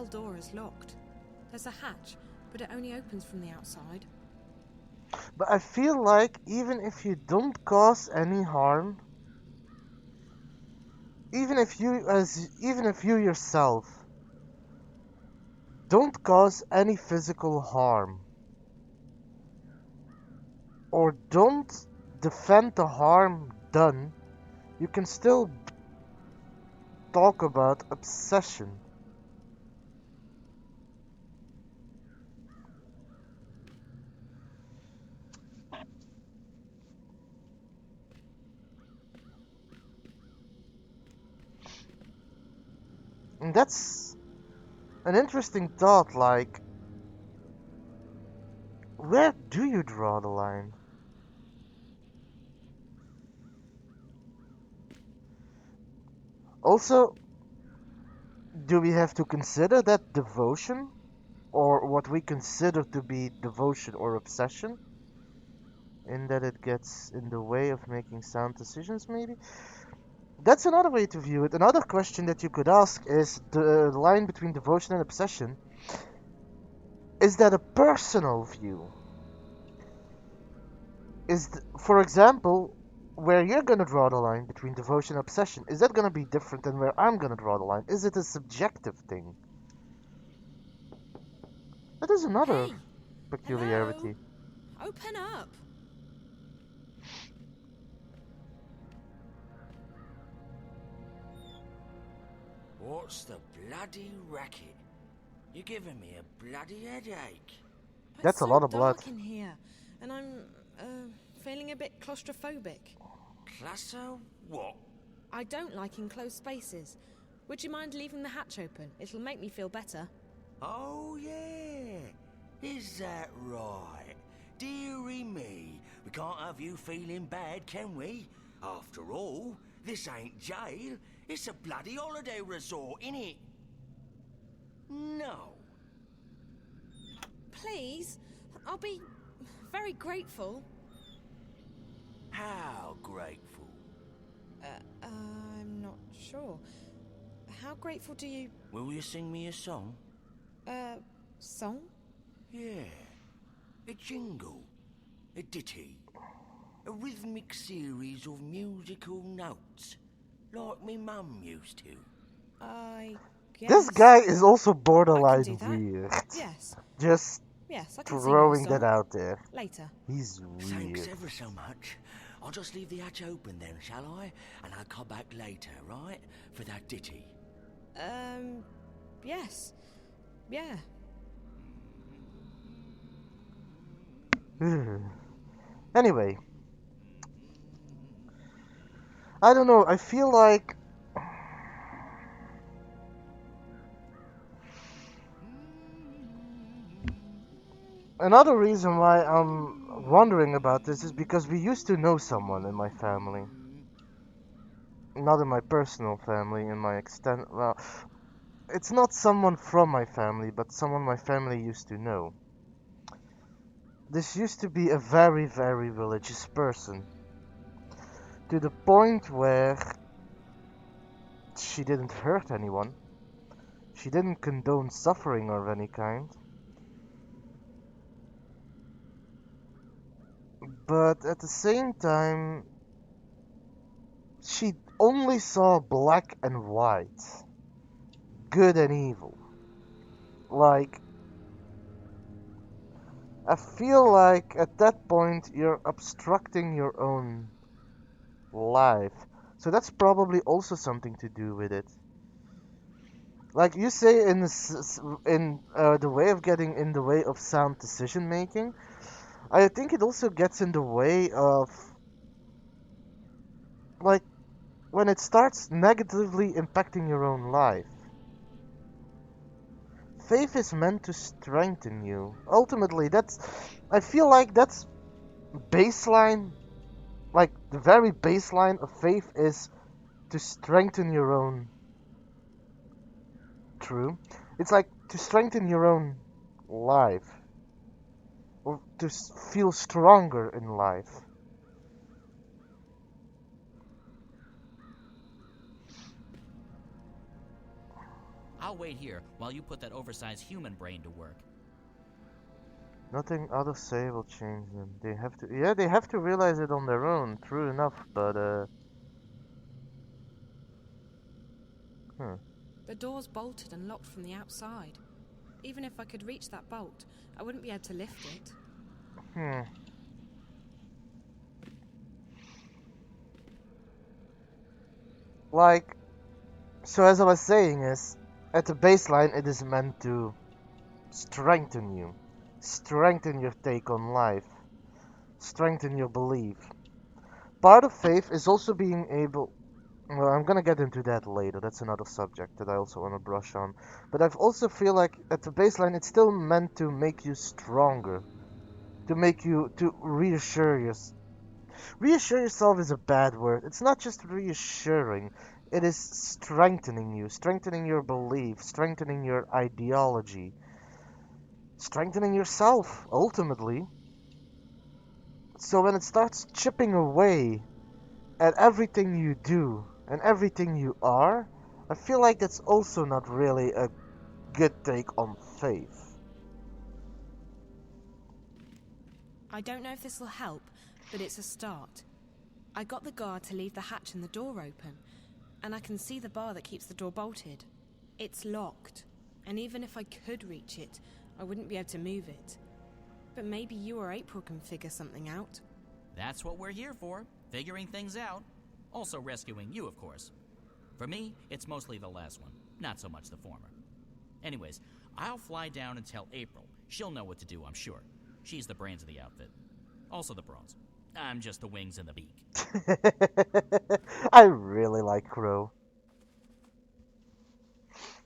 cell door is locked. There's a hatch, but it only opens from the outside. But I feel like even if you don't cause any harm, even if you yourself don't cause any physical harm or don't defend the harm done, you can still talk about obsession. And that's an interesting thought, like, where do you draw the line? Also, do we have to consider that devotion, or what we consider to be devotion or obsession, in that it gets in the way of making sound decisions, maybe? That's another way to view it. Another question that you could ask is the line between devotion and obsession. Is that a personal view? For example, where you're gonna draw the line between devotion and obsession, is that gonna be different than where I'm gonna draw the line? Is it a subjective thing? That is another Hey! Hello? peculiarity. Open up! What's the bloody racket? You're giving me a bloody headache. It's That's a so lot of blood. dark in here, and I'm, feeling a bit claustrophobic. Cluster what? I don't like enclosed spaces. Would you mind leaving the hatch open? It'll make me feel better. Oh, yeah. Is that right? Dearie me, we can't have you feeling bad, can we? After all, this ain't jail. It's a bloody holiday resort, innit? No. Please? I'll be very grateful. How grateful. I'm not sure. How grateful do you... Will you sing me a song? Song? Yeah. A jingle. A ditty. A rhythmic series of musical notes. Like me mum used to. I guess... This guy is also I can borderline do that. weird. Yes. Just Yes, I can sing you a throwing song. that out there. Later. He's Thanks weird. ever so much. I'll just leave the hatch open then, shall I? And I'll come back later, right? For that ditty. Yes. Yeah. Anyway, I don't know. I feel like another reason why I'm wondering about this is because we used to know someone in my family. Not in my personal family, in my extent. Well, it's not someone from my family, but someone my family used to know. This used to be a very, very religious person. To the point where she didn't hurt anyone. She didn't condone suffering of any kind. But at the same time, she only saw black and white, good and evil. Like, I feel like at that point you're obstructing your own life. So that's probably also something to do with it. Like you say, in the way of getting in the way of sound decision making, I think it also gets in the way of, like, when it starts negatively impacting your own life. Faith is meant to strengthen you. Ultimately, I feel like that's baseline, like the very baseline of faith is to strengthen your own. True. It's like to strengthen your own life, or to feel stronger in life. I'll wait here while you put that oversized human brain to work. Nothing others say will change them. They have to, yeah, they have to realize it on their own, true enough, but, hmm. The door's bolted and locked from the outside. Even if I could reach that bolt, I wouldn't be able to lift it. Like, so as I was saying is, at the baseline it is meant to strengthen you. Strengthen your take on life. Strengthen your belief. Part of faith is also being able... Well, I'm gonna get into that later. That's another subject that I also want to brush on. But I also feel like at the baseline it's still meant to make you stronger. To make you... to reassure you. Reassure yourself is a bad word. It's not just reassuring. It is strengthening you. Strengthening your belief. Strengthening your ideology. Strengthening yourself, ultimately. So when it starts chipping away at everything you do and everything you are, I feel like that's also not really a good take on faith. I don't know if this will help, but it's a start. I got the guard to leave the hatch and the door open, and I can see the bar that keeps the door bolted. It's locked, and even if I could reach it, I wouldn't be able to move it. But maybe you or April can figure something out. That's what we're here for, figuring things out. Also rescuing you, of course. For me, it's mostly the last one, not so much the former. Anyways, I'll fly down and tell April. She'll know what to do, I'm sure. She's the brains of the outfit. Also the brains. I'm just the wings and the beak. I really like Crow.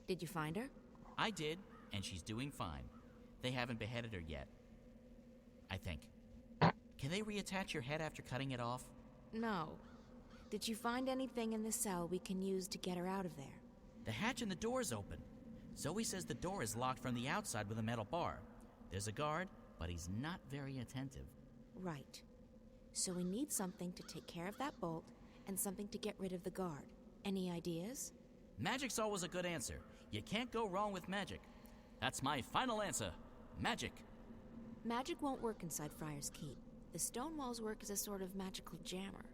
Did you find her? I did, and she's doing fine. They haven't beheaded her yet. I think. Can they reattach your head after cutting it off? No. Did you find anything in the cell we can use to get her out of there? The hatch in the door's open. Zoe says the door is locked from the outside with a metal bar. There's a guard, but he's not very attentive. Right. So we need something to take care of that bolt and something to get rid of the guard. Any ideas? Magic's always a good answer. You can't go wrong with magic. That's my final answer. Magic. Magic won't work inside Friar's Keep. The stone walls work as a sort of magical jammer.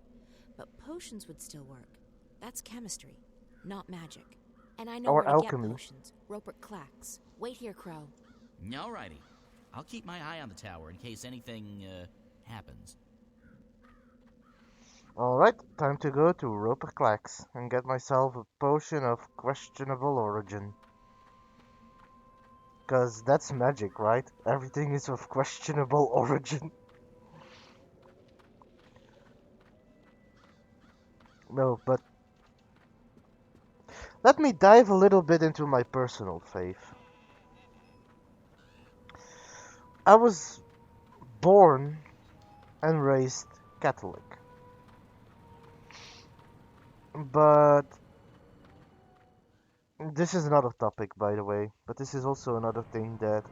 But potions would still work. That's chemistry, not magic. And I know Or where to alchemy. get potions. Rupert Clacks. Wait here, Crow. Alrighty. I'll keep my eye on the tower in case anything, happens. Alright, time to go to Roper Clacks and get myself a potion of questionable origin. Cause that's magic, right? Everything is of questionable origin. No, but let me dive a little bit into my personal faith. I was born and raised Catholic. But this is another topic, by the way. But this is also another thing that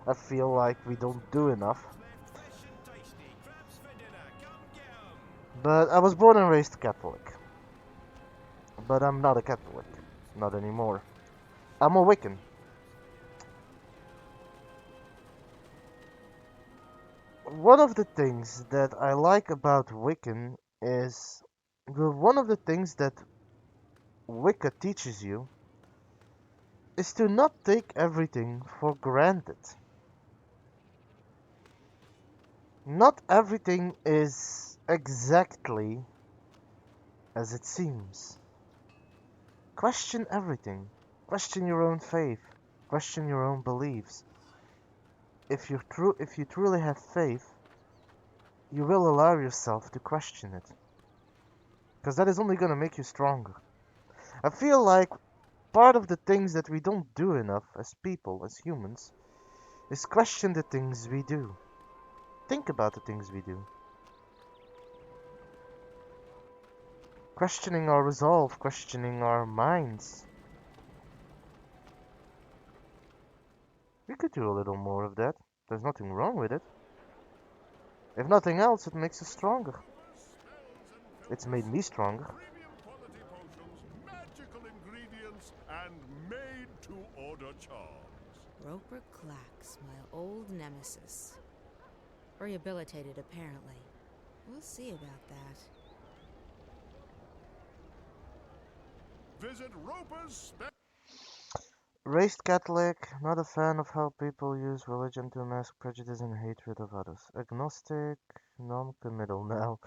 I feel like we don't do enough. But I was born and raised Catholic. But I'm not a Catholic. Not anymore. I'm a Wiccan. One of the things that I like about Wiccan is one of the things that Wicca teaches you is to not take everything for granted. Not everything is exactly as it seems. Question everything. Question your own faith. Question your own beliefs. If you truly have faith, you will allow yourself to question it. Because that is only going to make you stronger. I feel like part of the things that we don't do enough as people, as humans, is question the things we do. Think about the things we do. Questioning our resolve, questioning our minds. We could do a little more of that. There's nothing wrong with it. If nothing else, it makes us stronger. It's made me stronger. Premium quality potions, magical ingredients, and made to charms. Roper Clax, my old nemesis. Rehabilitated, apparently. We'll see about that. Visit Roper's Raised Catholic, not a fan of how people use religion to mask prejudice and hatred of others. Agnostic, non-committal now.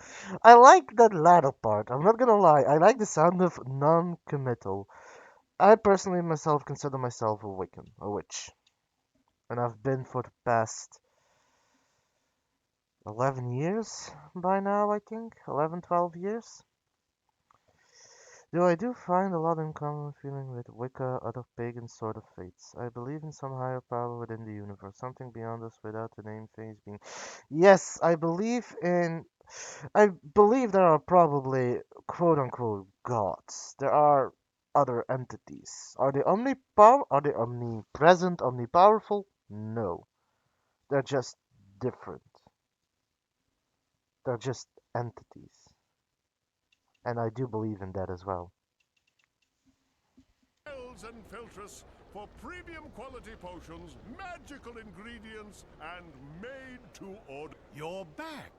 I like that latter part, I'm not gonna lie. I like the sound of non-committal. I personally myself consider myself a Wiccan, a witch. And I've been for the past 11 years by now, I think. 11, 12 years. Though I do find a lot in common feeling with Wicca, other pagan sort of faiths. I believe in some higher power within the universe, something beyond us without the name phase being. Yes, I believe there are probably quote unquote gods. There are other entities. Are they omnipresent, omnipowerful? No. They're just different. They're just entities. And I do believe in that as well. Spells and Filtress for premium quality potions, magical ingredients, and made to order. You're back.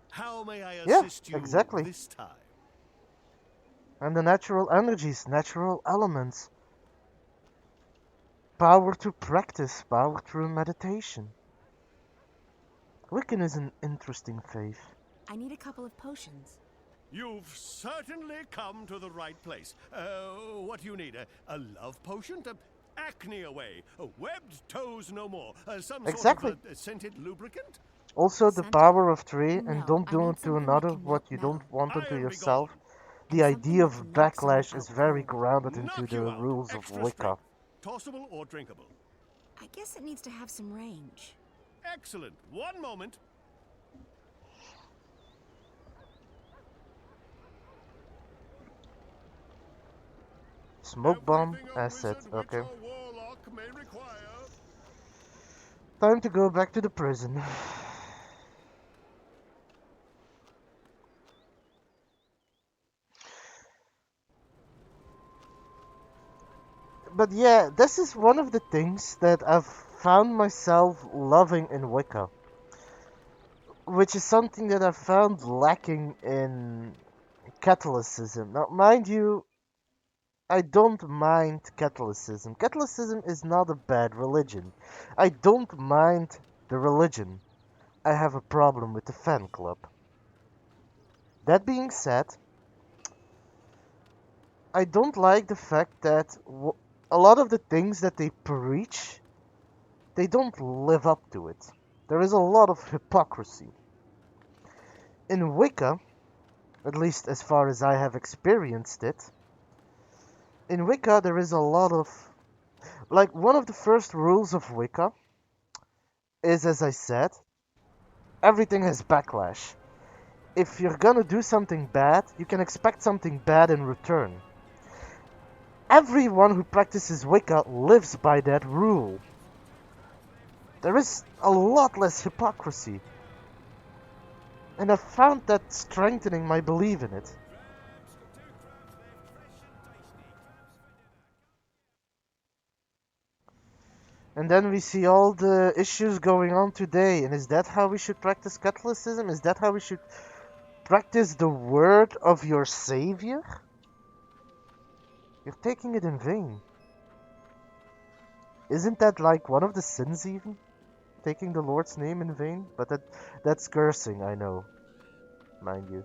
How may I Yeah, assist you exactly. this time? And the natural energies, natural elements, power to practice, power through meditation. Wiccan is an interesting faith. I need a couple of potions. You've certainly come to the right place. What do you need? A love potion? Acne away. Webbed toes no more. Some Exactly. sort of scented lubricant? Also the Scented? power of three, and No, don't I do need unto something that another can what melt you metal. don't want unto I'll be yourself. gone. The And something idea that of can knock someone backlash is out very cold. grounded into Knock the you out. rules of Extra Wicca. strength. Tossable or drinkable? I guess it needs to have some range. Excellent. One moment. Smoke bomb, Everything a asset, wizard, witch, okay. or warlock may require. Time to go back to the prison. But yeah, this is one of the things that I've found myself loving in Wicca. Which is something that I found lacking in Catholicism. Now, mind you, I don't mind Catholicism. Catholicism is not a bad religion. I don't mind the religion. I have a problem with the fan club. That being said, I don't like the fact that a lot of the things that they preach, they don't live up to it. There is a lot of hypocrisy. In Wicca, at least as far as I have experienced it, in Wicca there is a lot of, like, one of the first rules of Wicca is, as I said, everything has backlash. If you're gonna do something bad, you can expect something bad in return. Everyone who practices Wicca lives by that rule. There is a lot less hypocrisy. And I found that strengthening my belief in it. And then we see all the issues going on today. And is that how we should practice Catholicism? Is that how we should practice the word of your Savior? You're taking it in vain. Isn't that like one of the sins even? Taking the Lord's name in vain? But that's cursing, I know. Mind you.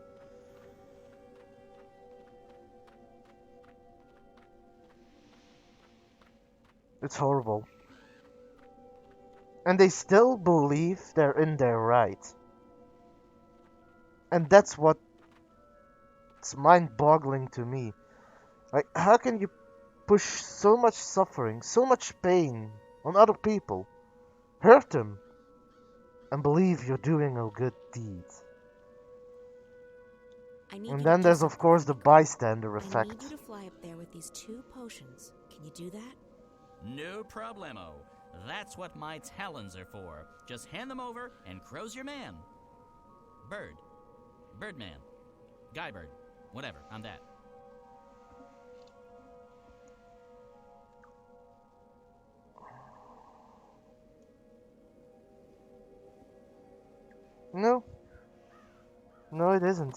It's horrible. And they still believe they're in their right. And that's what's mind-boggling to me. Like, how can you push so much suffering, so much pain on other people, hurt them, and believe you're doing a good deed? I need And you then to do there's of something course for the me, girl. bystander I effect. need you to fly up there with these 2 potions. Can you do that? No problemo. That's what my talons are for. Just hand them over and Crow's your man. Bird. Birdman. Guybird. Whatever, I'm that. No, no, it isn't.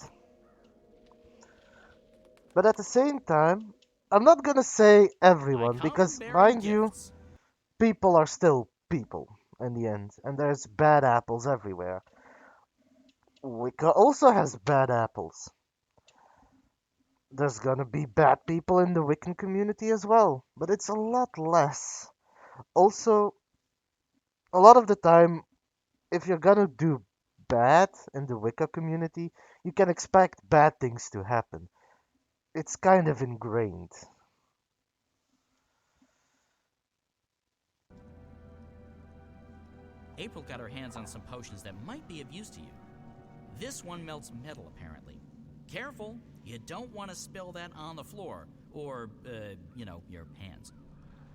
But at the same time, I'm not gonna say I everyone, come because bearing mind you, gifts. people are still people in the end, and there's bad apples everywhere. Wicca also has bad apples. There's gonna be bad people in the Wiccan community as well, but it's a lot less. Also, a lot of the time, if you're gonna do bad in the Wicca community, you can expect bad things to happen. It's kind of ingrained. April got her hands on some potions that might be of use to you. This one melts metal, apparently. Careful, you don't want to spill that on the floor, or, your pants.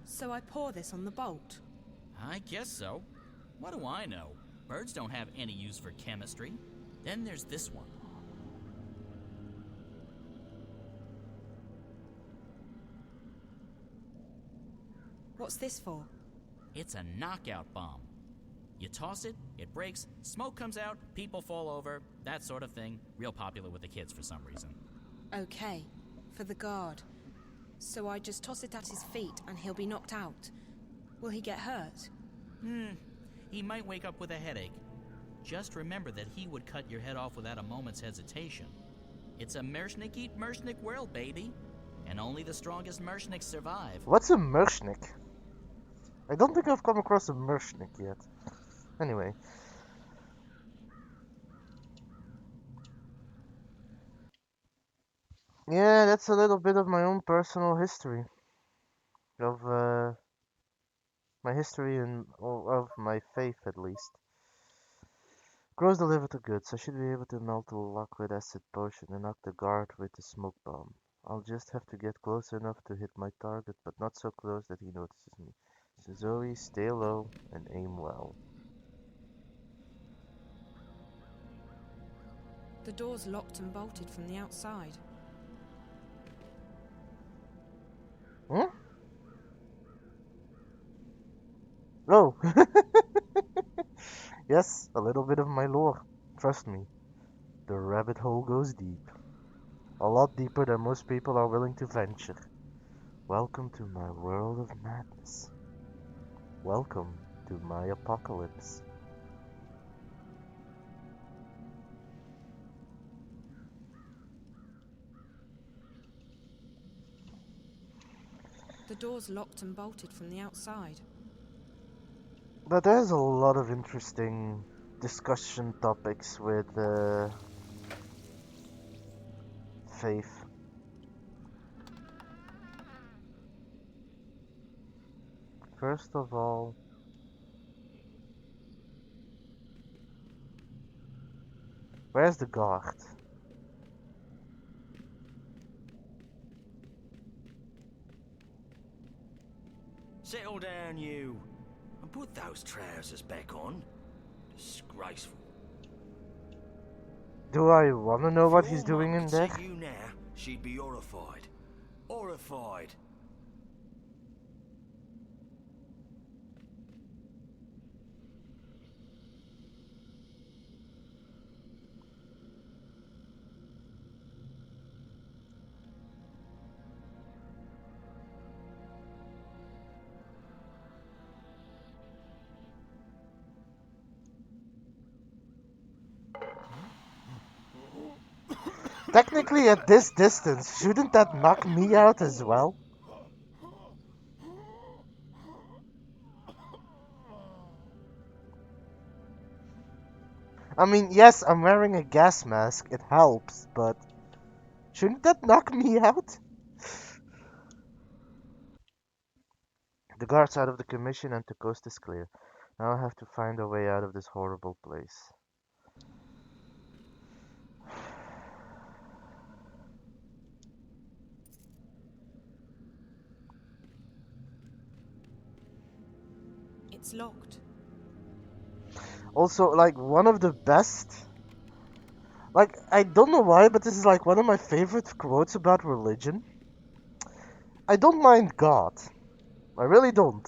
So I pour this on the bolt. I guess so. What do I know? Birds don't have any use for chemistry. Then there's this one. What's this for? It's a knockout bomb. You toss it, it breaks, smoke comes out, people fall over, that sort of thing. Real popular with the kids for some reason. Okay, for the guard. So I just toss it at his feet and he'll be knocked out. Will he get hurt? He might wake up with a headache. Just remember that he would cut your head off without a moment's hesitation. It's a Mershnik eat Mershnik world, baby. And only the strongest Mershniks survive. What's a Mershnik? I don't think I've come across a Mershnik yet. Anyway. Yeah, that's a little bit of my own personal history. Of, my history and of my faith, at least. Grows delivered to goods. I should be able to melt the lock with acid potion and knock the guard with the smoke bomb. I'll just have to get close enough to hit my target, but not so close that he notices me. So Zoe, stay low and aim well. The door's locked and bolted from the outside. Hmm? Oh! Yes, a little bit of my lore. Trust me, the rabbit hole goes deep. A lot deeper than most people are willing to venture. Welcome to my world of madness. Welcome to my apocalypse. The door's locked and bolted from the outside. But there's a lot of interesting discussion topics with faith. First of all, where's the guard? Settle down, you. And put those trousers back on. Disgraceful. Do I want to know If what your he's doing mum in could there? see you now, she'd be horrified. Horrified. Technically, at this distance, shouldn't that knock me out as well? I mean, yes, I'm wearing a gas mask, it helps, but shouldn't that knock me out? The guard's out of the commission and the coast is clear. Now I have to find a way out of this horrible place. It's locked. Also, like, one of the best... Like, I don't know why, but this is like one of my favorite quotes about religion. I don't mind God. I really don't.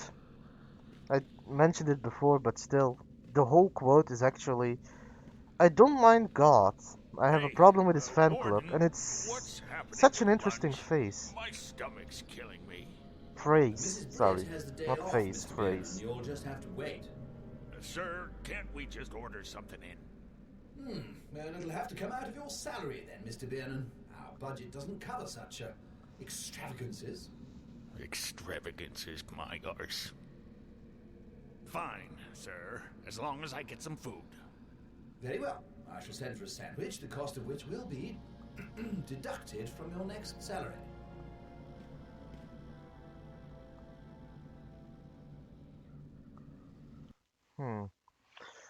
I mentioned it before, but still, the whole quote is actually... I don't mind God. I have a Hey, problem with his fan club, Warden, and it's what's happening such with an interesting lunch? face. My stomach's killing me. Phrase, Mrs. Britt sorry. has the day Not off, face, Mr. Biernan. phrase. You'll just have to wait. Sir, can't we just order something in? Well, it'll have to come out of your salary then, Mr. Biernan. Our budget doesn't cover such extravagances. Extravagances, my arse. Fine, sir, as long as I get some food. Very well. I shall send for a sandwich, the cost of which will be deducted from your next salary. Hmm.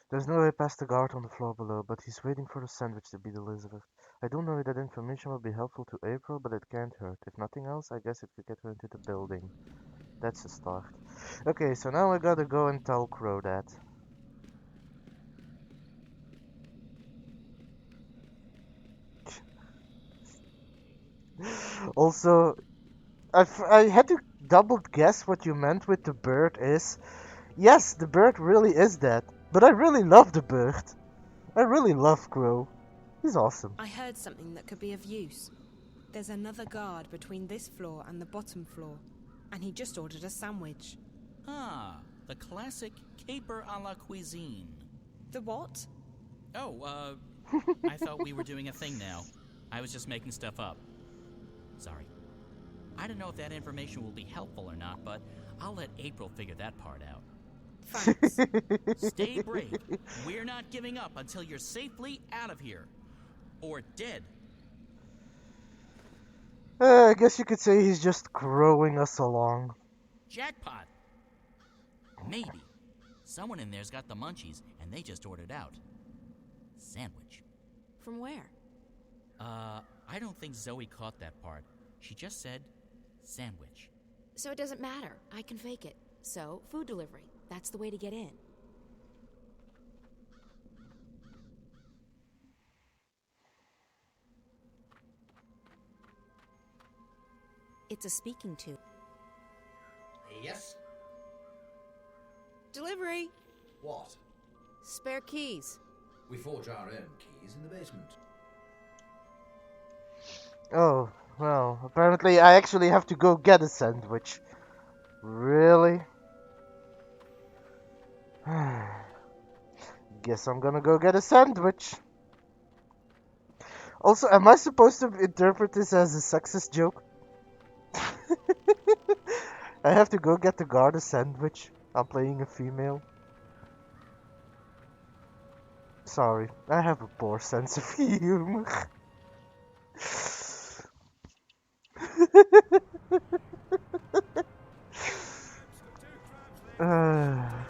There's no way past the guard on the floor below, but he's waiting for the sandwich to be delivered. I don't know if that information will be helpful to April, but it can't hurt. If nothing else, I guess it could get her into the building. That's a start. Okay, so now I gotta go and tell Crow that. Also, I had to double guess what you meant with the bird is. Yes, the bird really is dead, but I really love the bird. I really love Crow. He's awesome. I heard something that could be of use. There's another guard between this floor and the bottom floor, and he just ordered a sandwich. Ah, the classic caper a la cuisine. The what? Oh, I thought we were doing a thing now. I was just making stuff up. Sorry. I don't know if that information will be helpful or not, but I'll let April figure that part out. Thanks. Stay brave. We're not giving up until you're safely out of here. Or dead. I guess you could say he's just growing us along. Jackpot. Maybe. Someone in there's got the munchies, and they just ordered out. Sandwich. From where? I don't think Zoe caught that part. She just said sandwich. So it doesn't matter. I can fake it. So, food delivery. That's the way to get in. It's a speaking tube. Yes? Delivery! What? Spare keys. We forge our own keys in the basement. Oh, well, apparently I actually have to go get a sandwich. Really? Guess I'm gonna go get a sandwich. Also, am I supposed to interpret this as a sexist joke? I have to go get the guard a sandwich. I'm playing a female. Sorry, I have a poor sense of humor. uh,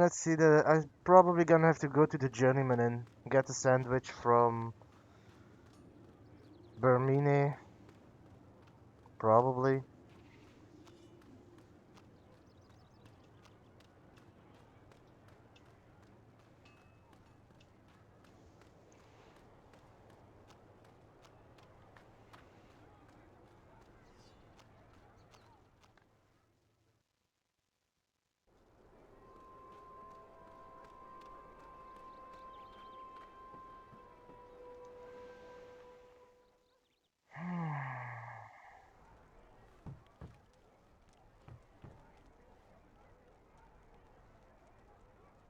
let's see. I'm probably gonna have to go to the journeyman and get a sandwich from Bermine. Probably.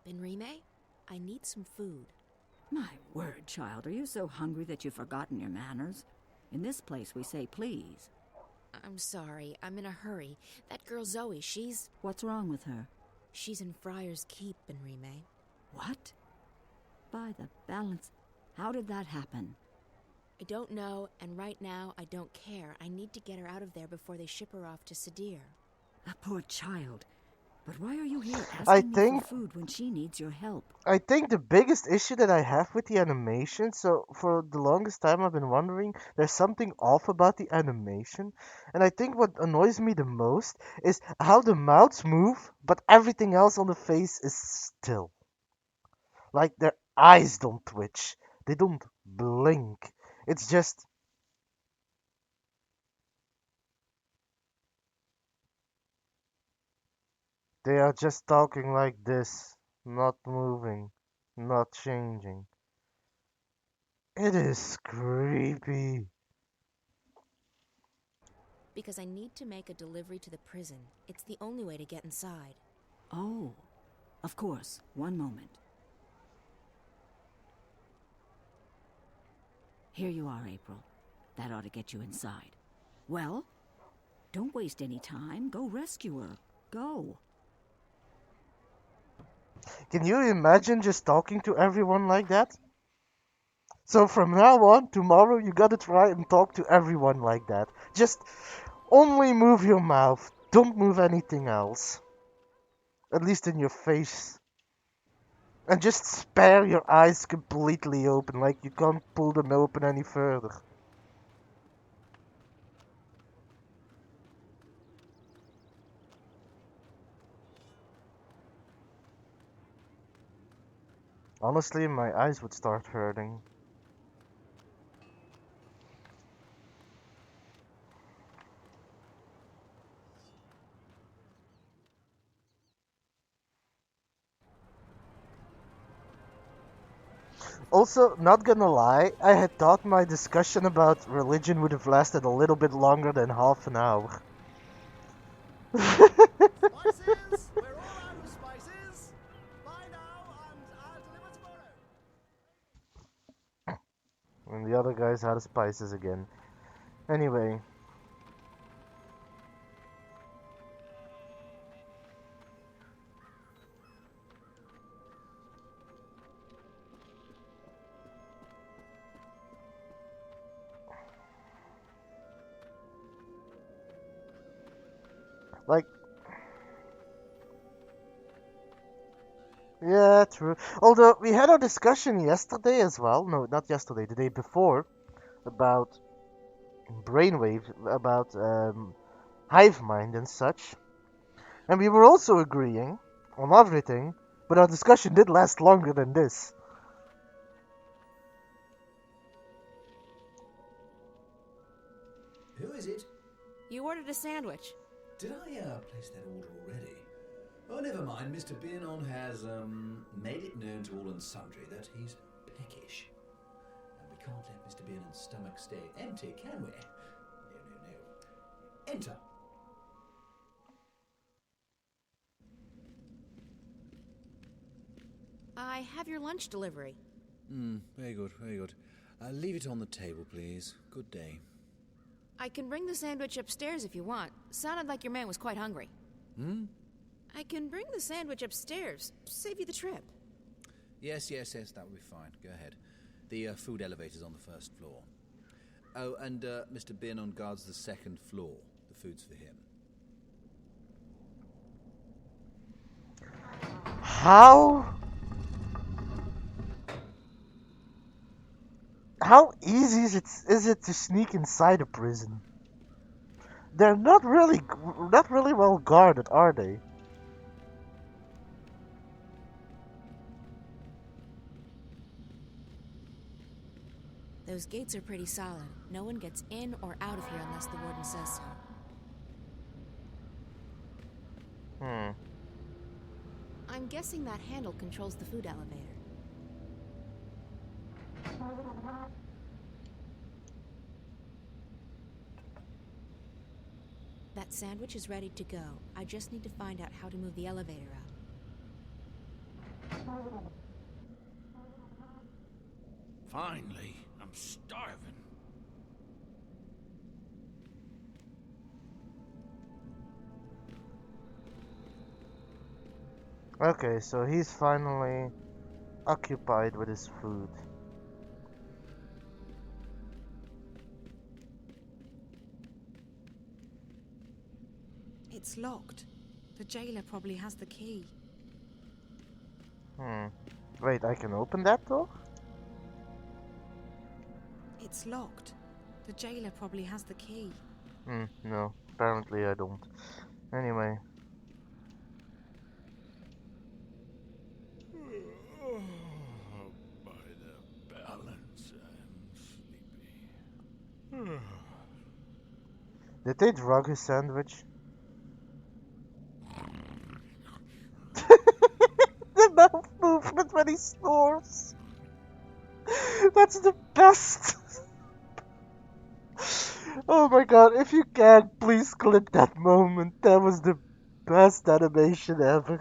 Benrime, I need some food. My word, child, are you so hungry that you've forgotten your manners? In this place, we say please. I'm sorry, I'm in a hurry. That girl Zoe, What's wrong with her? she's in Friar's Keep, Benrime. What? By the balance, how did that happen? I don't know, and right now I don't care. I need to get her out of there before they ship her off to Sadir. A poor child. But why are you here I asking me think- for food when she needs your help? I think the biggest issue that I have with the animation, so for the longest time I've been wondering, there's something off about the animation. And I think what annoys me the most is how the mouths move, but everything else on the face is still. Like their eyes don't twitch. They don't blink. It's just they are just talking like this, not moving, not changing. It is creepy. Because I need to make a delivery to the prison. It's the only way to get inside. Oh, of course. One moment. Here you are, April. That ought to get you inside. Well, don't waste any time. Go rescue her. Go. Can you imagine just talking to everyone like that? So from now on, tomorrow, you gotta try and talk to everyone like that. Just only move your mouth. Don't move anything else. At least in your face. And just spare your eyes completely open, like you can't pull them open any further. Honestly, my eyes would start hurting. Also, not gonna lie, I had thought my discussion about religion would have lasted a little bit longer than half an hour. Spices! We're all out of spices! Buy now and I'll deliver tomorrow! And the other guy's out of spices again. Anyway. Like, yeah, true. Although, we had our discussion yesterday as well. No, not yesterday, the day before. About brainwaves, about hive mind and such. And we were also agreeing on everything, but our discussion did last longer than this. Who is it? You ordered a sandwich. Did I place that order already? Oh, never mind. Mr. Biernon has made it known to all and sundry that he's peckish. And we can't let Mr. Biernon's stomach stay empty, can we? No, no, no. Enter. I have your lunch delivery. Very good, very good. Leave it on the table, please. Good day. I can bring the sandwich upstairs if you want. Sounded like your man was quite hungry. I can bring the sandwich upstairs. Save you the trip. Yes, that will be fine. Go ahead. The food elevator's on the first floor. Oh, and Mr. Biernon guards the second floor. The food's for him. How? How easy is it to sneak inside a prison? They're not really well guarded, are they? Those gates are pretty solid. No one gets in or out of here unless the warden says so. I'm guessing that handle controls the food elevator. That sandwich is ready to go. I just need to find out how to move the elevator up. Finally, I'm starving. Okay, so he's finally occupied with his food. It's locked. The jailer probably has the key. Wait, I can open that door? It's locked. The jailer probably has the key. No, apparently I don't. Anyway. By the balance. Did they drug his sandwich? The mouth movement when he snores. That's the best. Oh my god, if you can, please clip that moment. That was the best animation ever.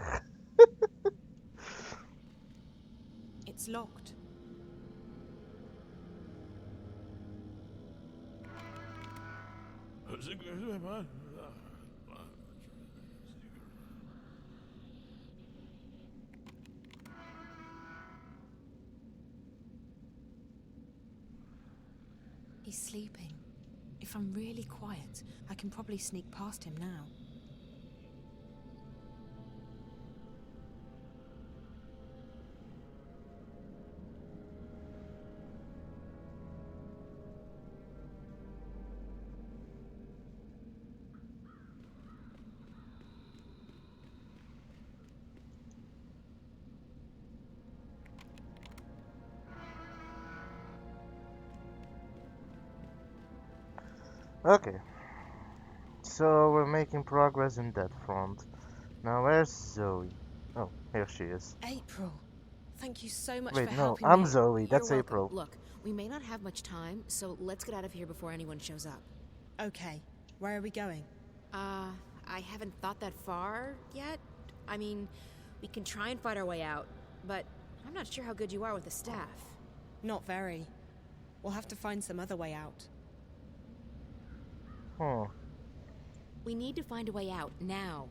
It's locked. He's sleeping. If I'm really quiet, I can probably sneak past him now. Okay, so we're making progress in that front. Now where's Zoe? Oh, here she is. April, thank you so much Wait, for no, helping I'm me. Zoe. You're That's welcome. April. Look, we may not have much time, so let's get out of here before anyone shows up. Okay, where are we going? I haven't thought that far yet. I mean, we can try and fight our way out, but I'm not sure how good you are with the staff. Not very. We'll have to find some other way out. We need to find a way out now.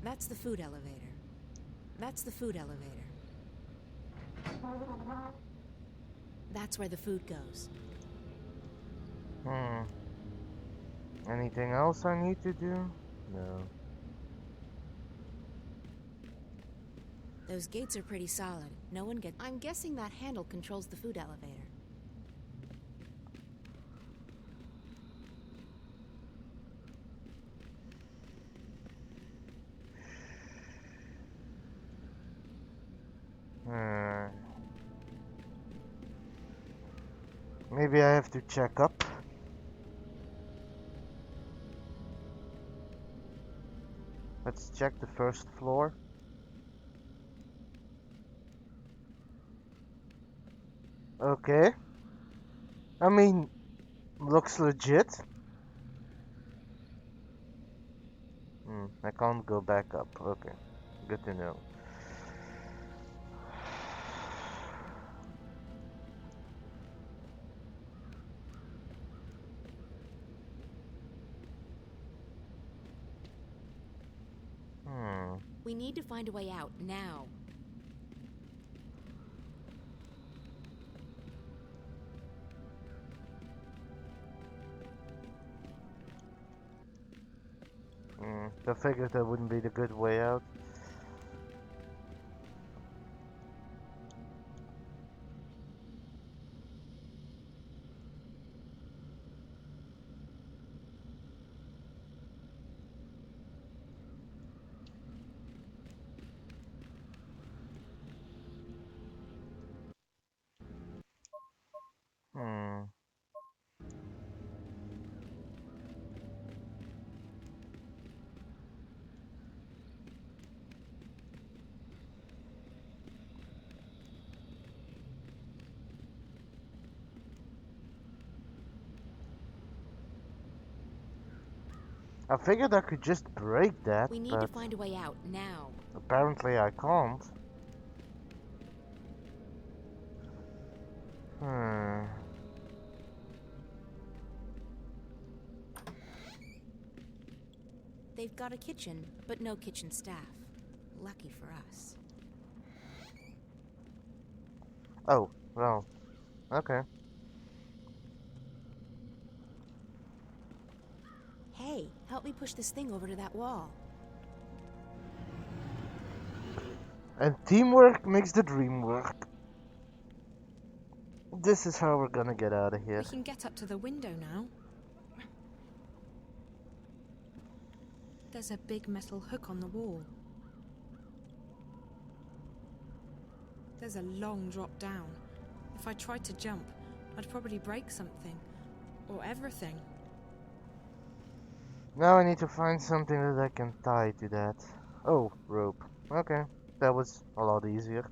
That's the food elevator. That's the food elevator. That's where the food goes. Anything else I need to do? No. Those gates are pretty solid. No one gets... I'm guessing that handle controls the food elevator. Maybe I have to check up. Let's check the first floor. Okay. I mean, looks legit. I can't go back up. Okay. Good to know. We need to find a way out now. I figured that wouldn't be the good way out. I figured I could just break that, We need but to find a way out now. apparently I can't. They've got a kitchen, but no kitchen staff. Lucky for us. Oh, well, okay. Hey, help me push this thing over to that wall. And teamwork makes the dream work. This is how we're gonna get out of here. We can get up to the window now. There's a big metal hook on the wall. There's a long drop down. If I tried to jump, I'd probably break something. Or everything. Now I need to find something that I can tie to that. Oh, rope. Okay, that was a lot easier.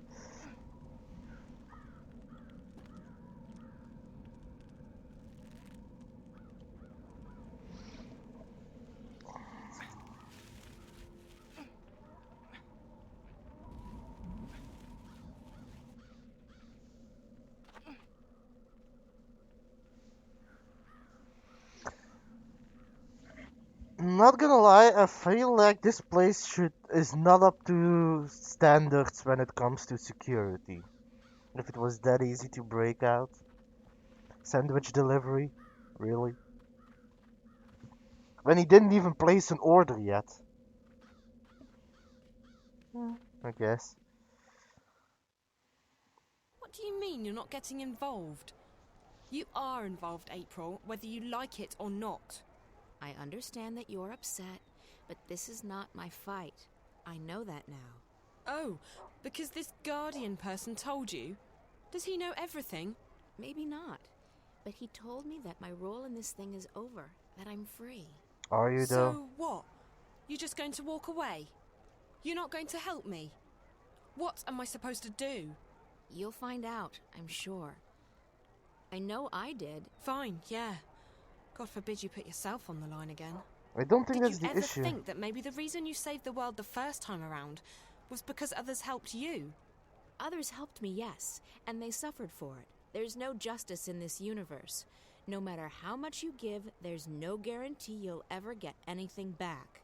Not gonna lie, I feel like this place is not up to standards when it comes to security. If it was that easy to break out. Sandwich delivery? Really? When he didn't even place an order yet. I guess. What do you mean you're not getting involved? You are involved, April, whether you like it or not. I understand that you're upset, but this is not my fight. I know that now. Oh, because this Guardian person told you? Does he know everything? Maybe not, but he told me that my role in this thing is over, that I'm free. Are you though? So what? You're just going to walk away? You're not going to help me? What am I supposed to do? You'll find out, I'm sure. I know I did. Fine, yeah. God forbid you put yourself on the line again. I don't think Did that's you the ever issue. think that maybe the reason you saved the world the first time around was because others helped you? Others helped me, yes, and they suffered for it. There's no justice in this universe. No matter how much you give, there's no guarantee you'll ever get anything back.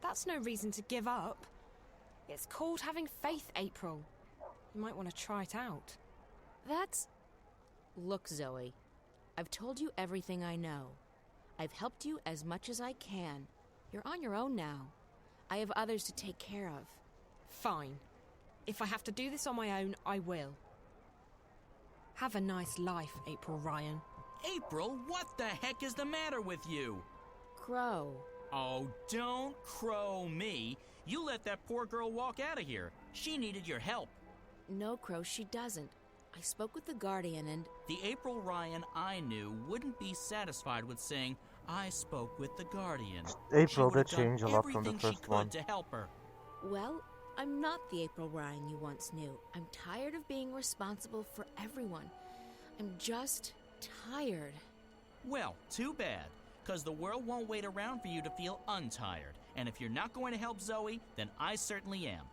That's no reason to give up. It's called having faith, April. You might want to try it out. That's... Look, Zoe, I've told you everything I know. I've helped you as much as I can. You're on your own now. I have others to take care of. Fine. If I have to do this on my own, I will. Have a nice life, April Ryan. April, what the heck is the matter with you? Crow. Oh, don't crow me. You let that poor girl walk out of here. She needed your help. No, Crow, she doesn't. I spoke with the Guardian and... The April Ryan I knew wouldn't be satisfied with saying, I spoke with the Guardian. April She would did have done change a lot from the everything first she one. could to help her. Well, I'm not the April Ryan you once knew. I'm tired of being responsible for everyone. I'm just tired. Well, too bad, because the world won't wait around for you to feel untired. And if you're not going to help Zoe, then I certainly am.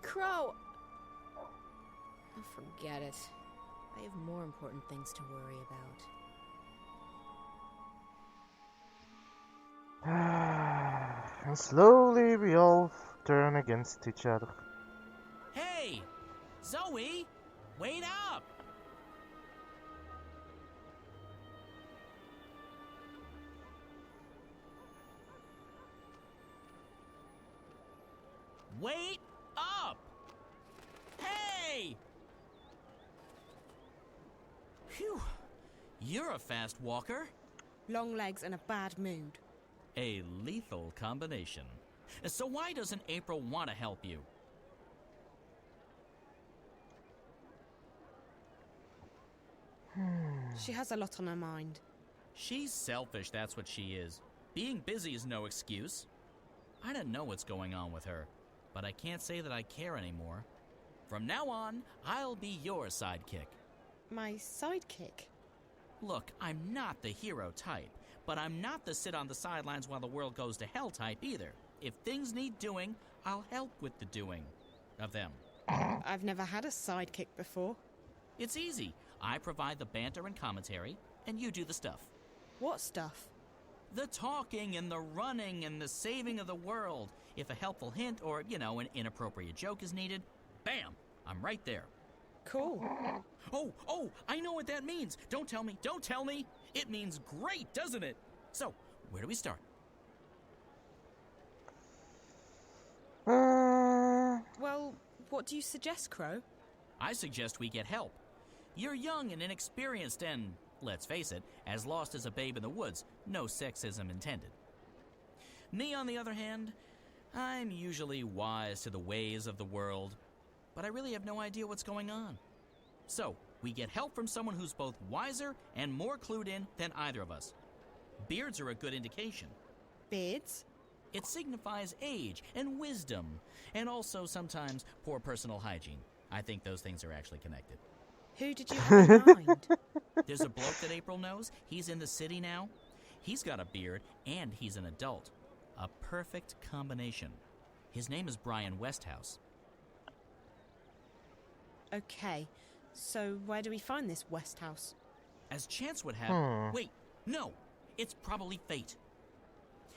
Crow! Oh, forget it. I have more important things to worry about. And slowly we all turn against each other. Hey! Zoe! Wait up! Wait up! Hey! Phew. You're a fast walker. Long legs and a bad mood. A lethal combination. So why doesn't April want to help you? She has a lot on her mind. She's selfish, that's what she is. Being busy is no excuse. I don't know what's going on with her, but I can't say that I care anymore. From now on, I'll be your sidekick. My sidekick? Look, I'm not the hero type, but I'm not the sit on the sidelines while the world goes to hell type either. If things need doing, I'll help with the doing of them. I've never had a sidekick before. It's easy. I provide the banter and commentary, and you do the stuff. What stuff? The talking and the running and the saving of the world. If a helpful hint or, an inappropriate joke is needed, bam, I'm right there. Cool. Oh, I know what that means. Don't tell me. It means great, doesn't it? So, where do we start? Well, what do you suggest, Crow? I suggest we get help. You're young and inexperienced and, let's face it, as lost as a babe in the woods. No sexism intended. Me, on the other hand, I'm usually wise to the ways of the world, but I really have no idea what's going on. So, we get help from someone who's both wiser and more clued in than either of us. Beards are a good indication. Beards? It signifies age and wisdom, and also sometimes poor personal hygiene. I think those things are actually connected. Who did you have in mind? There's a bloke that April knows. He's in the city now. He's got a beard, and he's an adult. A perfect combination. His name is Brian Westhouse. Okay, so where do we find this Westhouse? As chance would have... Wait, no! It's probably fate.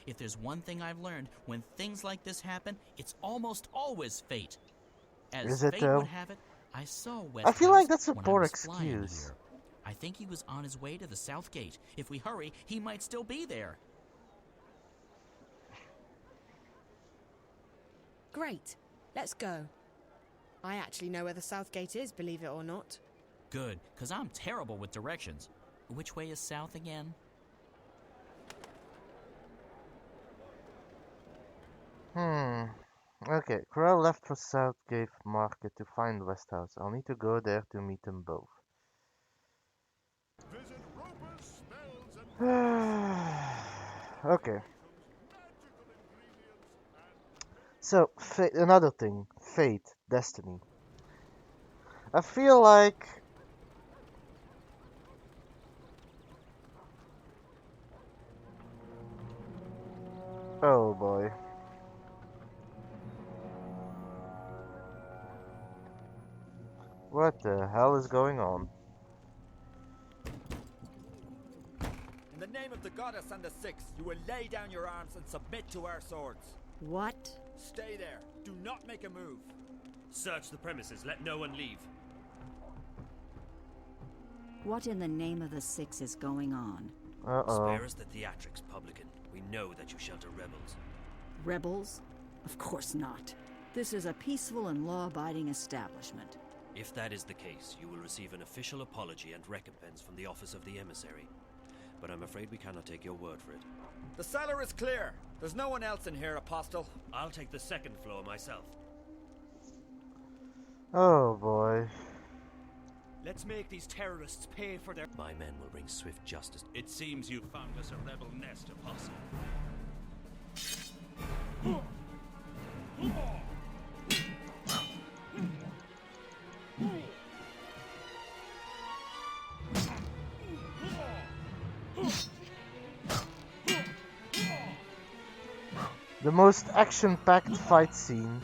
If there's one thing I've learned, when things like this happen, it's almost always fate. As Is it, fate though? would have it, I saw Westhouse I feel like that's a when I poor was flying excuse. here. I think he was on his way to the South Gate. If we hurry, he might still be there. Great, let's go. I actually know where the South Gate is, believe it or not. Good, because I'm terrible with directions. Which way is south again? Okay, Crow left for Southgate Market to find Westhouse. I'll need to go there to meet them both. Visit Roper's Spells and Okay. So, another thing. Fate. Destiny. I feel like... Oh boy. What the hell is going on? In the name of the goddess and the Six, you will lay down your arms and submit to our swords. What? Stay there. Do not make a move. Search the premises. Let no one leave. What in the name of the Six is going on? Uh-oh. Spare us the theatrics, publican. We know that you shelter rebels. Rebels? Of course not. This is a peaceful and law-abiding establishment. If that is the case, you will receive an official apology and recompense from the office of the emissary. But I'm afraid we cannot take your word for it. The cellar is clear. There's no one else in here, Apostle. I'll take the second floor myself. Oh boy. Let's make these terrorists pay for their... My men will bring swift justice. It seems you found us a rebel nest, Apostle. The most action-packed fight scene.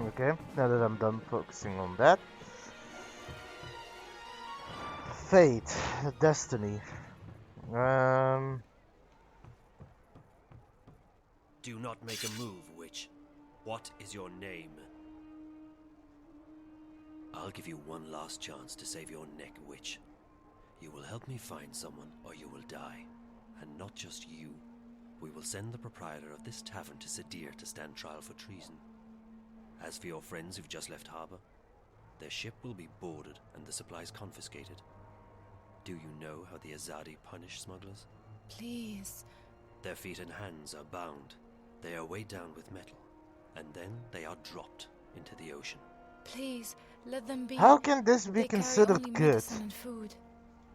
Okay, now that I'm done focusing on that. Fate, destiny. Do not make a move, witch. What is your name? I'll give you one last chance to save your neck, witch. You will help me find someone, or you will die. And not just you. We will send the proprietor of this tavern to Sadir to stand trial for treason. As for your friends who've just left harbor, their ship will be boarded and the supplies confiscated. Do you know how the Azadi punish smugglers? Please. Their feet and hands are bound. They are weighed down with metal. and then they are dropped into the ocean. Please, let them be. How can this be They carry considered only good? medicine and food.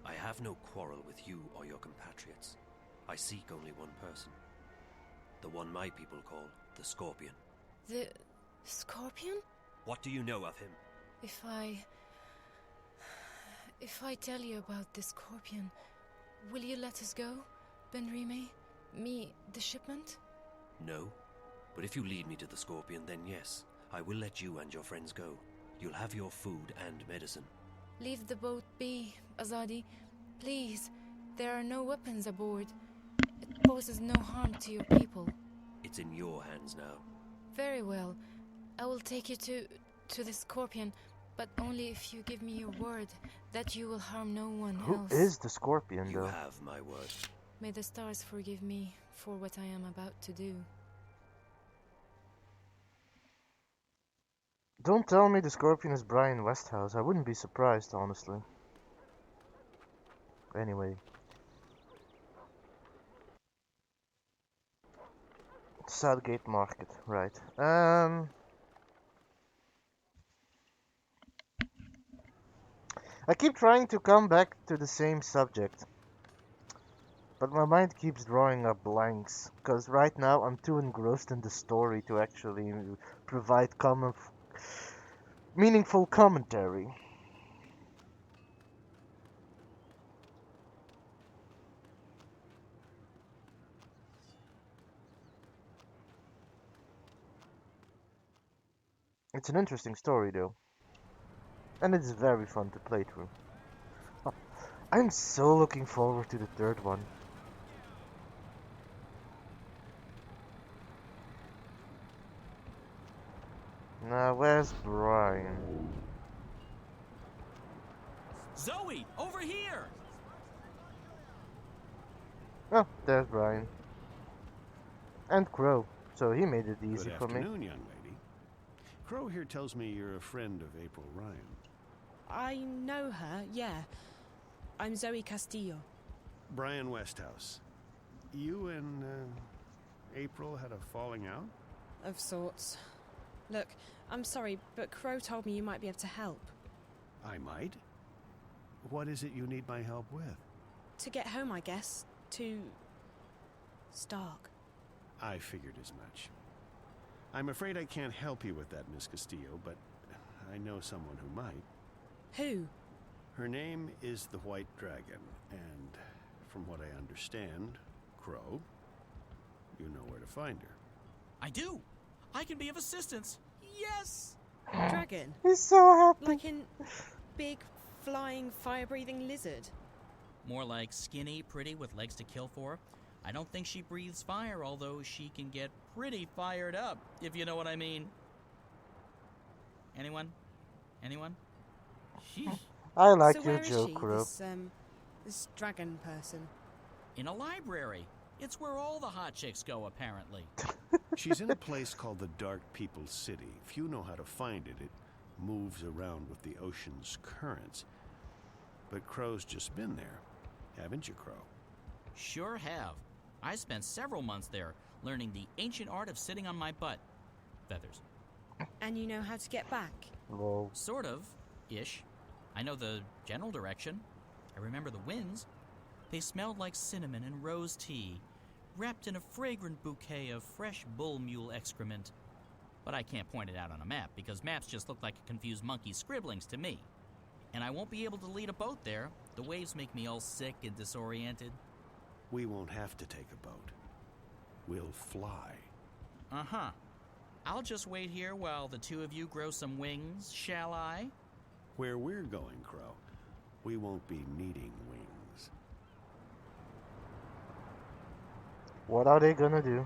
I have no quarrel with you or your compatriots. I seek only one person. The one my people call the Scorpion. The Scorpion? What do you know of him? If I tell you about the Scorpion, will you let us go, Benrime? Me, the shipment? No. But if you lead me to the Scorpion, then yes, I will let you and your friends go. You'll have your food and medicine. Leave the boat be, Azadi. Please. There are no weapons aboard. It poses no harm to your people. It's in your hands now. Very well. I will take you to the Scorpion, but only if you give me your word that you will harm no one else. Who is the Scorpion, You though? have my word. May the stars forgive me for what I am about to do. Don't tell me the Scorpion is Brian Westhouse. I wouldn't be surprised, honestly. Anyway. Southgate Market, right. I keep trying to come back to the same subject, but my mind keeps drawing up blanks, because right now I'm too engrossed in the story to actually provide meaningful commentary. It's an interesting story, though. And it's very fun to play through. Oh, I'm so looking forward to the third one. Now, where's Brian? Zoe, over here! Oh, there's Brian. And Crow, so he made it easy Good for me. afternoon, young lady. Crow here tells me you're a friend of April Ryan. I know her, yeah. I'm Zoe Castillo. Brian Westhouse. You and April had a falling out? Of sorts. Look, I'm sorry, but Crow told me you might be able to help. I might. What is it you need my help with? To get home, I guess. To Stark. I figured as much. I'm afraid I can't help you with that, Miss Castillo, but I know someone who might. Who? Her name is the White Dragon, and from what I understand, Crow, you know where to find her. I do! I can be of assistance! Yes! Dragon? He's so happy. Like in big, flying, fire-breathing lizard? More like skinny, pretty, with legs to kill for. I don't think she breathes fire, although she can get pretty fired up, if you know what I mean. Anyone? Anyone? Sheesh. I like so your where is joke, she, Crow. this dragon person? In a library. It's where all the hot chicks go, apparently. She's in a place called the Dark People's City. If you know how to find it, it moves around with the ocean's currents. But Crow's just been there. Haven't you, Crow? Sure have. I spent several months there, learning the ancient art of sitting on my butt. Feathers. And you know how to get back? Whoa. Sort of. Ish. I know the general direction. I remember the winds. They smelled like cinnamon and rose tea, wrapped in a fragrant bouquet of fresh bull mule excrement. But I can't point it out on a map, because maps just look like a confused monkey's scribblings to me. And I won't be able to lead a boat there. The waves make me all sick and disoriented. We won't have to take a boat. We'll fly. Uh-huh. I'll just wait here while the two of you grow some wings, shall I? Where we're going, Crow, we won't be needing wings. What are they gonna do?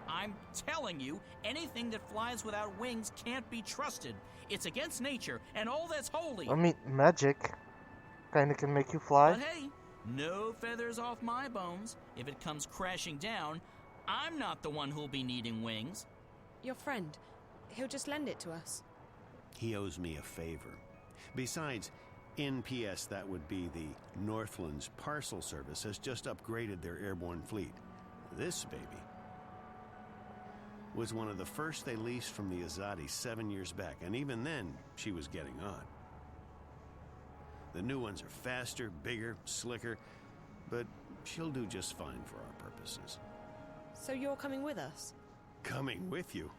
I'm telling you, anything that flies without wings can't be trusted. It's against nature and all that's holy. I mean, magic kinda can make you fly. But hey, no feathers off my bones. If it comes crashing down, I'm not the one who'll be needing wings. Your friend. He'll just lend it to us. He owes me a favor. Besides, NPS, that would be the Northlands Parcel Service, has just upgraded their airborne fleet. This baby was one of the first they leased from the Azadi 7 years back, and even then, she was getting on. The new ones are faster, bigger, slicker, but she'll do just fine for our purposes. So you're coming with us? Coming with you?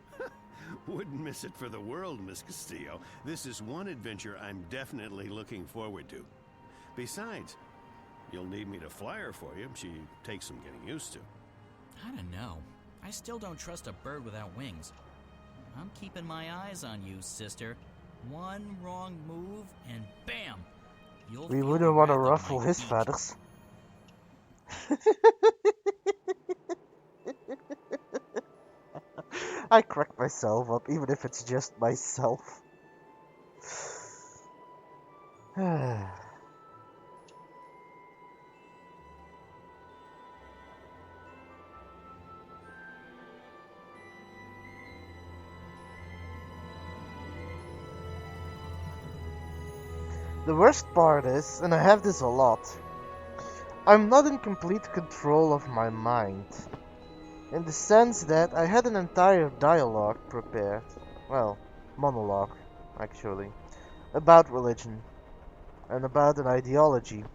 Wouldn't miss it for the world, Miss Castillo. This is one adventure I'm definitely looking forward to. Besides, you'll need me to fly her for you. She takes some getting used to. I don't know. I still don't trust a bird without wings. I'm keeping my eyes on you, sister. One wrong move, and bam! You'll We feel wouldn't the want to wrath of ruffle my his beak. feathers. I crack myself up, even if it's just myself. The worst part is, and I have this a lot, I'm not in complete control of my mind. In the sense that I had an entire dialogue prepared, well, monologue, actually, about religion, and about an ideology.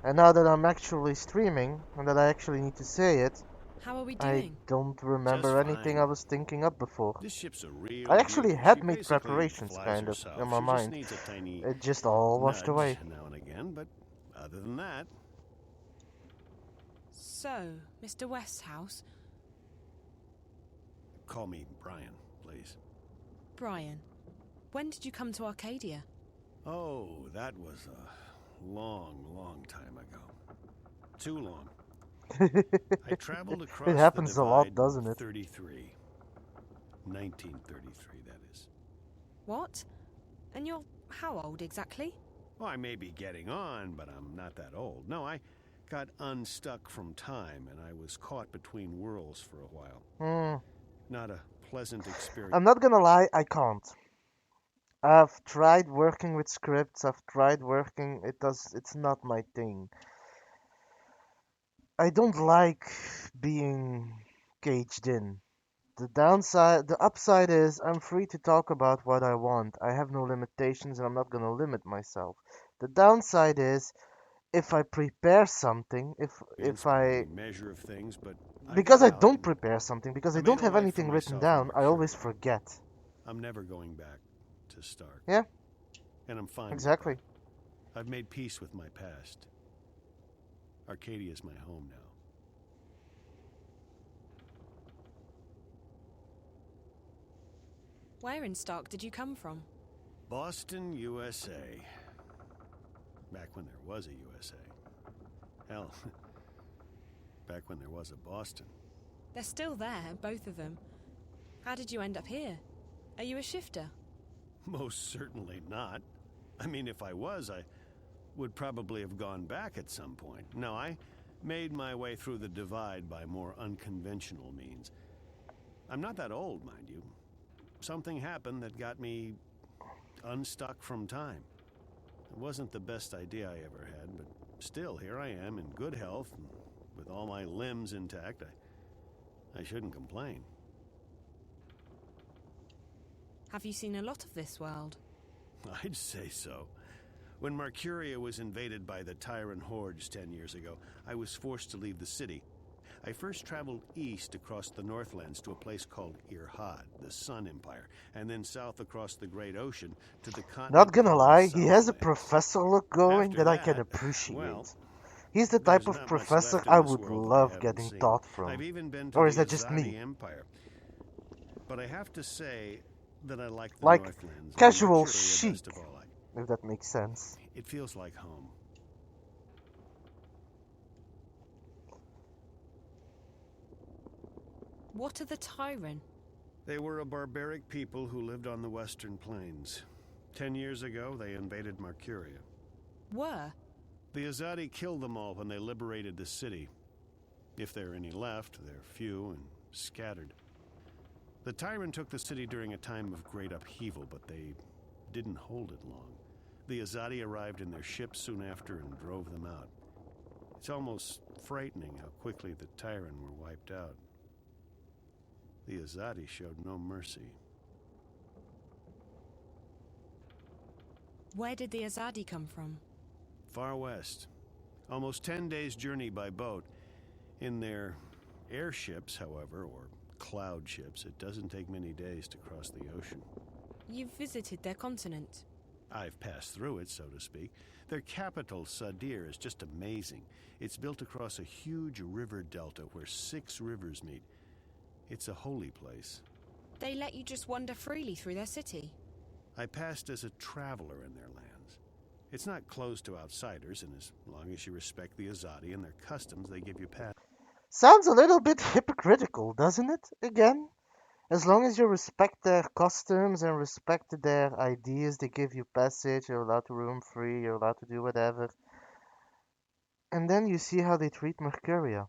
And now that I'm actually streaming, and that I actually need to say it, How are we I doing? don't remember Just anything fine. I was thinking up before. This ship's a real I actually beauty. had She made basically preparations, flies kind of, herself. in my She just mind. needs a tiny It just all washed away. nudge now and again, but other than that, So, Mr. Westhouse, call me Brian, please. Brian, when did you come to Arcadia? Oh, that was a long, long time ago. Too long. I traveled across It happens the a lot, divide doesn't in it? 1933, that is. What? And you're how old exactly? Well, I may be getting on, but I'm not that old. No, I got unstuck from time, and I was caught between worlds for a while. Not a pleasant experience. I'm not gonna lie, I can't. I've tried working with scripts, I've tried working, it's not my thing. I don't like being caged in. The upside is I'm free to talk about what I want. I have no limitations and I'm not gonna limit myself. The downside is if I prepare something, if By I any measure of things, but I because got I out. don't prepare something, because I made don't a have life for anything written myself on down, I always Mercury. forget. I'm never going back to Stark. Yeah, And I'm fine exactly. with that. I've made peace with my past. Arcadia is my home now. Where in Stark did you come from? Boston, USA. Back when there was a USA. Hell, back when there was a Boston. They're still there, both of them. How did you end up here? Are you a shifter? Most certainly not. I mean, if I was, I would probably have gone back at some point. No, I made my way through the divide by more unconventional means. I'm not that old, mind you. Something happened that got me unstuck from time. It wasn't the best idea I ever had, but still, here I am in good health, and with all my limbs intact. I shouldn't complain. Have you seen a lot of this world? I'd say so. When Mercuria was invaded by the Tyrant hordes 10 years ago, I was forced to leave the city. I first traveled east across the Northlands to a place called Irhad, the Sun Empire, and then south across the Great Ocean to the continent. Not gonna called lie, the he has a Southlands. professor look going After that I can that, appreciate. well, He's the there's type of not much professor left in I this would world that I love haven't getting seen. taught from. I've even been to Or the is that just Azadi me? Empire. But I have to say that I like the Like, Northlands and casual Mercuria chic, best of all. if that makes sense. It feels like home. What are the Tyrant? They were a barbaric people who lived on the western plains. 10 years ago, they invaded Mercuria. Were? The Azadi killed them all when they liberated the city. If there are any left, they're few and scattered. The Tyrant took the city during a time of great upheaval, but they didn't hold it long. The Azadi arrived in their ships soon after and drove them out. It's almost frightening how quickly the Tyran were wiped out. The Azadi showed no mercy. Where did the Azadi come from? Far west. Almost 10 days' journey by boat. In their airships, however, or cloud ships, it doesn't take many days to cross the ocean. You've visited their continent. I've passed through it, so to speak. Their capital, Sadir, is just amazing. It's built across a huge river delta where 6 rivers meet. It's a holy place. They let you just wander freely through their city? I passed as a traveler in their lands. It's not closed to outsiders, and as long as you respect the Azadi and their customs, they give you pass. Sounds a little bit hypocritical, doesn't it? Again? As long as you respect their customs and respect their ideas, they give you passage, you're allowed to roam free, you're allowed to do whatever. And then you see how they treat Mercuria.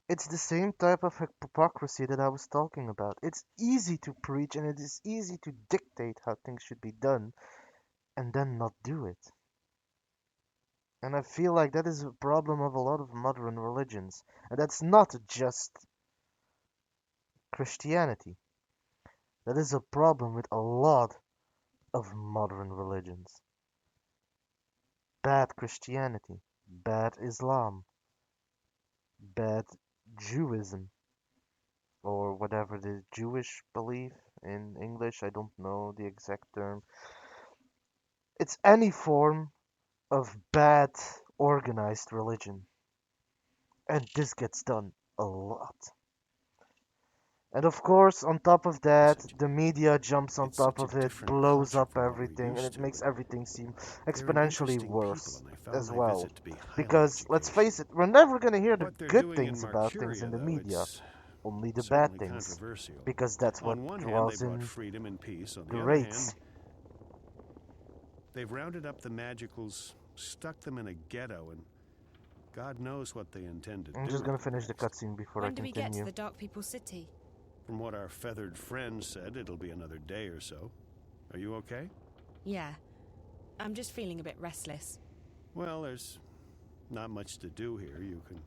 It's the same type of hypocrisy that I was talking about. It's easy to preach and it is easy to dictate how things should be done and then not do it. And I feel like that is a problem of a lot of modern religions. And that's not just Christianity. That is a problem with a lot of modern religions. Bad Christianity, bad Islam, bad Jewism, or whatever the Jewish belief in English, I don't know the exact term. It's any form of bad organized religion. And this gets done a lot. And of course, on top of that, the media jumps on top of it, blows up everything, and it makes everything seem exponentially worse as well. Because, let's face it, we're never going to hear the good things about things in the media, only the bad things, because that's what draws in the rates. They've rounded up the Magicals, stuck them in a ghetto, and God knows what they intend to do. I'm just going to finish the cutscene before I continue. When do we get to the Dark People's City? From what our feathered friend said, it'll be another day or so. Are you okay? Yeah. I'm just feeling a bit restless. Well, there's not much to do here. You can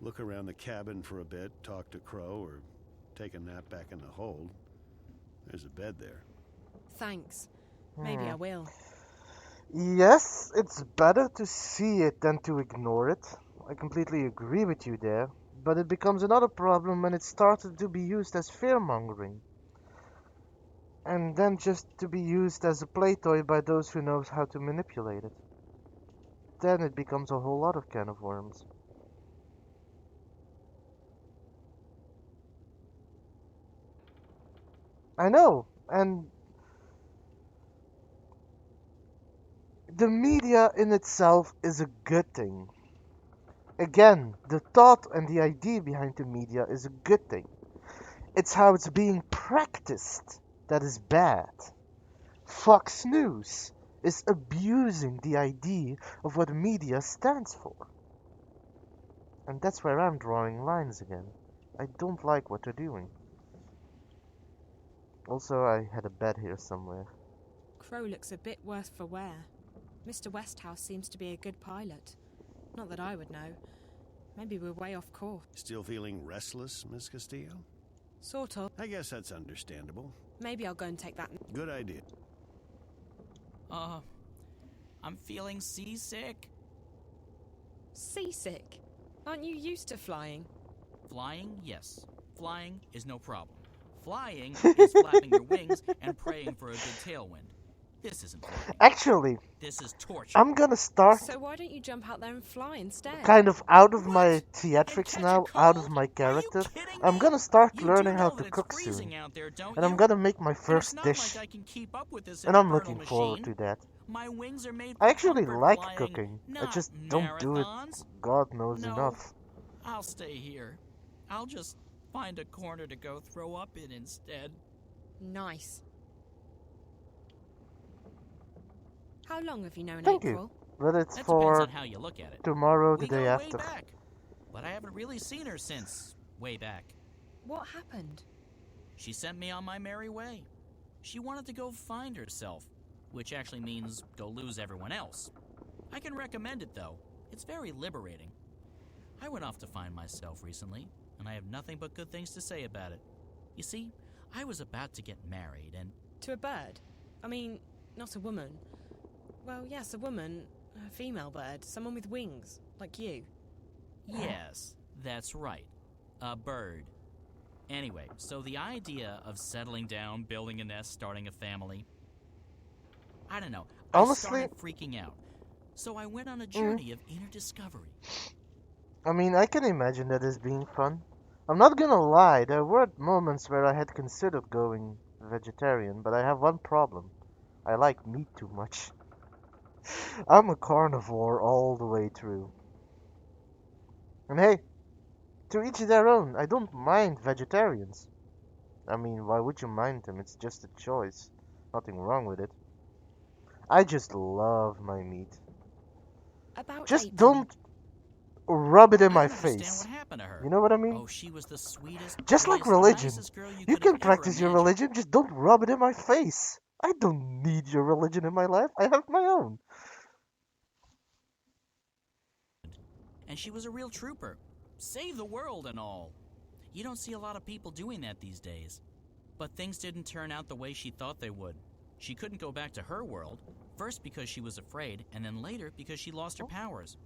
look around the cabin for a bit, talk to Crow, or take a nap back in the hold. There's a bed there. Thanks. Maybe I will. Yes, it's better to see it than to ignore it. I completely agree with you there. But it becomes another problem when it started to be used as fear-mongering. And then just to be used as a play toy by those who knows how to manipulate it. Then it becomes a whole lot of can of worms. I know, and the media in itself is a good thing. Again, the thought and the idea behind the media is a good thing. It's how it's being practiced that is bad. Fox News is abusing the idea of what media stands for. And that's where I'm drawing lines again. I don't like what they're doing. Also, I had a bed here somewhere. Crow looks a bit worse for wear. Mr. Westhouse seems to be a good pilot. Not that I would know. Maybe we're way off course. Still feeling restless, Miss Castillo? Sort of. I guess that's understandable. Maybe I'll go and take that. Good idea. I'm feeling seasick. Seasick? Aren't you used to flying? Flying, yes. Flying is no problem. Flying is flapping your wings and praying for a good tailwind. This isn't flying. Actually, this is torture. I'm gonna start. So why don't you jump out there and fly instead? Kind of out of my theatrics now, out of my character. I'm gonna start learning how to cook soon. And I'm gonna make my first dish. And I'm looking forward to that. My wings are made I actually like flying, cooking. I just marathons. don't do it. God knows No, enough. I'll stay here. I'll just find a corner to go throw up in instead. Nice. How long have you known Thank April? you. But it's That for depends on how you look at it. tomorrow, We the day go after. Way back, but I haven't really seen her since way back. What happened? She sent me on my merry way. She wanted to go find herself, which actually means go lose everyone else. I can recommend it, though. It's very liberating. I went off to find myself recently, and I have nothing but good things to say about it. You see, I was about to get married and... To a bird? I mean, not a woman. Well, yes, a woman. A female bird. Someone with wings, like you. Yes, that's right. A bird. Anyway, so the idea of settling down, building a nest, starting a family... I don't know. Honestly, I started freaking out. So I went on a journey of inner discovery. I mean, I can imagine that as being fun. I'm not gonna lie, there were moments where I had considered going vegetarian, but I have one problem. I like meat too much. I'm a carnivore all the way through. And hey, to each their own. I don't mind vegetarians. I mean, why would you mind them? It's just a choice. Nothing wrong with it. I just love my meat. About Just April. don't rub it in I my don't understand face. what happened to her. You know what I mean? Oh, she was the sweetest, Just like prettiest, religion. nicest girl You could can have practice ever your imagined. religion, just don't rub it in my face. I don't need your religion in my life. I have my own. And she was a real trooper. Save the world and all. You don't see a lot of people doing that these days. But things didn't turn out the way she thought they would. She couldn't go back to her world, first because she was afraid, and then later because she lost her powers.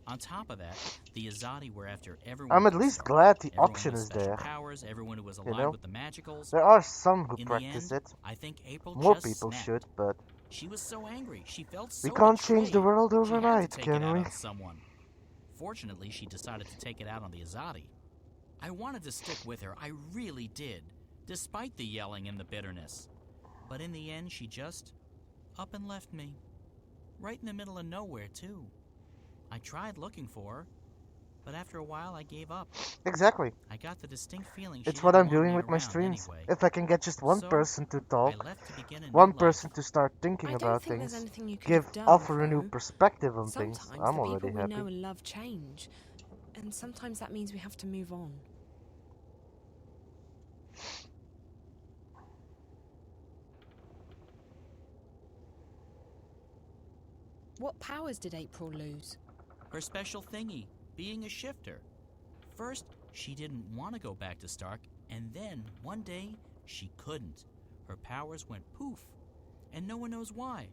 On top of that, the Azadi were after everyone. I'm at from least Stark. glad the Everyone option with is special there. powers, everyone who was You alive know? with the magicals. There are some who In practice the end, it. I think April More just people snapped. should, but She was so angry. She felt so we can't change the betrayed. world She had overnight, to take can it out we? on someone. Fortunately, she decided to take it out on the Azadi. I wanted to stick with her, I really did, despite the yelling and the bitterness. But in the end, she just up and left me. Right in the middle of nowhere, too. I tried looking for her, but after a while I gave up. Exactly. I got the distinct feeling she It's what didn't I'm want doing me with my around streams. anyway. If I can get just one So, person to talk, I left to begin a new one life. person to start thinking I don't about think there's things, anything you could have done, offer a new Crow. perspective on things, Sometimes I'm the already people we happy. know and love change, and sometimes that means we have to move on. What powers did April lose? Her special thingy, being a shifter. First, she didn't want to go back to Stark, and then, one day, she couldn't. Her powers went poof, and no one knows why.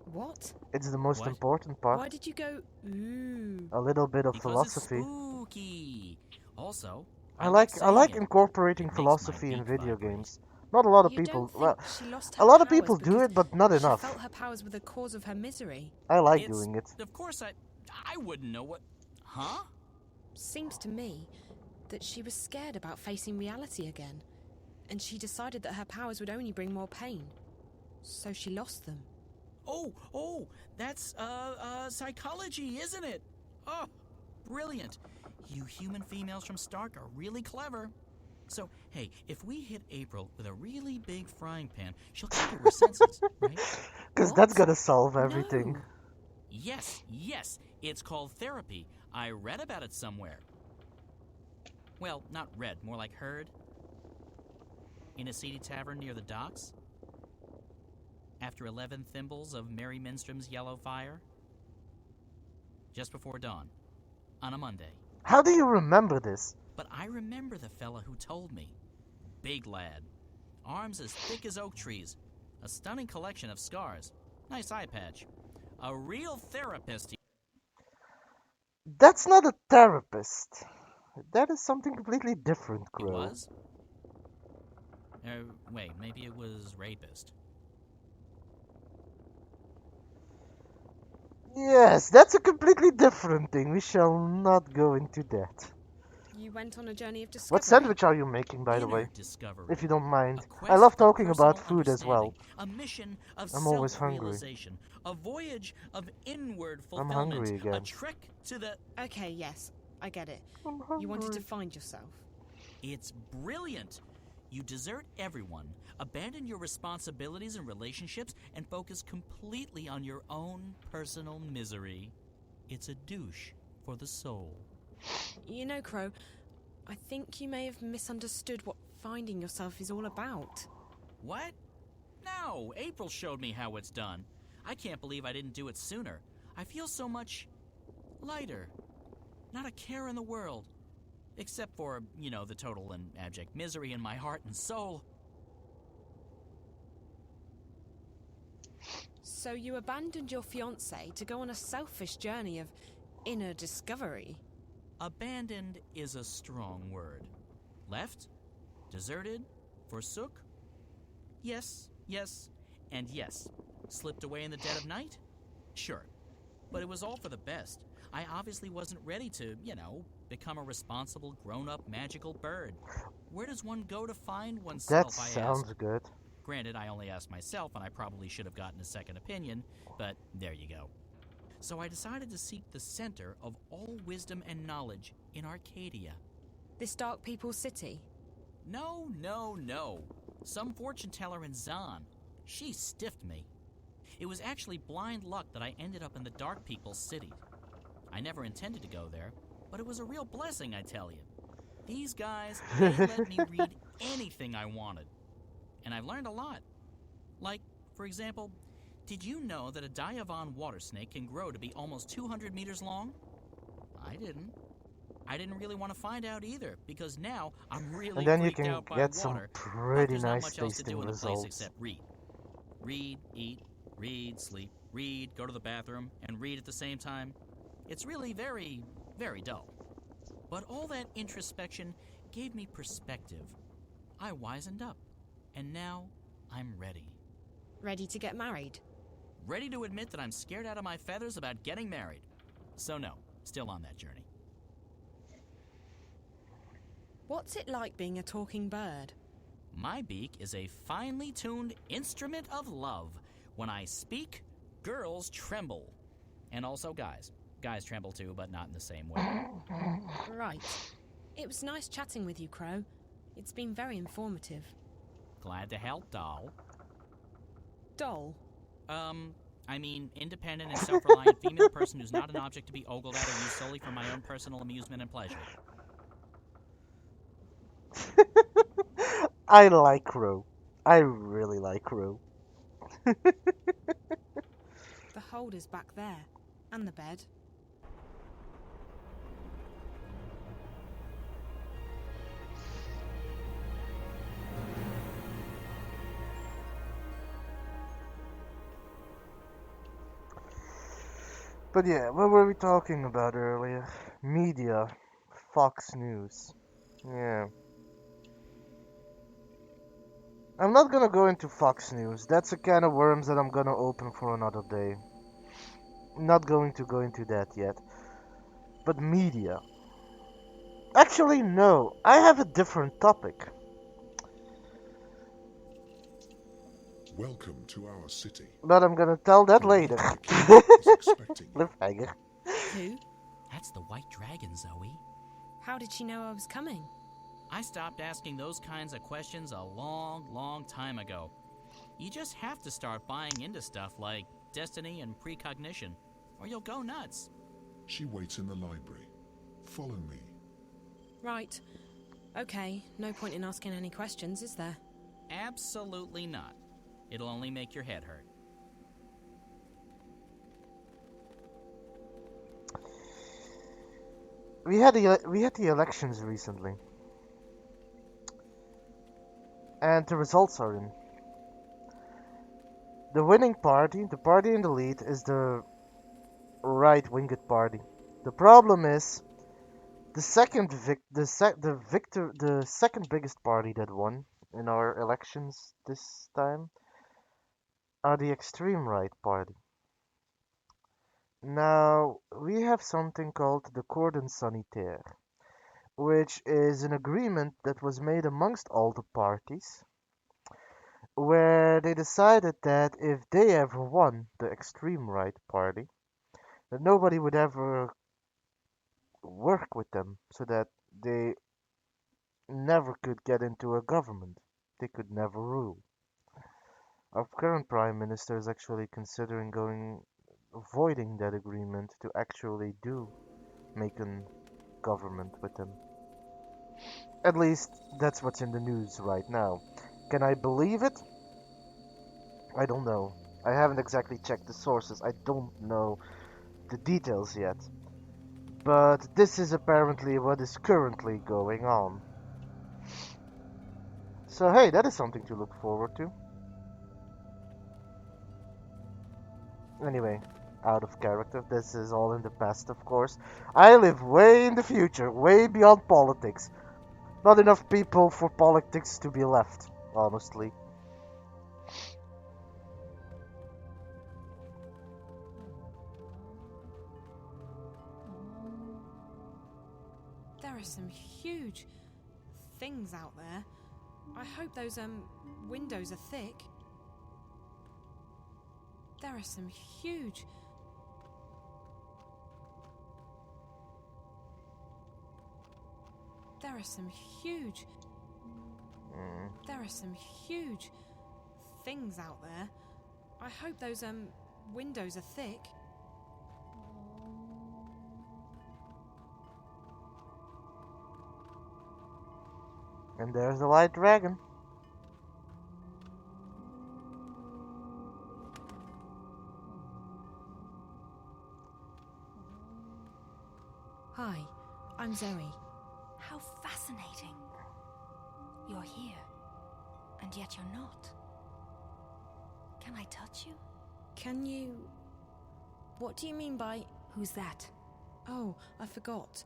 What? It's the most What? important part. Why did you go, ooh? A little bit of Because philosophy. it's spooky. Also, I like saying it. incorporating It makes philosophy my in beak video vibrate. games. Not a lot of You people. don't think Well, she lost a her lot of powers people do because it, but not she enough. felt her powers were the cause of her misery? I like It's- doing it. Of course I wouldn't know what... Huh? Seems to me that she was scared about facing reality again, and she decided that her powers would only bring more pain. So she lost them. Oh, that's, psychology, isn't it? Oh, brilliant. You human females from Stark are really clever. So, hey, if we hit April with a really big frying pan, she'll come to her senses, right? Because that's gonna solve everything. No. Yes, it's called therapy. I read about it somewhere. Well, not read, more like heard. In a seedy tavern near the docks. After 11 thimbles of Mary Minstrom's yellow fire. Just before dawn. On a Monday. How do you remember this? But I remember the fella who told me. Big lad. Arms as thick as oak trees. A stunning collection of scars. Nice eye patch. A real therapist. That's not a therapist. That is something completely different, He Crow. was? Wait, maybe it was rapist. Yes, that's a completely different thing. We shall not go into that. You went on a journey of discovery. What sandwich are you making, by the Inner way? discovery. If you don't mind. A quest I love of talking about personal food as well. understanding, A mission of I'm always hungry. self-realization. A voyage of inward I'm fulfillment. hungry again. A trek to the... Okay, yes, I get it. I'm You wanted to hungry. find yourself. It's brilliant. You desert everyone, abandon your responsibilities and relationships, and focus completely on your own personal misery. It's a douche for the soul. You know, Crow, I think you may have misunderstood what finding yourself is all about. What? No, April showed me how it's done. I can't believe I didn't do it sooner. I feel so much lighter. Not a care in the world. Except for, the total and abject misery in my heart and soul. So you abandoned your fiancée to go on a selfish journey of inner discovery? Abandoned is a strong word. Left? Deserted? Forsook? Yes, and yes. Slipped away in the dead of night? Sure. But it was all for the best. I obviously wasn't ready to, become a responsible, grown-up, magical bird. Where does one go to find oneself, That I sounds asked. good. Granted, I only asked myself, and I probably should have gotten a second opinion, but there you go. So I decided to seek the center of all wisdom and knowledge in Arcadia. This Dark People's city? No. Some fortune teller in Zan. She stiffed me. It was actually blind luck that I ended up in the Dark People's city. I never intended to go there, but it was a real blessing, I tell you. These guys, they let me read anything I wanted. And I've learned a lot. Like, for example, did you know that a Diavan water snake can grow to be almost 200 meters long? I didn't. I didn't really want to find out either, because now I'm really And then you freaked can out by get some water. But pretty there's not nice much else to do tasting in the place results. except read. Read, eat, read, sleep, read, go to the bathroom, and read at the same time. It's really very, very dull. But all that introspection gave me perspective. I wisened up, and now I'm ready. Ready to get married? Ready to admit that I'm scared out of my feathers about getting married. So no, still on that journey. What's it like being a talking bird? My beak is a finely tuned instrument of love. When I speak, girls tremble. And also guys. Guys tremble too, but not in the same way. Right. It was nice chatting with you, Crow. It's been very informative. Glad to help, doll. Doll? I mean, independent and self-reliant female person who's not an object to be ogled at or used solely for my own personal amusement and pleasure. I like Crow. I really like Crow. The holder's back there. And the bed. But yeah, what were we talking about earlier? Media. Fox News. Yeah. I'm not gonna go into Fox News. That's a can of worms that I'm gonna open for another day. Not going to go into that yet. But media. Actually, no. I have a different topic. Welcome to our city. But I'm gonna tell that later. Cliffhanger. Who? That's the White Dragon, Zoe. How did she know I was coming? I stopped asking those kinds of questions a long, long time ago. You just have to start buying into stuff like destiny and precognition, or you'll go nuts. She waits in the library. Follow me. Right. Okay, no point in asking any questions, is there? Absolutely not. It'll only make your head hurt. We had the elections recently. And the results are in. The winning party, the party in the lead, is the right-winged party. The problem is the second biggest party that won in our elections this time are the extreme right party. Now, we have something called the Cordon Sanitaire, which is an agreement that was made amongst all the parties, where they decided that if they ever won, the extreme right party, that nobody would ever work with them, so that they never could get into a government. They could never rule. Our current prime minister is actually considering avoiding that agreement to actually do make a government with them. At least that's what's in the news right now. Can I believe it? I don't know. I haven't exactly checked the sources. I don't know the details yet. But this is apparently what is currently going on. So hey, that is something to look forward to. Anyway, out of character. This is all in the past, of course. I live way in the future, way beyond politics. Not enough people for politics to be left, honestly. There are some huge things out there. I hope those windows are thick. There are some huge... There are some huge... There are some huge things out there. I hope those windows are thick. And there's the white dragon. Hi, I'm Zoe. How fascinating. You're here, and yet you're not. Can I touch you? Can you... What do you mean by... Who's that? Oh, I forgot.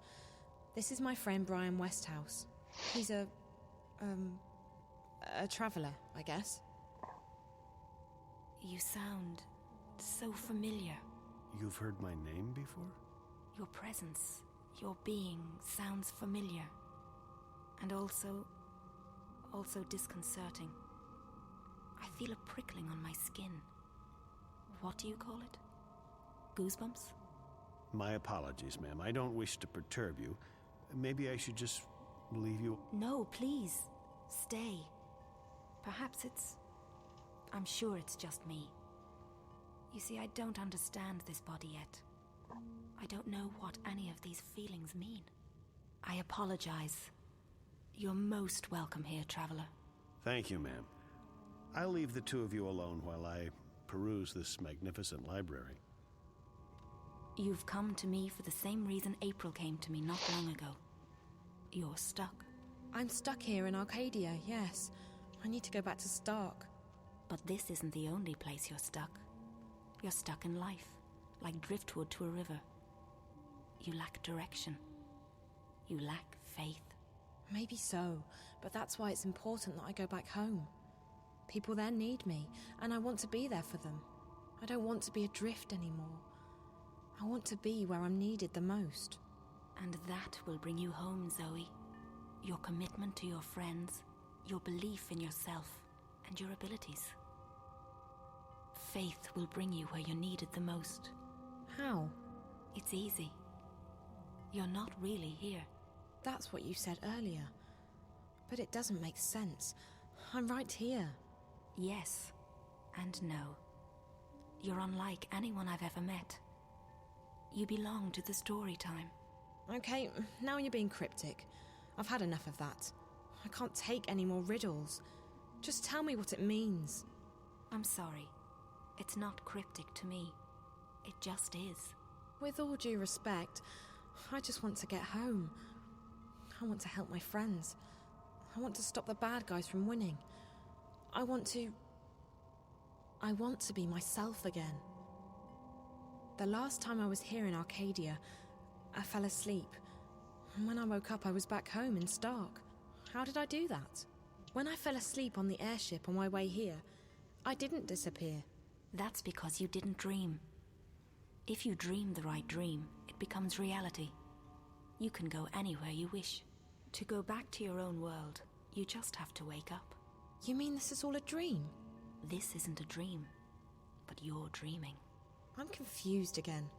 This is my friend Brian Westhouse. He's a traveller, I guess. You sound so familiar. You've heard my name before? Your presence, your being sounds familiar. And also disconcerting. I feel a prickling on my skin. What do you call it? Goosebumps? My apologies, ma'am. I don't wish to perturb you. Maybe I should just leave you... No, please. Stay. Perhaps I'm sure it's just me. You see, I don't understand this body yet. I don't know what any of these feelings mean. I apologize. You're most welcome here, traveler. Thank you, ma'am. I'll leave the two of you alone while I peruse this magnificent library. You've come to me for the same reason April came to me not long ago. You're stuck. I'm stuck here in Arcadia, yes. I need to go back to Stark. But this isn't the only place you're stuck. You're stuck in life, like driftwood to a river. You lack direction. You lack faith. Maybe so, but that's why it's important that I go back home. People there need me, and I want to be there for them. I don't want to be adrift anymore. I want to be where I'm needed the most. And that will bring you home, Zoe. Your commitment to your friends, your belief in yourself, and your abilities. Faith will bring you where you're needed the most. How? It's easy. You're not really here. That's what you said earlier. But it doesn't make sense. I'm right here. Yes, and no. You're unlike anyone I've ever met. You belong to the story time. Okay, now you're being cryptic. I've had enough of that. I can't take any more riddles. Just tell me what it means. I'm sorry. It's not cryptic to me. It just is. With all due respect, I just want to get home. I want to help my friends. I want to stop the bad guys from winning. I want to be myself again. The last time I was here in Arcadia, I fell asleep. And when I woke up, I was back home in Stark. How did I do that? When I fell asleep on the airship on my way here, I didn't disappear. That's because you didn't dream. If you dream the right dream, it becomes reality. You can go anywhere you wish. To go back to your own world, you just have to wake up. You mean this is all a dream? This isn't a dream, but you're dreaming. I'm confused again.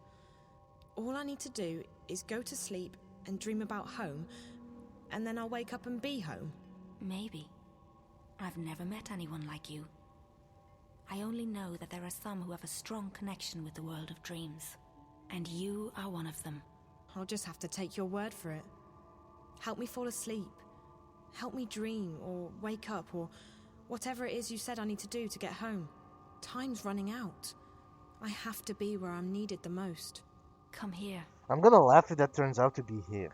All I need to do is go to sleep and dream about home, and then I'll wake up and be home. Maybe. I've never met anyone like you. I only know that there are some who have a strong connection with the world of dreams. And you are one of them. I'll just have to take your word for it. Help me fall asleep. Help me dream, or wake up, or whatever it is you said I need to do to get home. Time's running out. I have to be where I'm needed the most. Come here. I'm gonna laugh if that turns out to be here.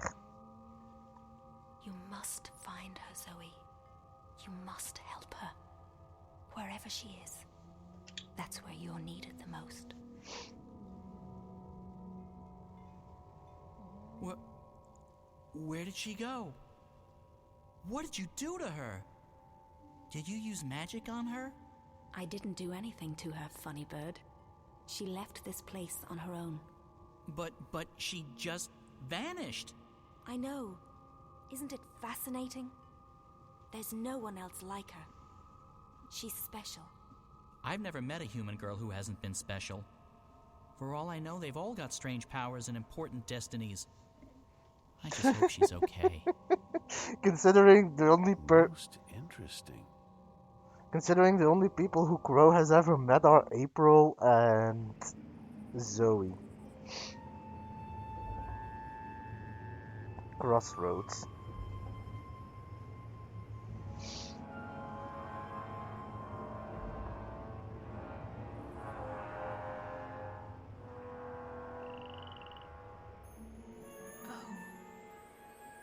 You must find her, Zoe. You must help her. Wherever she is, that's where you're needed the most. Where did she go? What did you do to her? Did you use magic on her? I didn't do anything to her, funny bird. She left this place on her own. But she just vanished. I know. Isn't it fascinating? There's no one else like her. She's special. I've never met a human girl who hasn't been special. For all I know, they've all got strange powers and important destinies. I just hope she's okay. Considering the only Most interesting. Considering the only people who Crow has ever met are April and Zoe. Crossroads.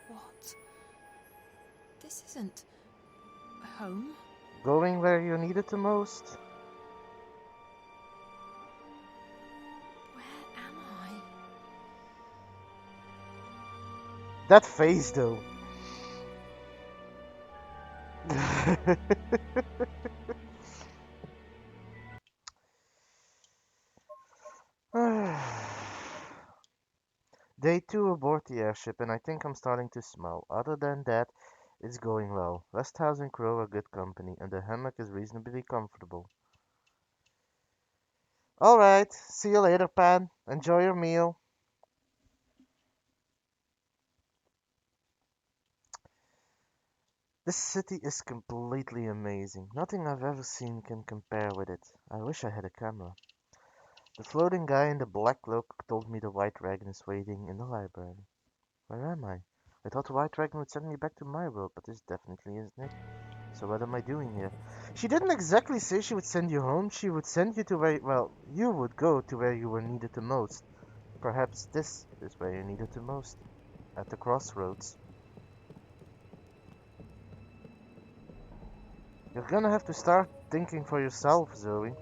What? This isn't home. Going where you need it the most. Where am I? That face though. Day 2 aboard the airship, and I think I'm starting to smell. Other than that, it's going well. Westhouse and Crow are good company, and the hammock is reasonably comfortable. Alright, see you later, Pan. Enjoy your meal. This city is completely amazing. Nothing I've ever seen can compare with it. I wish I had a camera. The floating guy in the black cloak told me the White Dragon is waiting in the library. Where am I? I thought the White Dragon would send me back to my world, but this definitely isn't it. So what am I doing here? She didn't exactly say she would send you home. She would send you to where, well, you would go to where you were needed the most. Perhaps this is where you're needed the most. At the crossroads. You're gonna have to start thinking for yourself, Zoe.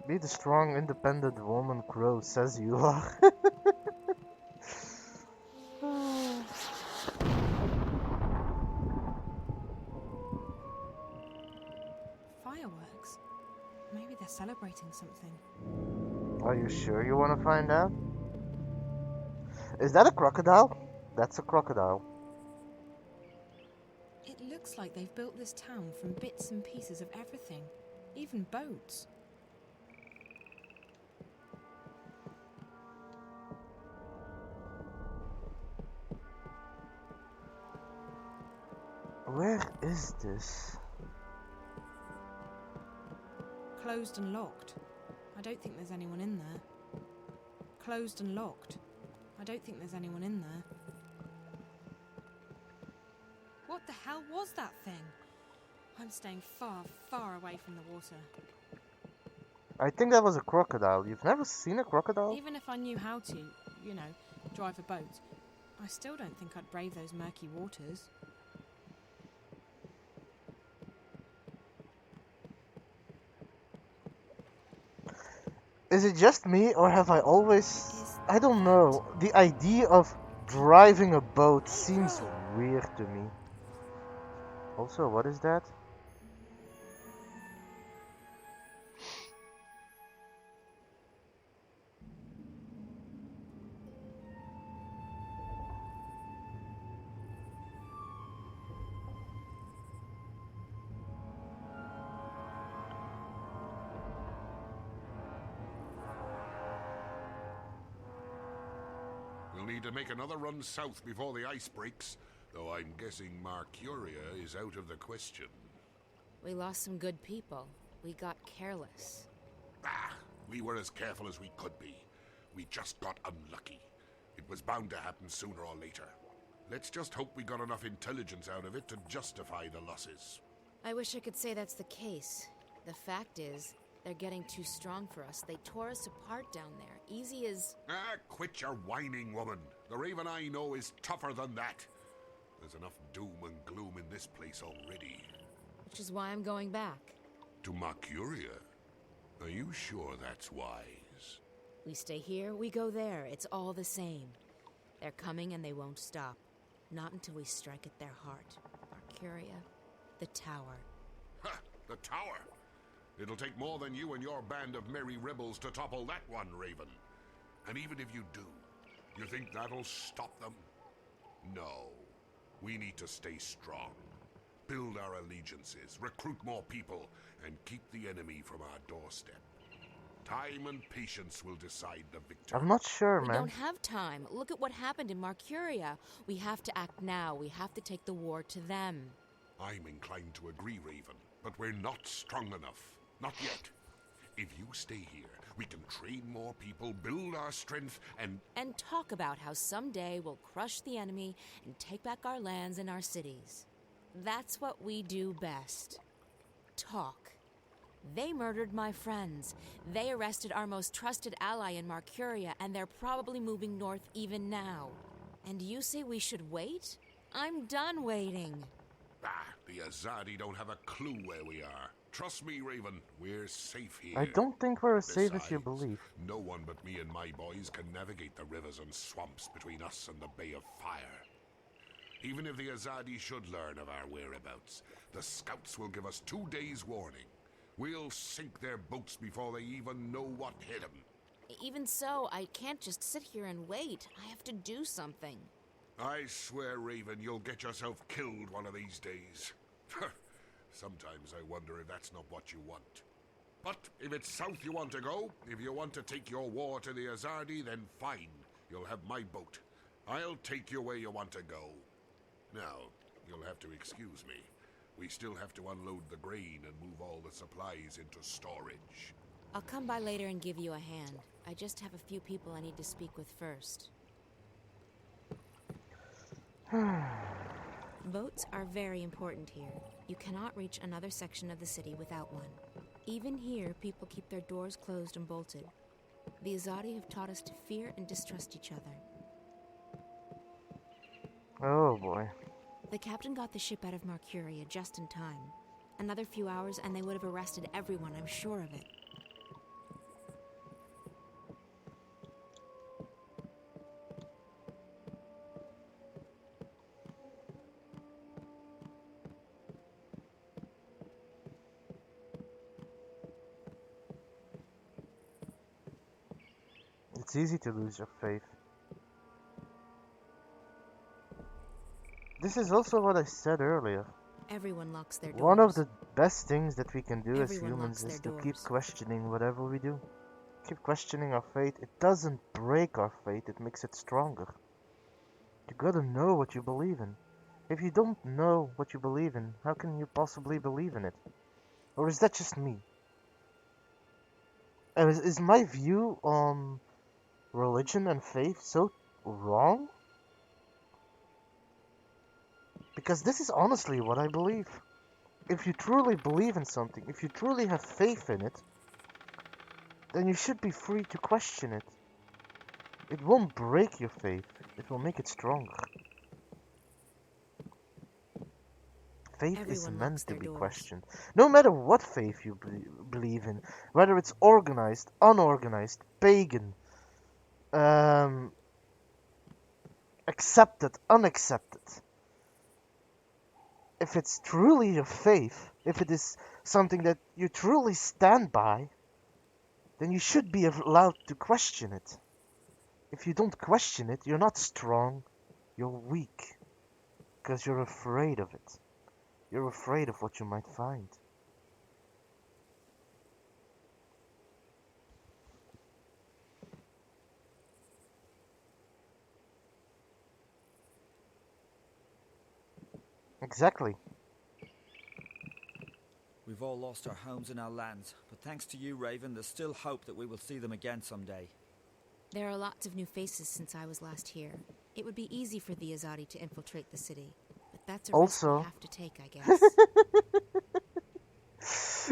Be the strong, independent woman Crow says you are. Fireworks? Maybe they're celebrating something. Are you sure you want to find out? Is that a crocodile? That's a crocodile. It looks like they've built this town from bits and pieces of everything, even boats. Where is this? Closed and locked. I don't think there's anyone in there. Closed and locked. I don't think there's anyone in there. What the hell was that thing? I'm staying far, far away from the water. I think that was a crocodile. You've never seen a crocodile? Even if I knew how to, drive a boat, I still don't think I'd brave those murky waters. Is it just me, or have I always... I don't know. The idea of driving a boat seems weird to me. Also, what is that? We'll need to make another run south before the ice breaks, though I'm guessing Mercuria is out of the question. We lost some good people. We got careless. We were as careful as we could be. We just got unlucky. It was bound to happen sooner or later. Let's just hope we got enough intelligence out of it to justify the losses. I wish I could say that's the case. The fact is, they're getting too strong for us. They tore us apart down there. Easy as... Ah, quit your whining, woman. The Raven I know is tougher than that. There's enough doom and gloom in this place already. Which is why I'm going back. To Mercuria? Are you sure that's wise? We stay here, we go there. It's all the same. They're coming and they won't stop. Not until we strike at their heart. Mercuria, the tower. Ha! The tower! It'll take more than you and your band of merry rebels to topple that one, Raven. And even if you do, you think that'll stop them? No. We need to stay strong. Build our allegiances, recruit more people, and keep the enemy from our doorstep. Time and patience will decide the victor. I'm not sure, We man. don't have time. Look at what happened in Mercuria. We have to act now. We have to take the war to them. I'm inclined to agree, Raven, but we're not strong enough. Not yet. If you stay here, we can train more people, build our strength, And talk about how someday we'll crush the enemy and take back our lands and our cities. That's what we do best. Talk. They murdered my friends. They arrested our most trusted ally in Mercuria, and they're probably moving north even now. And you say we should wait? I'm done waiting. the Azadi don't have a clue where we are. Trust me, Raven, we're safe here. I don't think we're as safe as you Besides, believe. no one but me and my boys can navigate the rivers and swamps between us and the Bay of Fire. Even if the Azadi should learn of our whereabouts, the scouts will give us 2 days' warning. We'll sink their boats before they even know what hit them. Even so, I can't just sit here and wait. I have to do something. I swear, Raven, you'll get yourself killed one of these days. Sometimes I wonder if that's not what you want. But if it's south you want to go, if you want to take your war to the Azadi, then fine. You'll have my boat. I'll take you where you want to go. Now, you'll have to excuse me. We still have to unload the grain and move all the supplies into storage. I'll come by later and give you a hand. I just have a few people I need to speak with first. Boats are very important here. You cannot reach another section of the city without one. Even here, people keep their doors closed and bolted. The Azadi have taught us to fear and distrust each other. Oh boy. The captain got the ship out of Mercuria just in time. Another few hours and they would have arrested everyone, I'm sure of it. It's easy to lose your faith. This is also what I said earlier. Everyone locks their doors. One of the best things that we can do as Everyone humans locks is their to keep doors. questioning whatever we do. Keep questioning our faith. It doesn't break our faith, it makes it stronger. You gotta know what you believe in. If you don't know what you believe in, how can you possibly believe in it? Or is that just me? Is my view on religion and faith so wrong? Because this is honestly what I believe. If you truly believe in something, if you truly have faith in it, then you should be free to question it. It won't break your faith, it will make it stronger. Faith is Everyone meant locks to their be doors. questioned. No matter what faith you believe in, whether it's organized, unorganized, pagan, accepted, unaccepted. If it's truly your faith, if it is something that you truly stand by, then you should be allowed to question it. If you don't question it, you're not strong, you're weak. Because you're afraid of it. You're afraid of what you might find. Exactly. We've all lost our homes and our lands, but thanks to you, Raven, there's still hope that we will see them again someday. There are lots of new faces since I was last here. It would be easy for the Azadi to infiltrate the city, but That's a risk we Also, have to take, I guess.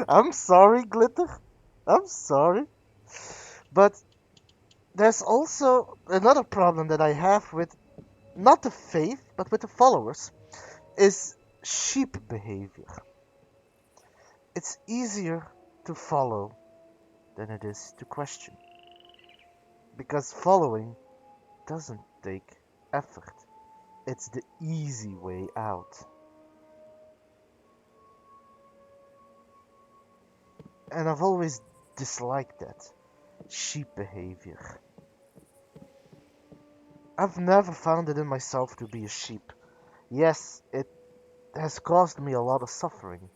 I'm sorry, Glitter. I'm sorry. But there's also another problem that I have with not the faith, but with the followers, is sheep behavior. It's easier to follow than it is to question. Because following doesn't take effort. It's the easy way out. And I've always disliked that. Sheep behavior. I've never found it in myself to be a sheep. Yes, it has caused me a lot of suffering,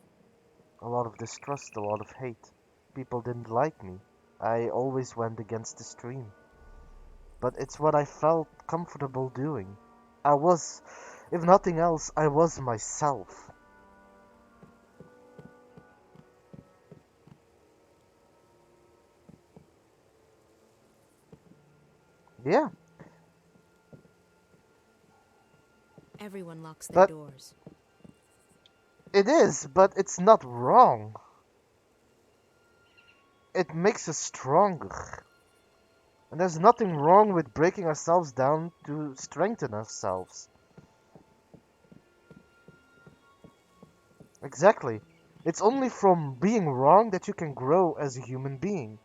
a lot of distrust, a lot of hate. People didn't like me. I always went against the stream. But it's what I felt comfortable doing. I was, if nothing else, I was myself. Yeah, Everyone locks their but doors. it is, but it's not wrong. It makes us stronger. And there's nothing wrong with breaking ourselves down to strengthen ourselves. Exactly. It's only from being wrong that you can grow as a human being.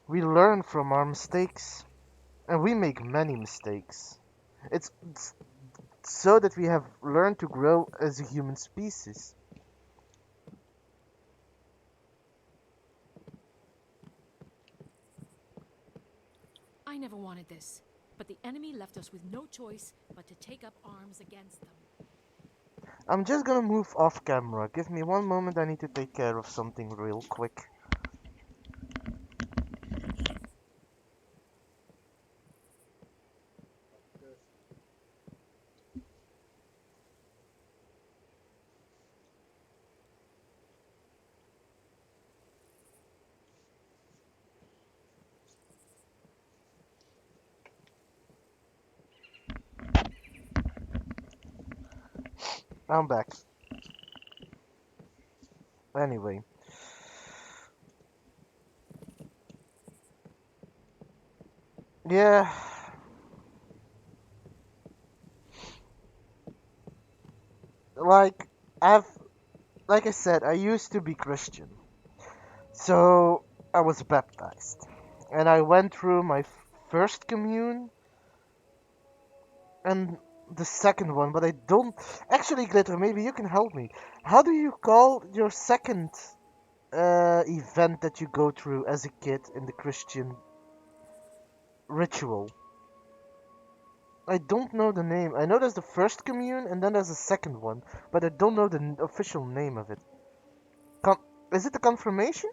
We learn from our mistakes, and we make many mistakes. It's so that we have learned to grow as a human species. I never wanted this, but the enemy left us with no choice but to take up arms against them. I'm just gonna move off camera. Give me one moment, I need to take care of something real quick. I'm back. Anyway. Yeah. Like, I've, like I said, I used to be Christian. So, I was baptized. And I went through my first commune and the second one, but I don't. Actually, Glitter, maybe you can help me. How do you call your second event that you go through as a kid in the Christian ritual? I don't know the name. I know there's the first commune and then there's a second one, but I don't know the official name of it. Con is it the confirmation?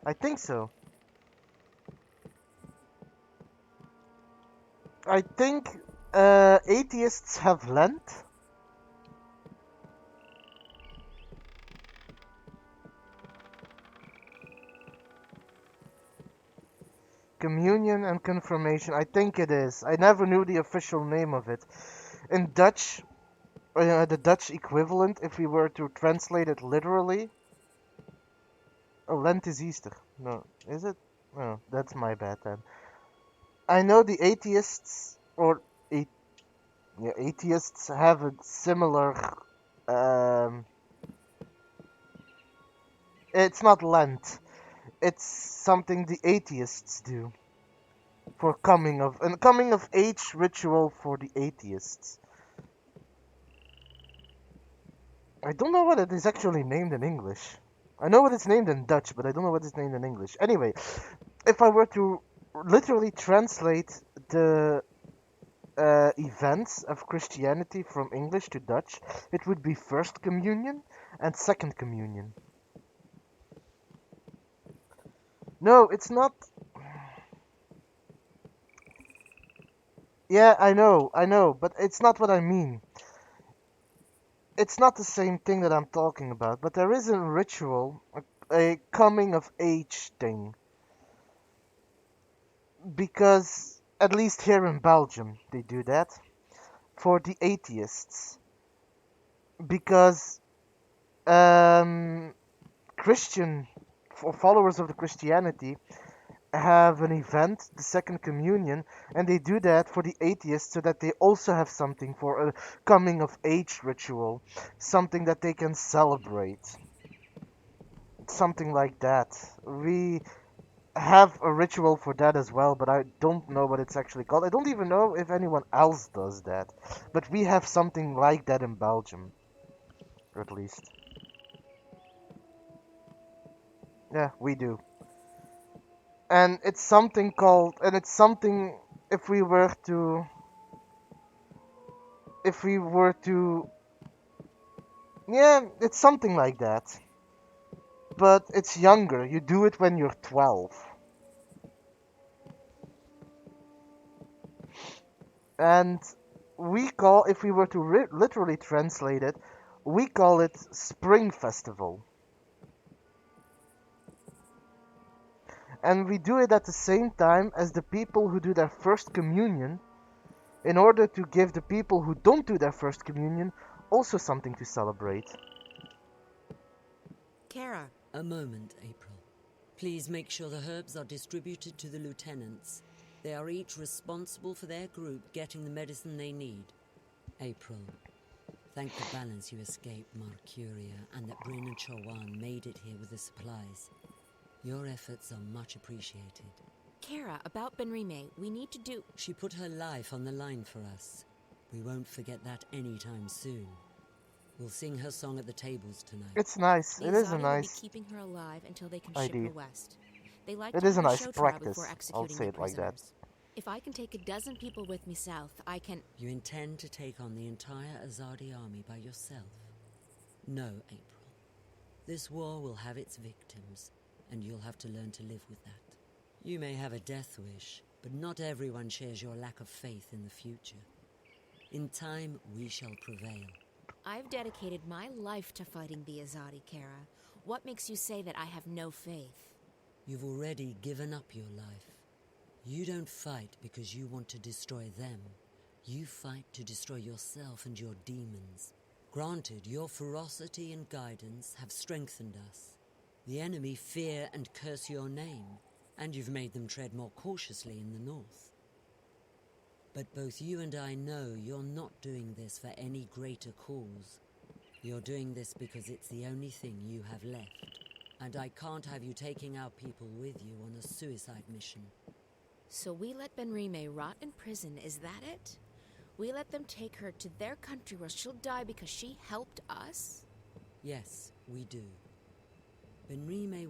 I think so. I think atheists have Lent. Communion and confirmation. I think it is. I never knew the official name of it. In Dutch, the Dutch equivalent, if we were to translate it literally. Oh, Lent is Easter. No, is it? No, that's my bad then. I know the atheists, or yeah, atheists have a similar. Um, it's not Lent. It's something the atheists do for coming of age ritual for the atheists. I don't know what it is actually named in English. I know what it's named in Dutch, but I don't know what it's named in English. Anyway, if I were to literally translate the events of Christianity from English to Dutch, it would be First Communion and Second Communion. No, it's not. Yeah, I know, but it's not what I mean. It's not the same thing that I'm talking about, but there is a ritual, a coming of age thing. because at least here in Belgium they do that for the atheists because um, Christian followers of the Christianity have an event, the Second Communion, and they do that for the atheists so that they also have something for a coming of age ritual, something that they can celebrate, something like that. We have a ritual for that as well, but I don't know what it's actually called. I don't even know if anyone else does that, but we have something like that in Belgium, or at least. Yeah, we do. And it's something called, and it's something, if we were to, if we were to, yeah, it's something like that. But it's younger. You do it when you're 12. And we call, if we were to literally translate it, we call it Spring Festival. And we do it at the same time as the people who do their first communion, in order to give the people who don't do their first communion also something to celebrate. Kara. A moment, April. Please make sure the herbs are distributed to the lieutenants. They are each responsible for their group getting the medicine they need. April, thank the balance you escaped Marcuria and that Bryn and Chawan made it here with the supplies. Your efforts are much appreciated. Kara, about Benrime, we need to do... She put her life on the line for us. We won't forget that anytime soon. We'll sing her song at the tables tonight. It's nice. The It is a Azadi nice will be keeping her alive until they can idea. ship her west. They like It to is have a a nice show trial practice. before I'll executing say their it like that. prisoners. If I can take a dozen people with me south, I can... You intend to take on the entire Azadi army by yourself? No, April. This war will have its victims, and you'll have to learn to live with that. You may have a death wish, but not everyone shares your lack of faith in the future. In time, we shall prevail. I've dedicated my life to fighting the Azadi, Kara. What makes you say that I have no faith? You've already given up your life. You don't fight because you want to destroy them. You fight to destroy yourself and your demons. Granted, your ferocity and guidance have strengthened us. The enemy fear and curse your name, and you've made them tread more cautiously in the north. But both you and I know you're not doing this for any greater cause. You're doing this because it's the only thing you have left. And I can't have you taking our people with you on a suicide mission. So we let Benrime rot in prison, is that it? We let them take her to their country where she'll die because she helped us? Yes, we do. Benrime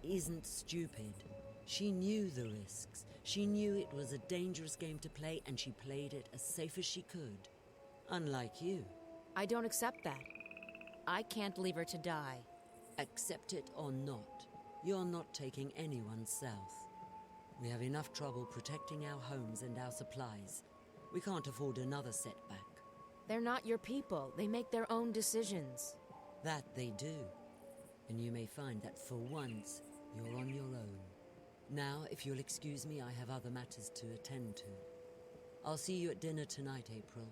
isn't stupid. She knew the risks. She knew it was a dangerous game to play, and she played it as safe as she could. Unlike you. I don't accept that. I can't leave her to die. Accept it or not, you're not taking anyone south. We have enough trouble protecting our homes and our supplies. We can't afford another setback. They're not your people. They make their own decisions. That they do. And you may find that for once, you're on your own. Now, if you'll excuse me, I have other matters to attend to. I'll see you at dinner tonight, April.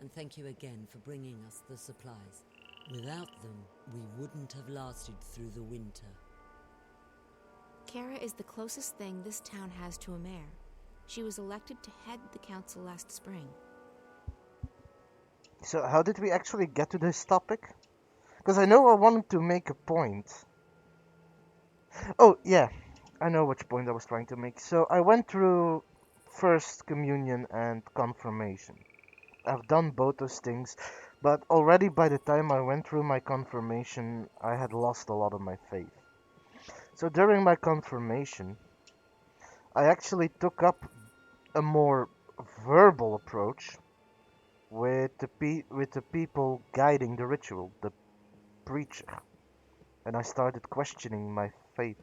And thank you again for bringing us the supplies. Without them, we wouldn't have lasted through the winter. Kara is the closest thing this town has to a mayor. She was elected to head the council last spring. So how did we actually get to this topic? Because I know I wanted to make a point. Oh, yeah. I know which point I was trying to make. So I went through First Communion and Confirmation. I've done both those things, but already by the time I went through my Confirmation, I had lost a lot of my faith. So during my Confirmation, I actually took up a more verbal approach with the people guiding the ritual, the preacher. And I started questioning my faith,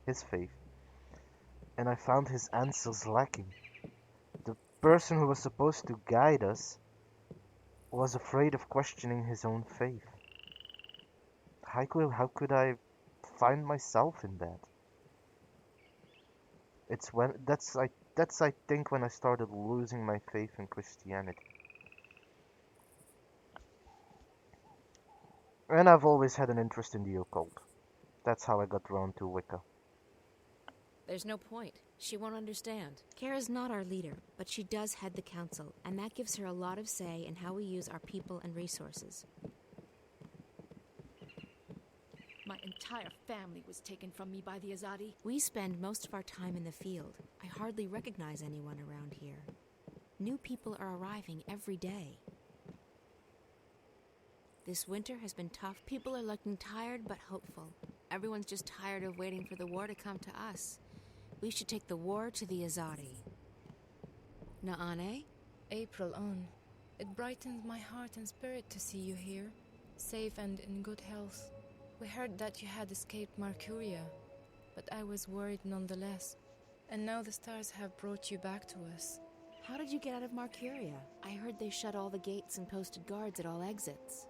his faith. And I found his answers lacking. The person who was supposed to guide us was afraid of questioning his own faith. How could I find myself in that? It's when that's I think when I started losing my faith in Christianity. And I've always had an interest in the occult. That's how I got drawn to Wicca. There's no point. She won't understand. Kara's not our leader, but she does head the council, and that gives her a lot of say in how we use our people and resources. My entire family was taken from me by the Azadi. We spend most of our time in the field. I hardly recognize anyone around here. New people are arriving every day. This winter has been tough. People are looking tired but hopeful. Everyone's just tired of waiting for the war to come to us. We should take the war to the Azadi. Naane? April on. It brightens my heart and spirit to see you here, safe and in good health. We heard that you had escaped Marcuria, but I was worried nonetheless. And now the stars have brought you back to us. How did you get out of Marcuria? I heard they shut all the gates and posted guards at all exits.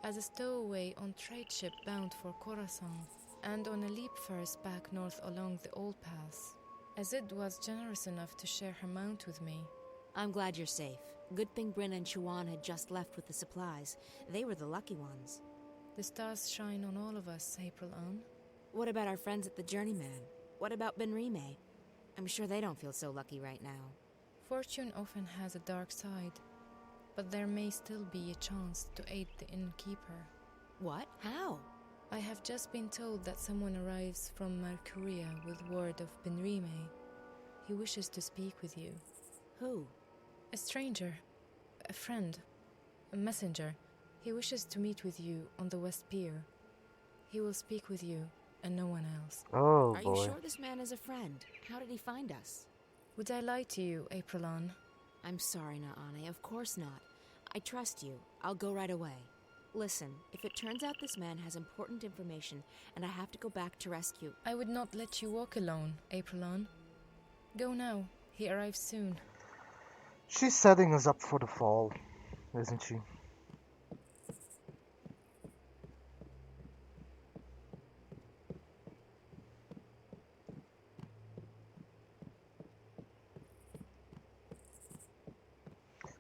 As a stowaway on trade ship bound for Khorasan, and on a leap first back north along the old pass. Azid was generous enough to share her mount with me. I'm glad you're safe. Good thing Bryn and Chuan had just left with the supplies. They were the lucky ones. The stars shine on all of us, April on. What about our friends at the Journeyman? What about Benrime? I'm sure they don't feel so lucky right now. Fortune often has a dark side, but there may still be a chance to aid the innkeeper. What? How? I have just been told that someone arrives from Marcuria with word of Benrime. He wishes to speak with you. Who? A stranger. A friend. A messenger. He wishes to meet with you on the West Pier. He will speak with you and no one else. Oh, Are boy. you sure this man is a friend? How did he find us? Would I lie to you, Aprilon? I'm sorry, Naane. Of course not. I trust you. I'll go right away. Listen, if it turns out this man has important information and I have to go back to rescue... I would not let you walk alone, Aprilon. Go now. He arrives soon. She's setting us up for the fall, isn't she?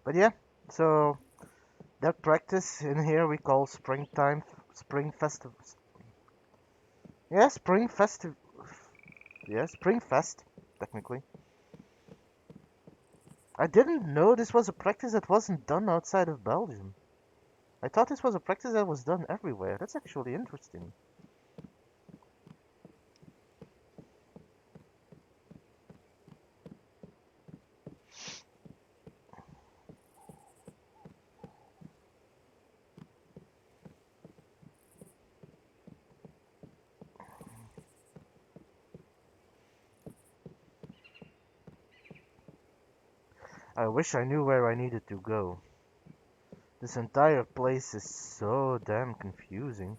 But yeah, so that practice in here we call spring festivals. Yeah, spring fest, technically. I didn't know this was a practice that wasn't done outside of Belgium. I thought this was a practice that was done everywhere. That's actually interesting. I wish I knew where I needed to go. This entire place is so damn confusing.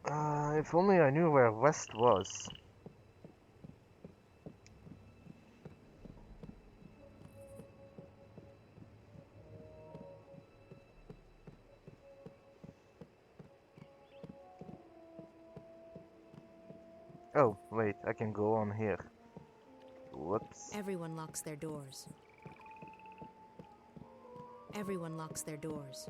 If only I knew where West was. Oh, wait, I can go on here. Whoops. Everyone locks their doors. Everyone locks their doors.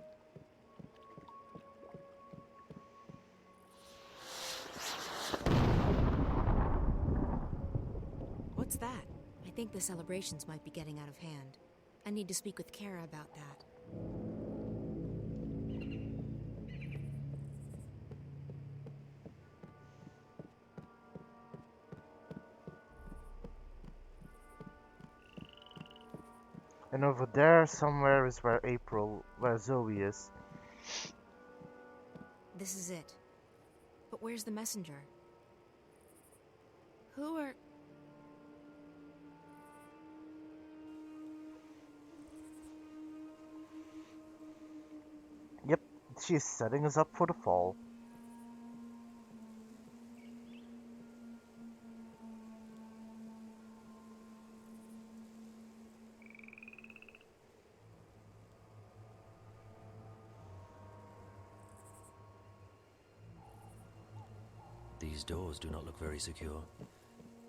What's that? I think the celebrations might be getting out of hand. I need to speak with Kara about that. And over there somewhere is where Zoe is. This is it. But where's the messenger? Who are... Yep, she's setting us up for the fall. These doors do not look very secure,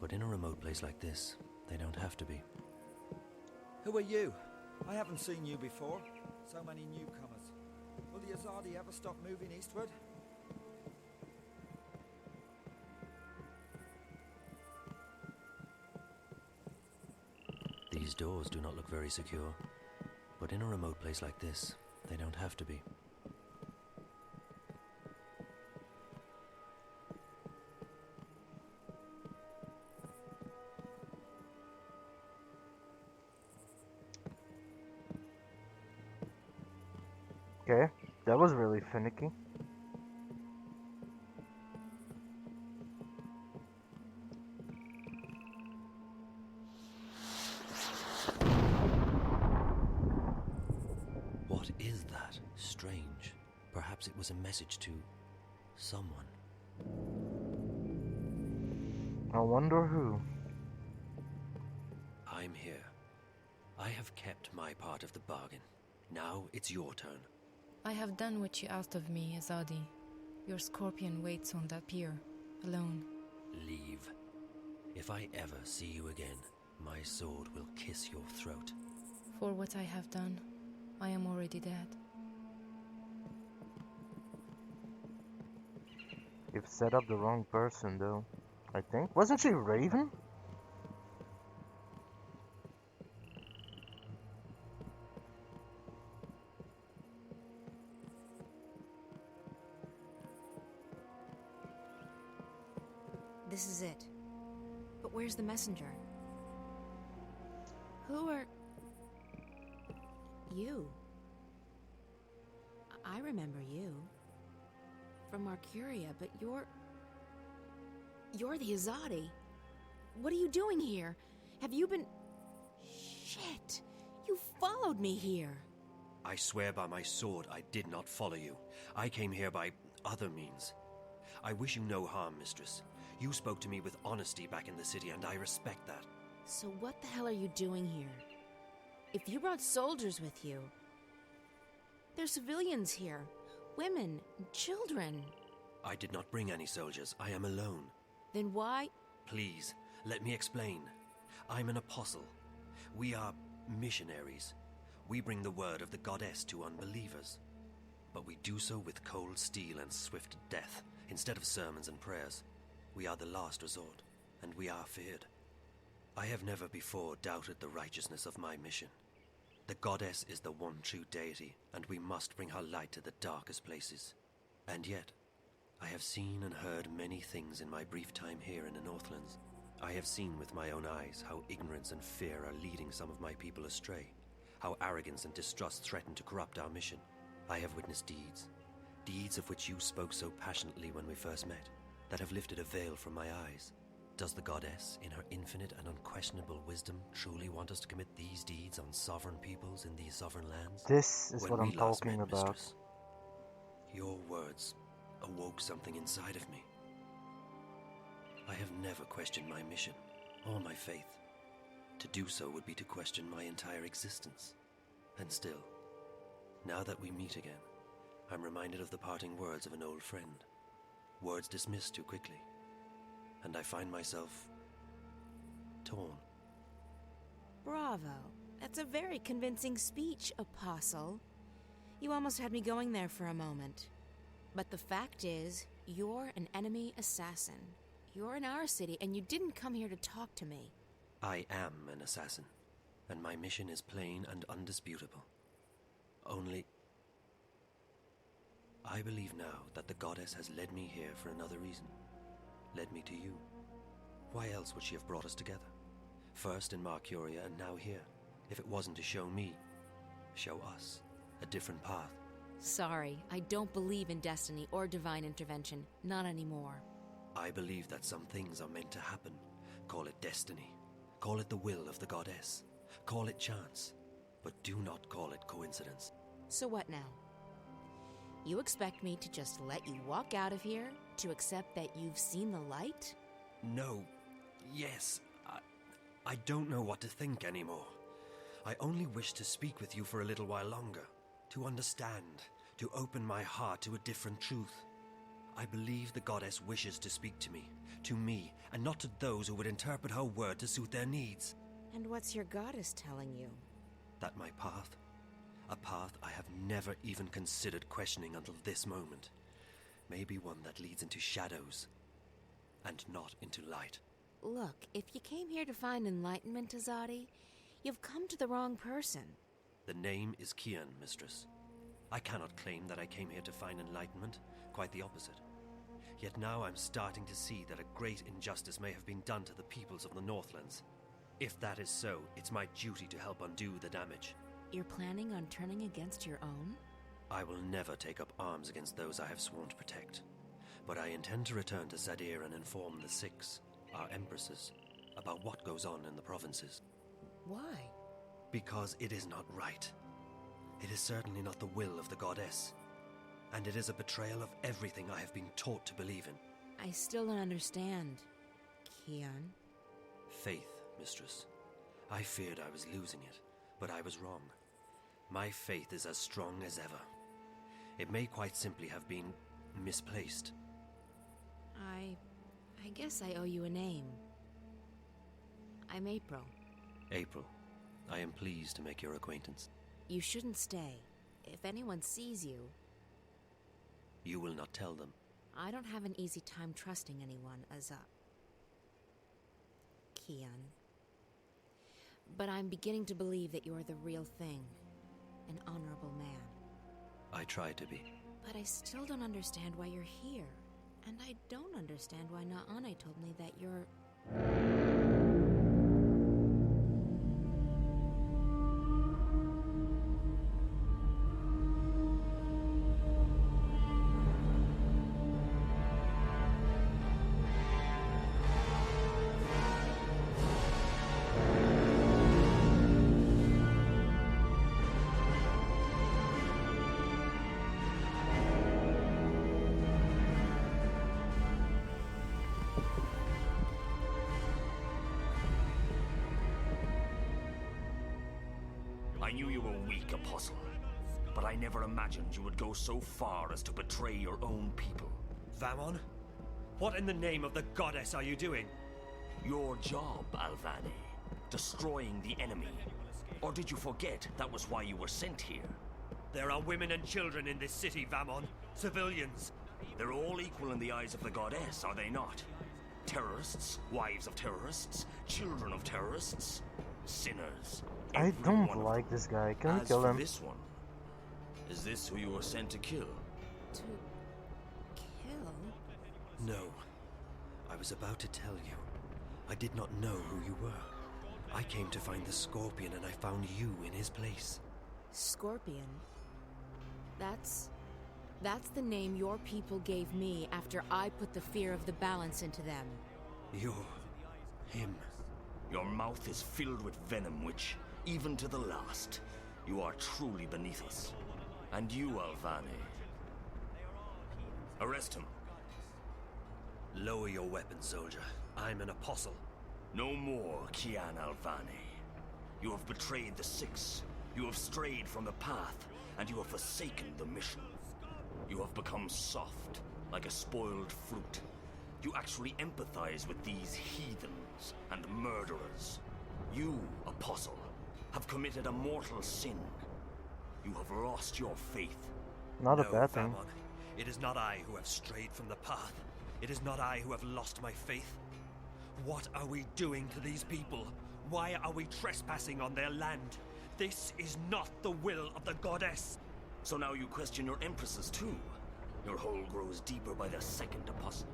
but in a remote place like this, they don't have to be. Who are you? I haven't seen you before. So many newcomers. Will the Azadi ever stop moving eastward? These doors do not look very secure, but in a remote place like this, they don't have to be. Okay, that was really finicky. What is that? Strange. Perhaps it was a message to someone. I wonder who. I'm here. I have kept my part of the bargain. Now it's your turn. I have done what you asked of me, Azadi. Your scorpion waits on that pier, alone. Leave. If I ever see you again, my sword will kiss your throat. For what I have done, I am already dead. You've set up the wrong person, though. I think. Wasn't she Raven? This is it. But where's the messenger? Who are... You. I remember you. From Marcuria, but you're the Azadi. What are you doing here? Have you been... Shit! You followed me here! I swear by my sword I did not follow you. I came here by other means. I wish you no harm, mistress. You spoke to me with honesty back in the city, and I respect that. So what the hell are you doing here? If you brought soldiers with you... There's civilians here. Women, children. I did not bring any soldiers. I am alone. Then why... Please, let me explain. I'm an apostle. We are missionaries. We bring the word of the goddess to unbelievers. But we do so with cold steel and swift death, instead of sermons and prayers. We are the last resort, and we are feared. I have never before doubted the righteousness of my mission. The goddess is the one true deity, and we must bring her light to the darkest places. And yet, I have seen and heard many things in my brief time here in the Northlands. I have seen with my own eyes how ignorance and fear are leading some of my people astray, how arrogance and distrust threaten to corrupt our mission. I have witnessed deeds of which you spoke so passionately when we first met, that have lifted a veil from my eyes. Does the goddess, in her infinite and unquestionable wisdom, truly want us to commit these deeds on sovereign peoples in these sovereign lands? This is what When I'm we last talking met, about. mistress, your words awoke something inside of me. I have never questioned my mission or my faith. To do so would be to question my entire existence. And still, now that we meet again, I'm reminded of the parting words of an old friend. Words dismissed too quickly. And I find myself torn. Bravo. That's a very convincing speech, Apostle. You almost had me going there for a moment. But the fact is, you're an enemy assassin. You're in our city, and you didn't come here to talk to me. I am an assassin, and my mission is plain and undisputable. Only, I believe now that the goddess has led me here for another reason. Led me to you. Why else would she have brought us together? First in Marcuria and now here. If it wasn't to show me, show us, a different path. Sorry, I don't believe in destiny or divine intervention. Not anymore. I believe that some things are meant to happen. Call it destiny. Call it the will of the goddess. Call it chance. But do not call it coincidence. So what now? You expect me to just let you walk out of here? To accept that you've seen the light? No. Yes. I don't know what to think anymore. I only wish to speak with you for a little while longer. To understand. To open my heart to a different truth. I believe the goddess wishes to speak to me, and not to those who would interpret her word to suit their needs. And what's your goddess telling you? That my path, a path I have never even considered questioning until this moment, may be one that leads into shadows, and not into light. Look, if you came here to find enlightenment, Azadi, you've come to the wrong person. The name is Kian, mistress. I cannot claim that I came here to find enlightenment, quite the opposite. Yet now I'm starting to see that a great injustice may have been done to the peoples of the Northlands. If that is so, it's my duty to help undo the damage. You're planning on turning against your own? I will never take up arms against those I have sworn to protect. But I intend to return to Sadir and inform the Six, our empresses, about what goes on in the provinces. Why? Because it is not right. It is certainly not the will of the goddess. And it is a betrayal of everything I have been taught to believe in. I still don't understand, Kian. Faith, mistress. I feared I was losing it, but I was wrong. My faith is as strong as ever. It may quite simply have been misplaced. I guess I owe you a name. I'm April. April, I am pleased to make your acquaintance. You shouldn't stay. If anyone sees you... You will not tell them. I don't have an easy time trusting anyone, Kian. But I'm beginning to believe that you're the real thing. An honorable man. I try to be. But I still don't understand why you're here. And I don't understand why Naane told me that you're... I knew you were weak, Apostle, but I never imagined you would go so far as to betray your own people. Vamon? What in the name of the goddess are you doing? Your job, Alvani. Destroying the enemy. Or did you forget that was why you were sent here? There are women and children in this city, Vamon. Civilians. They're all equal in the eyes of the goddess, are they not? Terrorists, wives of terrorists, children of terrorists, sinners. I don't like this guy. Can we kill him? This one, is this who you were sent to kill? To kill? No. I was about to tell you. I did not know who you were. I came to find the Scorpion and I found you in his place. Scorpion? That's the name your people gave me after I put the fear of the balance into them. You're... him. Your mouth is filled with venom, which, even to the last, you are truly beneath us. And you, Alvani. Arrest him. Lower your weapon, soldier. I'm an apostle. No more, Kian Alvani. You have betrayed the Six. You have strayed from the path, and you have forsaken the mission. You have become soft, like a spoiled fruit. You actually empathize with these heathens and murderers. You, Apostle, have committed a mortal sin. You have lost your faith. Not a bad thing. Vamon. It is not I who have strayed from the path. It is not I who have lost my faith. What are we doing to these people? Why are we trespassing on their land? This is not the will of the goddess. So now you question your empresses too. Your hole grows deeper by the second, Apostle.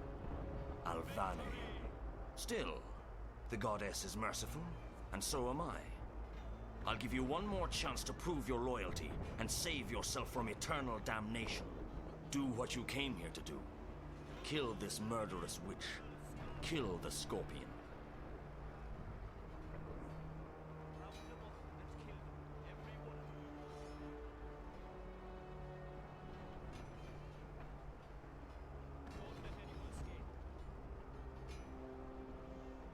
Alvani. Still, the goddess is merciful, and so am I. I'll give you one more chance to prove your loyalty and save yourself from eternal damnation. Do what you came here to do. Kill this murderous witch. Kill the Scorpion.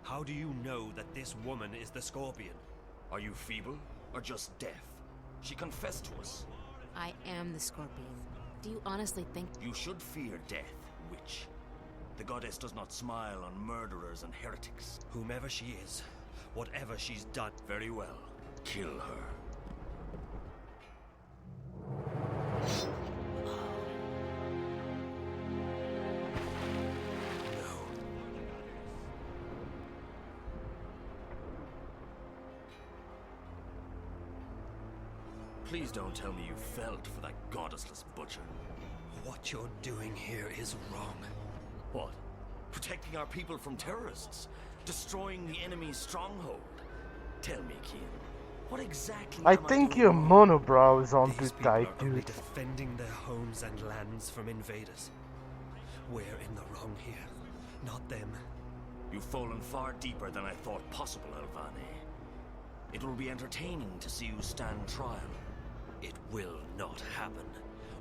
How do you know that this woman is the Scorpion? Are you feeble or just deaf? She confessed to us. I am the Scorpion. Do you honestly think... You should fear death, witch. witch. The goddess does not smile on murderers and heretics. Whomever she is, whatever she's done. Very well. Kill her. Please don't tell me you felt for that goddessless butcher. What you're doing here is wrong. What? Protecting our people from terrorists? Destroying the enemy's stronghold? Tell me, Kian, what exactly I am think doing your wrong? monobrow is on These too people tight, are only dude. defending their homes and lands from invaders. We're in the wrong here, not them. You've fallen far deeper than I thought possible, Alvani. It will be entertaining to see you stand trial. It will not happen.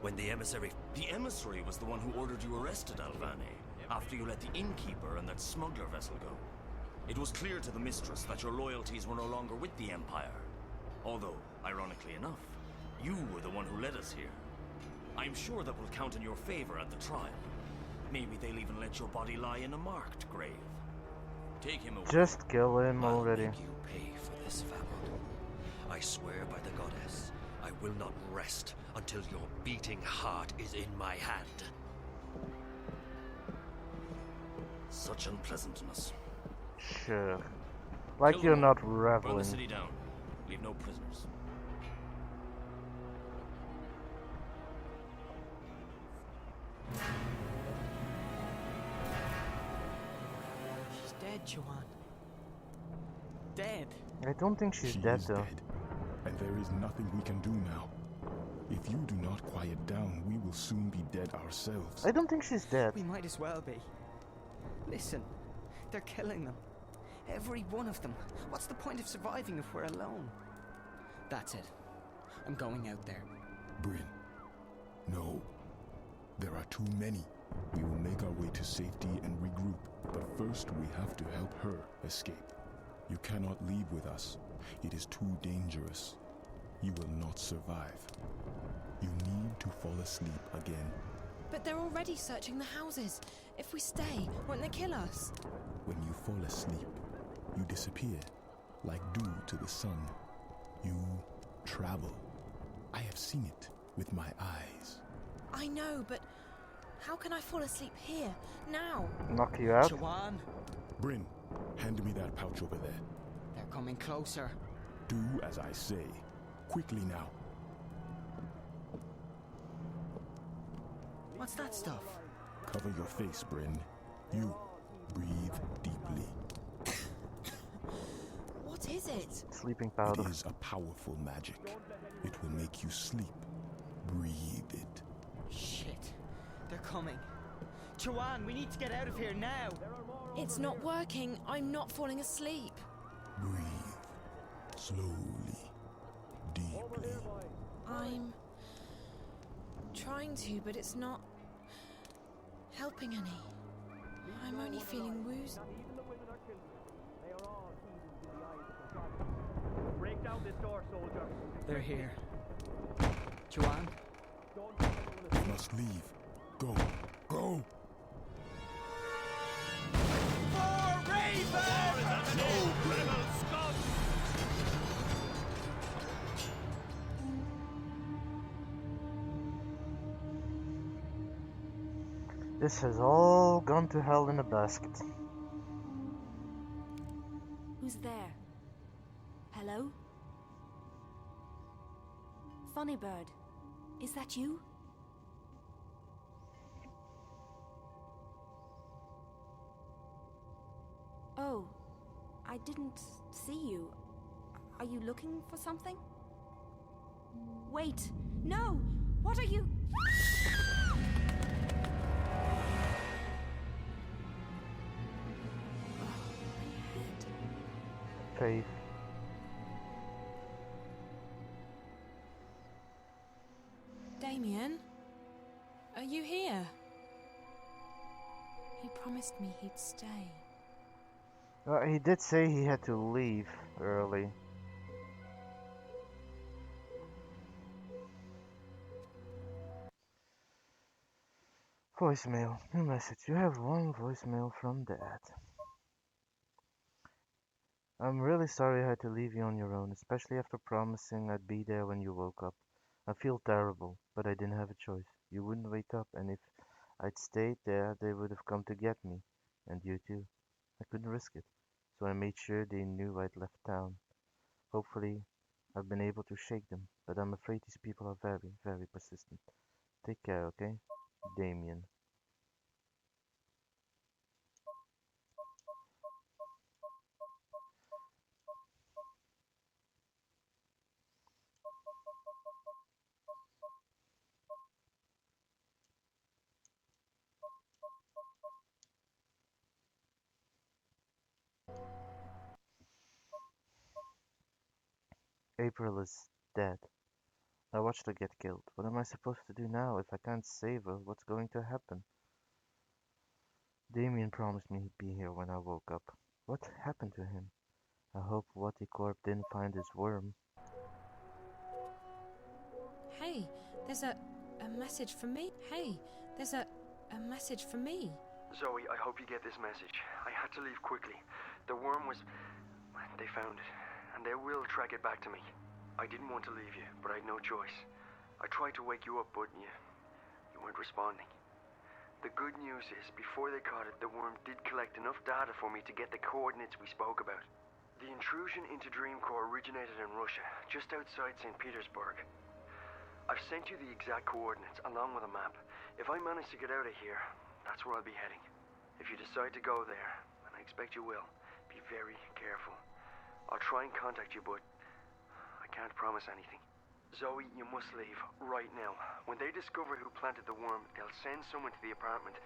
When the emissary... The emissary was the one who ordered you arrested, Alvani, after you let the innkeeper and that smuggler vessel go. It was clear to the mistress that your loyalties were no longer with the Empire. Although, ironically enough, you were the one who led us here. I'm sure that will count in your favor at the trial. Maybe they'll even let your body lie in a marked grave. Take him away. Just kill him already. I'll make you pay for this, Vamon. I swear by the goddess, I will not rest until your beating heart is in my hand. Such unpleasantness. Sure. Like Kill you're them not all. Burn the reveling. city down. Leave no prisoners. She's dead, Joanne. Dead. I don't think she's She dead is though. dead, and there is nothing we can do now. If you do not quiet down, we will soon be dead ourselves. I don't think she's dead. We might as well be. Listen, they're killing them. Every one of them. What's the point of surviving if we're alone? That's it. I'm going out there. Bryn, no. There are too many. We will make our way to safety and regroup, but first we have to help her escape. You cannot leave with us. It is too dangerous. You will not survive. You need to fall asleep again. But they're already searching the houses. If we stay, won't they kill us? When you fall asleep, you disappear, like dew to the sun. You travel. I have seen it with my eyes. I know, but how can I fall asleep here, now? Knock you out? Joanne, Bryn, hand me that pouch over there. they're coming closer. Do as I say. Quickly now. What's that stuff? Cover your face, Bryn. You breathe deeply. What is it? Sleeping powder. It is a powerful magic. It will make you sleep. Breathe it. Shit. They're coming. Joanne, we need to get out of here now. It's not working. I'm not falling asleep. Breathe. Slowly. Deeply. I'm trying to, but it's not helping any. I'm only feeling woozy. Break down this door, soldier. They're here. Joanne? We must leave. Go. Go! For Raven! No, Bryn! This has all gone to hell in a basket. Who's there? Hello? Funny Bird, is that you? Oh, I didn't see you. Are you looking for something? Wait, no! What are you? Faith. Damien? Are you here? He promised me he'd stay. He did say he had to leave early. Voicemail. New message. You have one voicemail from Dad. I'm really sorry I had to leave you on your own, especially after promising I'd be there when you woke up. I feel terrible, but I didn't have a choice. You wouldn't wake up, and if I'd stayed there, they would have come to get me. And you too. I couldn't risk it, so I made sure they knew I'd left town. Hopefully, I've been able to shake them, but I'm afraid these people are very, very persistent. Take care, okay? Damien. April is dead. I watched her get killed. What am I supposed to do now? If I can't save her, what's going to happen? Damien promised me he'd be here when I woke up. What happened to him? I hope Corp didn't find his worm. Hey, there's a message from me. Hey, there's a message from me. Zoe, I hope you get this message. I had to leave quickly. The worm was... They found it, and they will track it back to me. I didn't want to leave you, but I had no choice. I tried to wake you up, but you weren't responding. The good news is, before they caught it, the worm did collect enough data for me to get the coordinates we spoke about. The intrusion into Dreamcore originated in Russia, just outside St. Petersburg. I've sent you the exact coordinates, along with a map. If I manage to get out of here, that's where I'll be heading. If you decide to go there, and I expect you will, be very careful. I'll try and contact you, but I can't promise anything. Zoe, you must leave, right now. When they discover who planted the worm, they'll send someone to the apartment.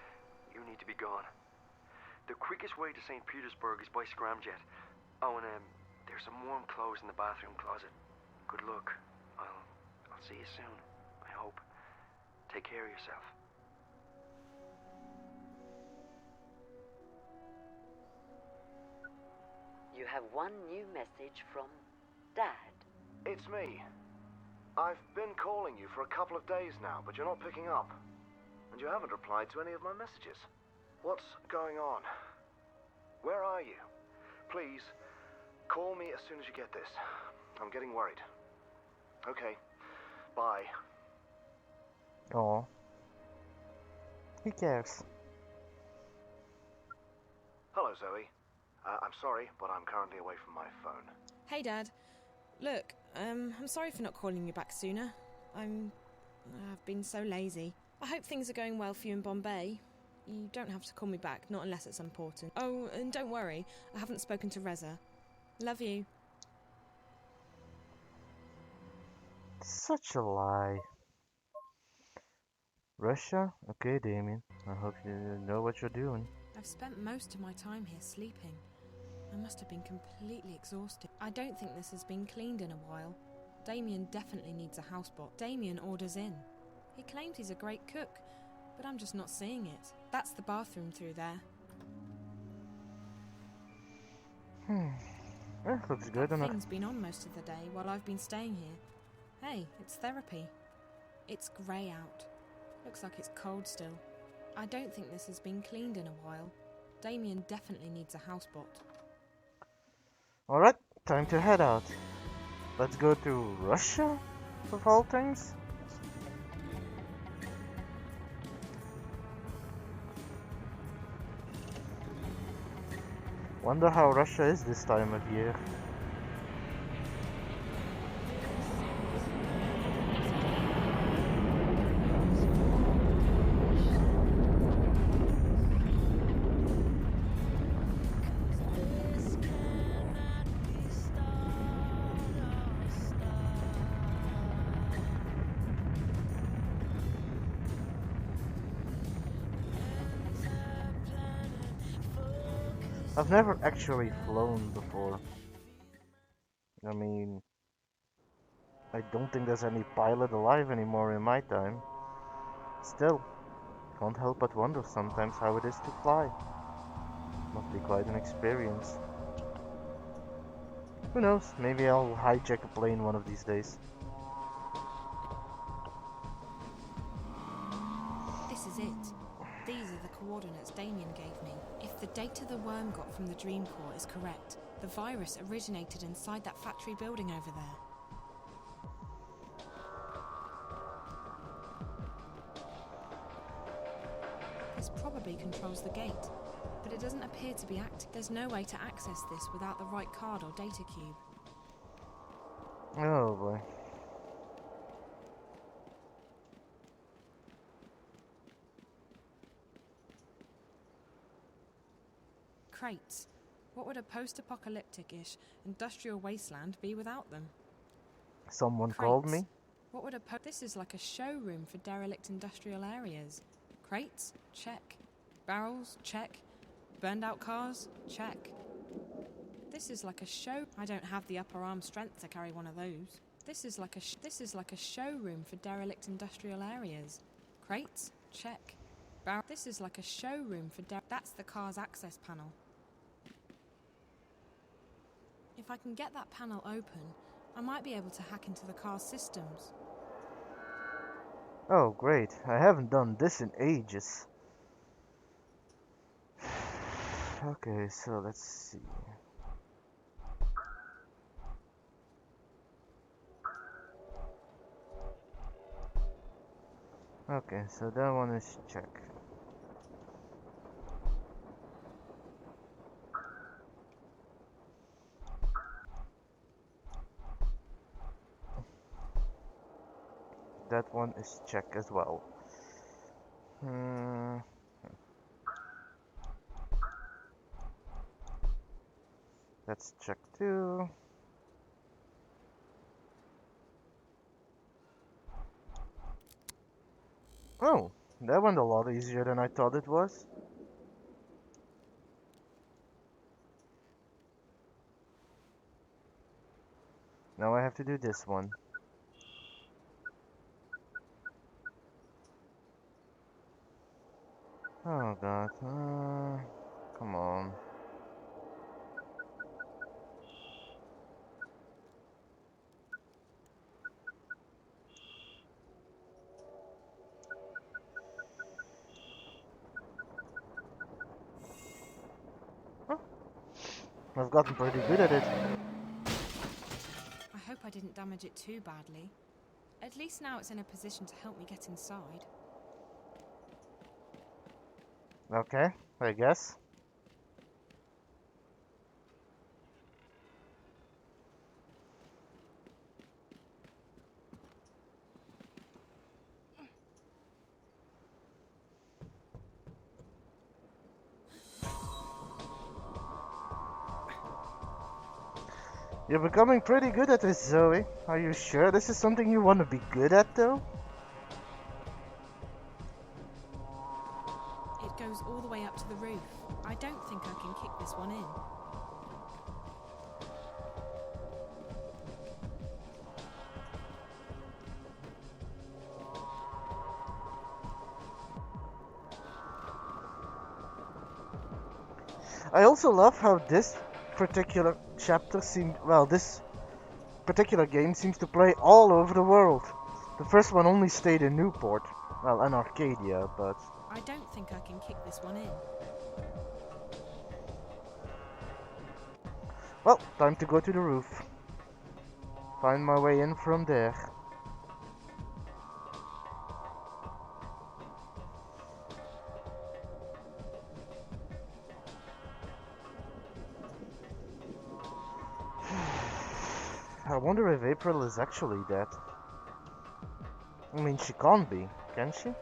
You need to be gone. The quickest way to St. Petersburg is by scramjet. Oh, and there's some warm clothes in the bathroom closet. Good luck. I'll see you soon, I hope. Take care of yourself. You have one new message from Dad. It's me. I've been calling you for a couple of days now, but you're not picking up. And you haven't replied to any of my messages. What's going on? Where are you? Please, call me as soon as you get this. I'm getting worried. Okay. Bye. Oh. He cares. Hello, Zoe. I'm sorry, but I'm currently away from my phone. Hey, Dad. Look, I'm sorry for not calling you back sooner. I've been so lazy. I hope things are going well for you in Bombay. You don't have to call me back, not unless it's important. Oh, and don't worry, I haven't spoken to Reza. Love you. Such a lie. Russia? Okay, Damien. I hope you know what you're doing. I've spent most of my time here sleeping. I must have been completely exhausted. I don't think this has been cleaned in a while. Damien definitely needs a housebot. Damien orders in. He claims he's a great cook, but I'm just not seeing it. That's the bathroom through there. That looks good That enough. thing's been on most of the day while I've been staying here. Hey, it's therapy. It's grey out. Looks like it's cold still. I don't think this has been cleaned in a while. Damien definitely needs a housebot. Alright, time to head out. Let's go to Russia, of all things. Wonder how Russia is this time of year. I've never actually flown before. I mean, I don't think there's any pilot alive anymore in my time. Still, can't help but wonder sometimes how it is to fly. Must be quite an experience. Who knows, maybe I'll hijack a plane one of these days. This is it. These are the coordinates Damien gave me. If the data the worm got from the dream core is correct, the virus originated inside that factory building over there. This probably controls the gate, but it doesn't appear to be active. There's no way to access this without the right card or data cube. Oh boy. Crates. What would a post-apocalyptic-ish industrial wasteland be without them? Someone Crates. called me? What would This is like a showroom for derelict industrial areas. Crates? Check. Barrels? Check. Burned out cars? Check. This is like a show. I don't have the upper arm strength to carry one of those. This is like a showroom for derelict industrial areas. Crates? Check. This is like a showroom for That's the car's access panel. If I can get that panel open, I might be able to hack into the car's systems. Oh great, I haven't done this in ages. Okay, so let's see. Okay, so that one is check. That one is check as well. That's check too. Oh, that went a lot easier than I thought it was. Now I have to do this one. Oh god, come on. Huh? I've gotten pretty good at it. I hope I didn't damage it too badly. At least now it's in a position to help me get inside. Okay, I guess. You're becoming pretty good at this, Zoe. Are you sure this is something you want to be good at, though? It goes all the way up to the roof. I don't think I can kick this one in. I also love how this particular chapter this particular game seems to play all over the world. The first one only stayed in Newport, well, and Arcadia, but... I don't think I can kick this one in. Well, time to go to the roof. Find my way in from there. I wonder if April is actually dead. I mean, she can't be, can she?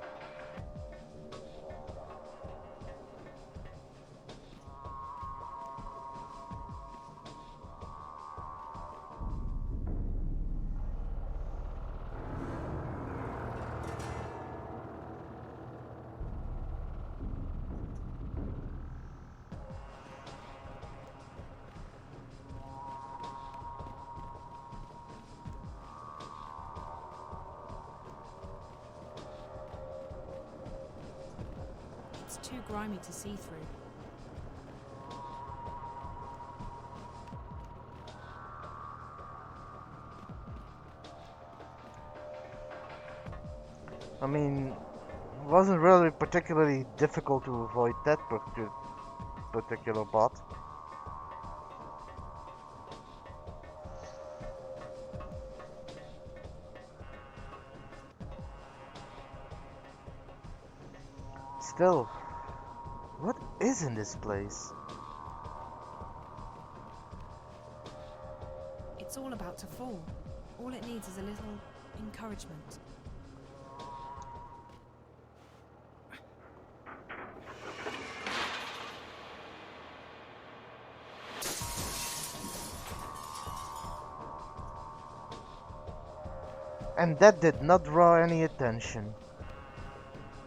It's too grimy to see through. I mean, wasn't really particularly difficult to avoid that particular bot. Still, what is in this place? It's all about to fall. All it needs is a little encouragement. And that did not draw any attention.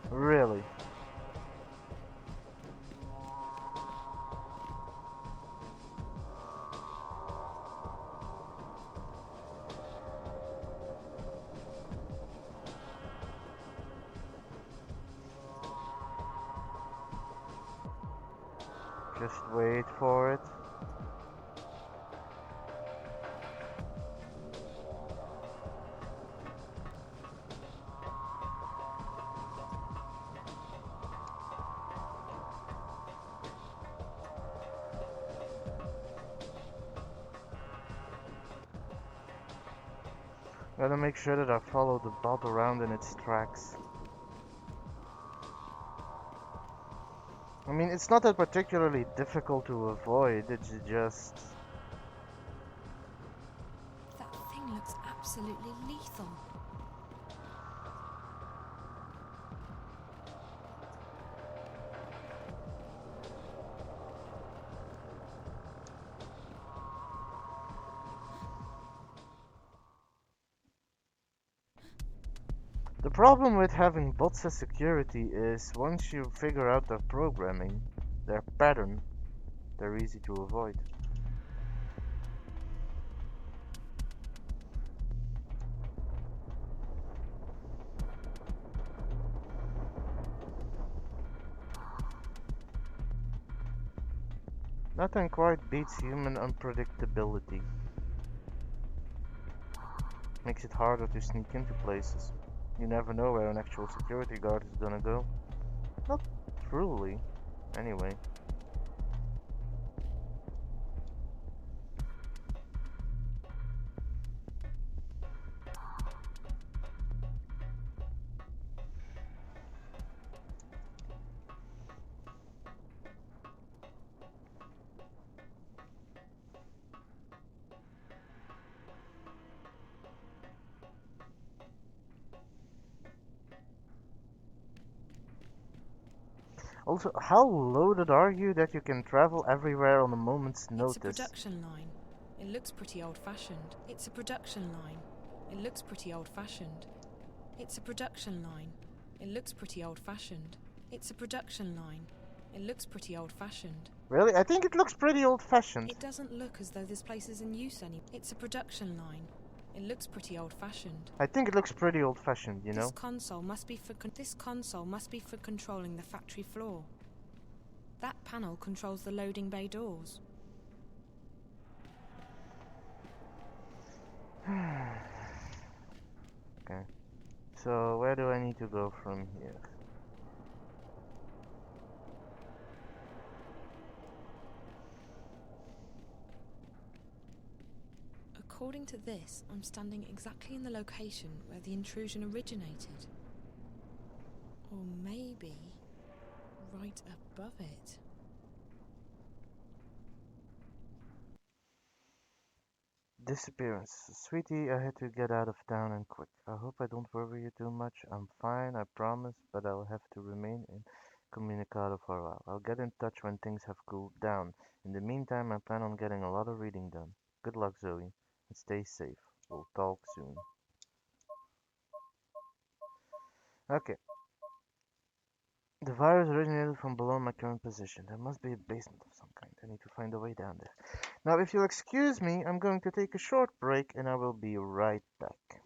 Really. Just wait for it. Gotta make sure that I follow the bot around in its tracks. I mean, it's not that particularly difficult to avoid, it's just... That thing looks absolutely lethal. The problem with having bots as security is once you figure out their programming, their pattern, they're easy to avoid. Nothing quite beats human unpredictability. Makes it harder to sneak into places. You never know where an actual security guard is gonna go. Not truly, anyway. Also, how loaded are you that you can travel everywhere on a moment's notice? It's a production line. It looks pretty old-fashioned. It's a production line. It looks pretty old-fashioned. It's a production line. It looks pretty old-fashioned. It's a production line. It looks pretty old-fashioned. Really? I think it looks pretty old-fashioned. It doesn't look as though this place is in use anymore. It's a production line. It looks pretty old-fashioned. I think it looks pretty old-fashioned, you know? This console must be for controlling the factory floor. That panel controls the loading bay doors. Okay. So where do I need to go from here? According to this, I'm standing exactly in the location where the intrusion originated. Or maybe right above it. Disappearance. Sweetie, I had to get out of town and quick. I hope I don't worry you too much. I'm fine, I promise, but I'll have to remain incommunicado for a while. I'll get in touch when things have cooled down. In the meantime, I plan on getting a lot of reading done. Good luck, Zoe, and stay safe. We'll talk soon. Okay. The virus originated from below my current position. There must be a basement of some kind. I need to find a way down there. Now, if you'll excuse me, I'm going to take a short break and I will be right back.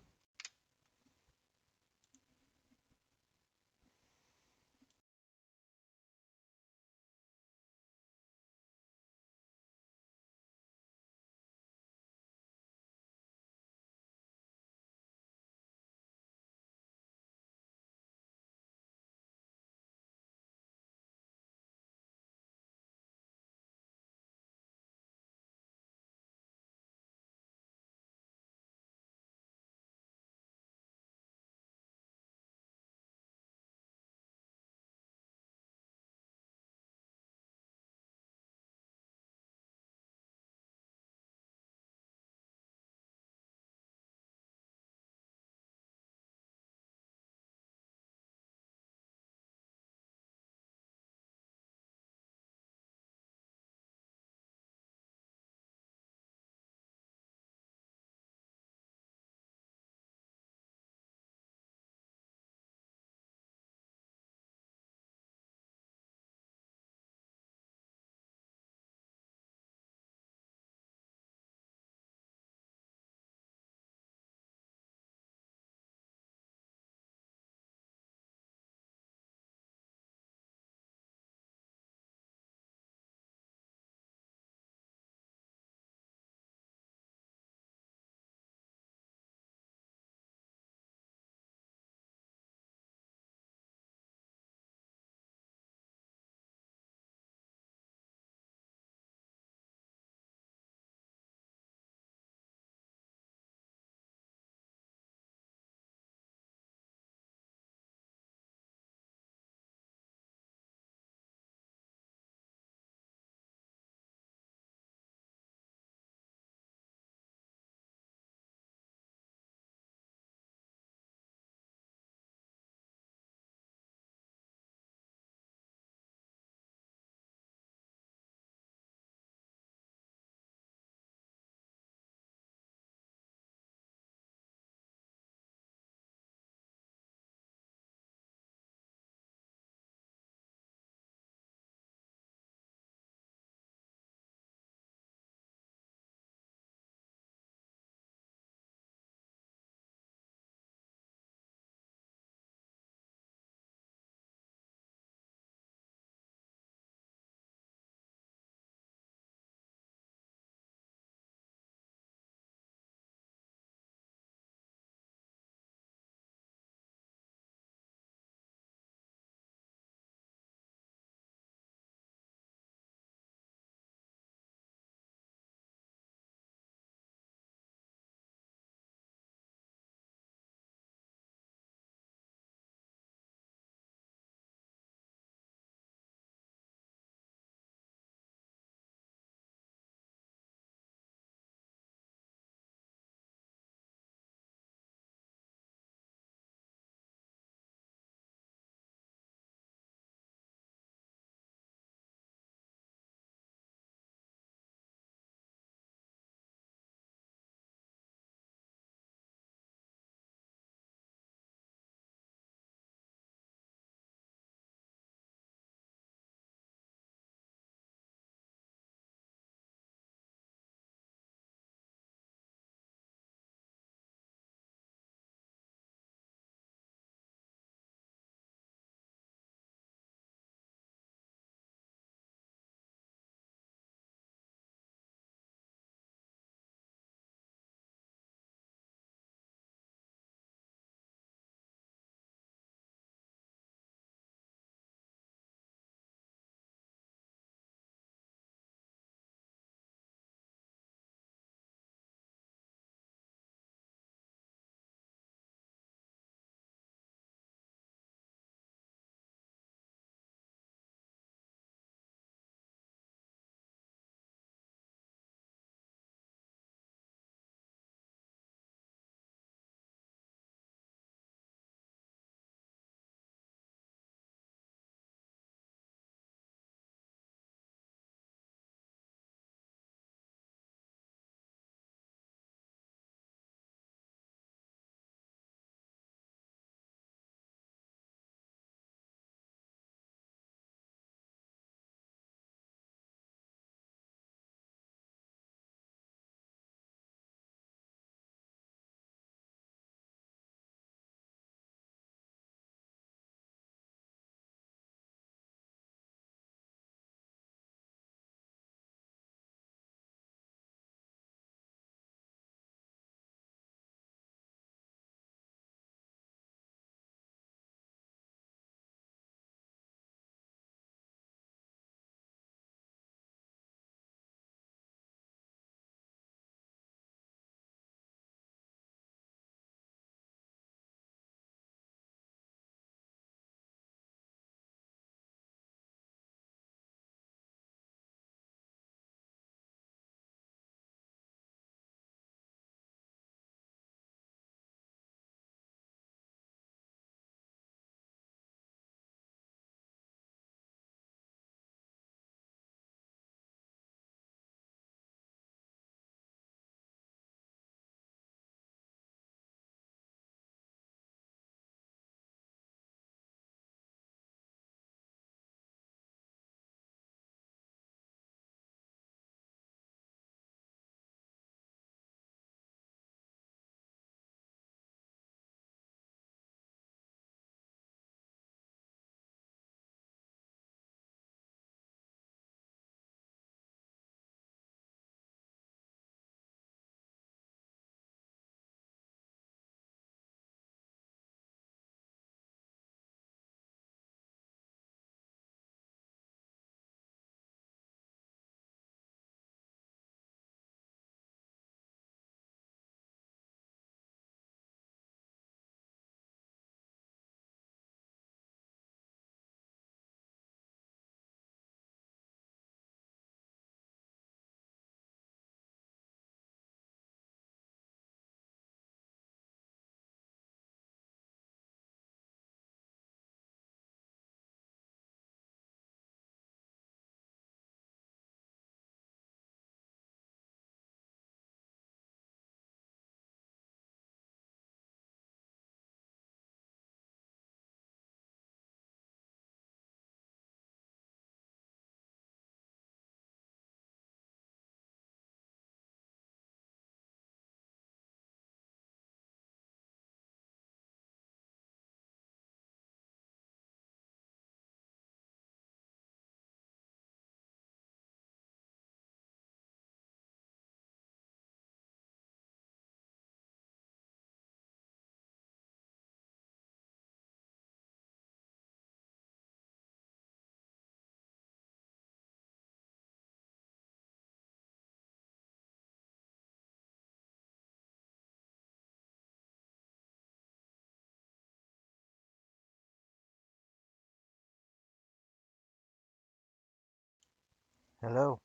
Hello,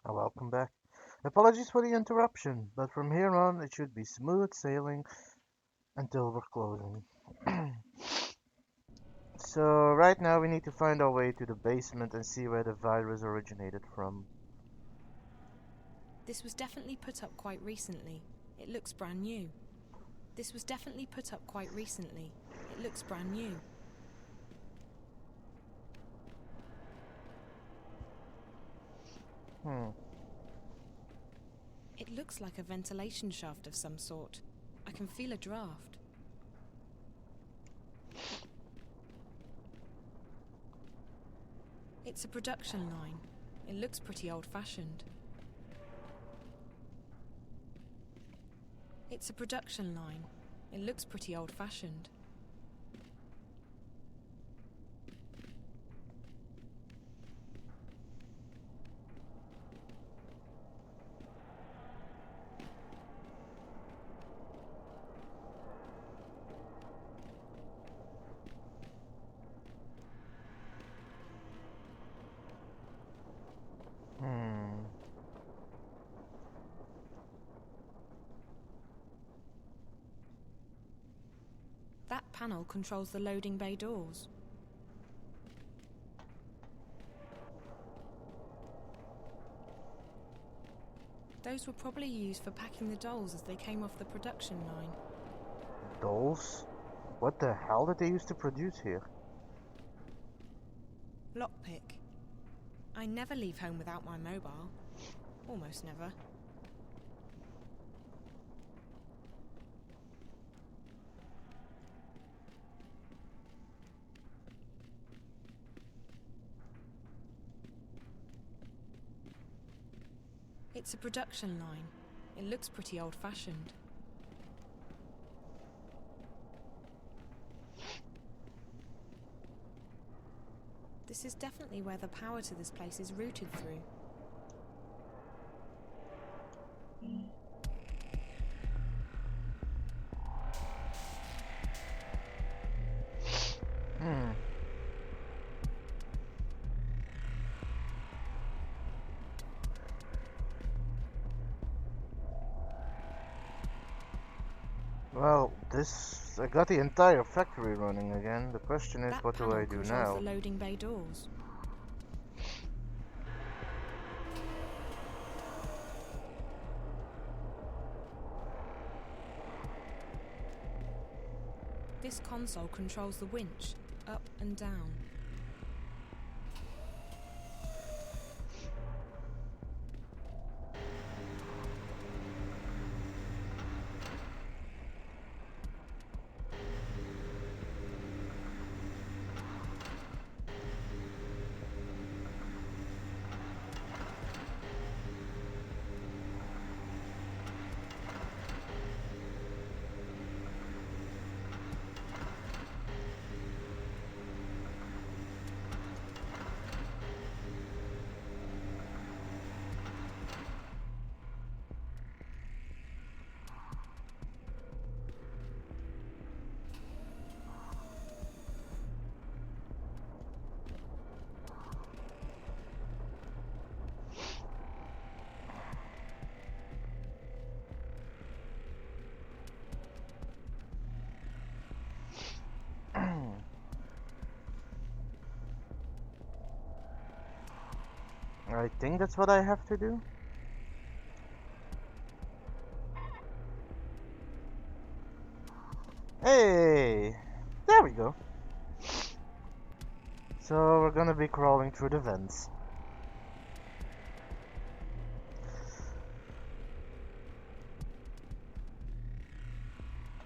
and welcome back. Apologies for the interruption, but from here on it should be smooth sailing until we're closing. So right now we need to find our way to the basement and see where the virus originated from. This was definitely put up quite recently. It looks brand new. This was definitely put up quite recently. It looks brand new. It looks like a ventilation shaft of some sort. I can feel a draft. It's a production line. It looks pretty old-fashioned. It's a production line. It looks pretty old-fashioned. That panel controls the loading bay doors. Those were probably used for packing the dolls as they came off the production line. Dolls? What the hell did they used to produce here? Lockpick. I never leave home without my mobile. Almost never. It's a production line. It looks pretty old-fashioned. This is definitely where the power to this place is routed through. Well, I got the entire factory running again. The question is, what do I do now? The loading bay doors. This console controls the winch, up and down. I think that's what I have to do. Hey! There we go. So we're gonna be crawling through the vents.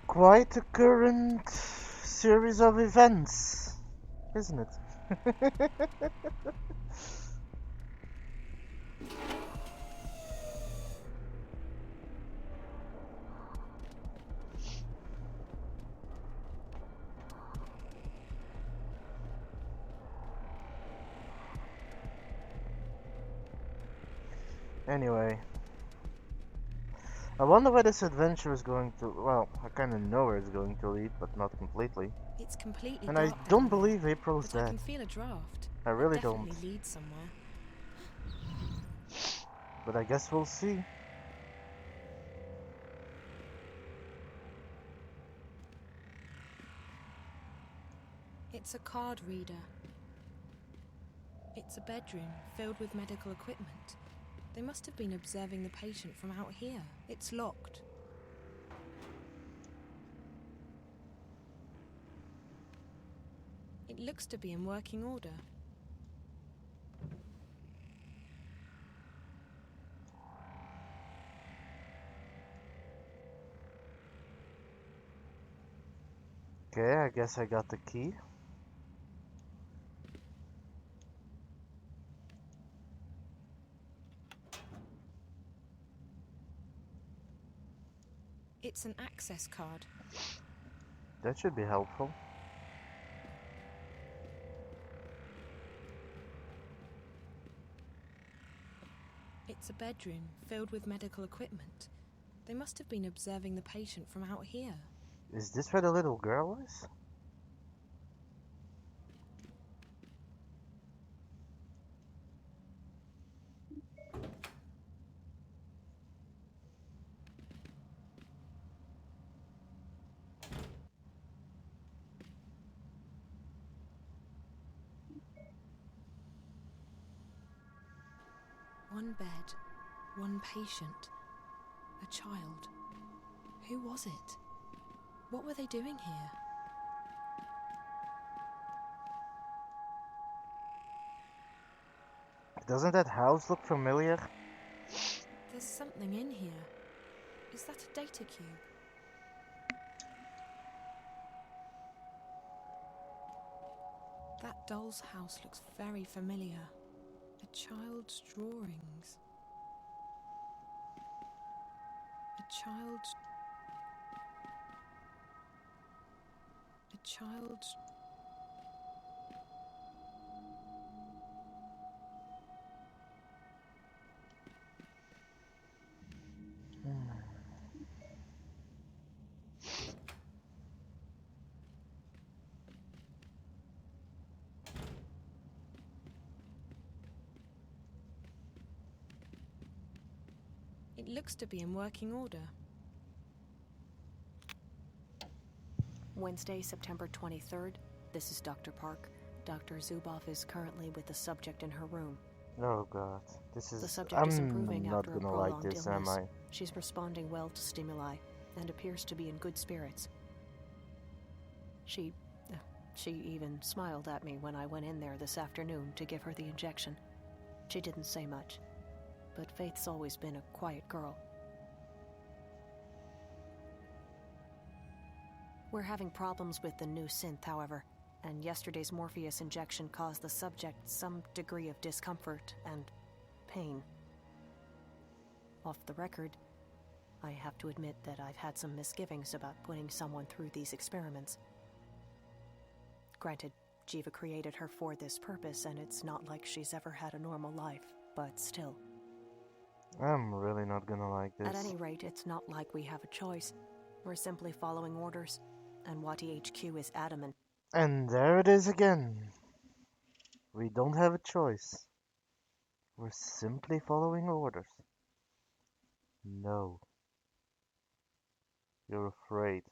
Quite a current series of events, isn't it? Anyway, I wonder where this adventure is going to. Well, I kind of know where it's going to lead, but not completely. It's completely and dark I don't down there, believe April's but I dead. can feel a draft. I really It don't. definitely leads somewhere. But I guess we'll see. It's a card reader. It's a bedroom filled with medical equipment. They must have been observing the patient from out here. It's locked. It looks to be in working order. Okay, I guess I got the key. It's an access card. That should be helpful. It's a bedroom filled with medical equipment. They must have been observing the patient from out here. Is this where the little girl is? One bed, one patient, a child. Who was it? What were they doing here? Doesn't that house look familiar? There's something in here. Is that a data cube? That doll's house looks very familiar. A child's drawings. A child's... It looks to be in working order. Wednesday, September 23rd. This is Dr. Park. Dr. Zuboff is currently with the subject in her room. Oh god, this is... The subject is improving not after a gonna like prolonged this, illness. am I? She's responding well to stimuli and appears to be in good spirits. She even smiled at me when I went in there this afternoon to give her the injection. She didn't say much, but Faith's always been a quiet girl. We're having problems with the new synth, however, and yesterday's Morpheus injection caused the subject some degree of discomfort and pain. Off the record, I have to admit that I've had some misgivings about putting someone through these experiments. Granted, Jiva created her for this purpose, and it's not like she's ever had a normal life, but still. I'm really not gonna like this. At any rate, it's not like we have a choice. We're simply following orders, and Wati HQ is adamant. And there it is again. We don't have a choice. We're simply following orders. No. You're afraid.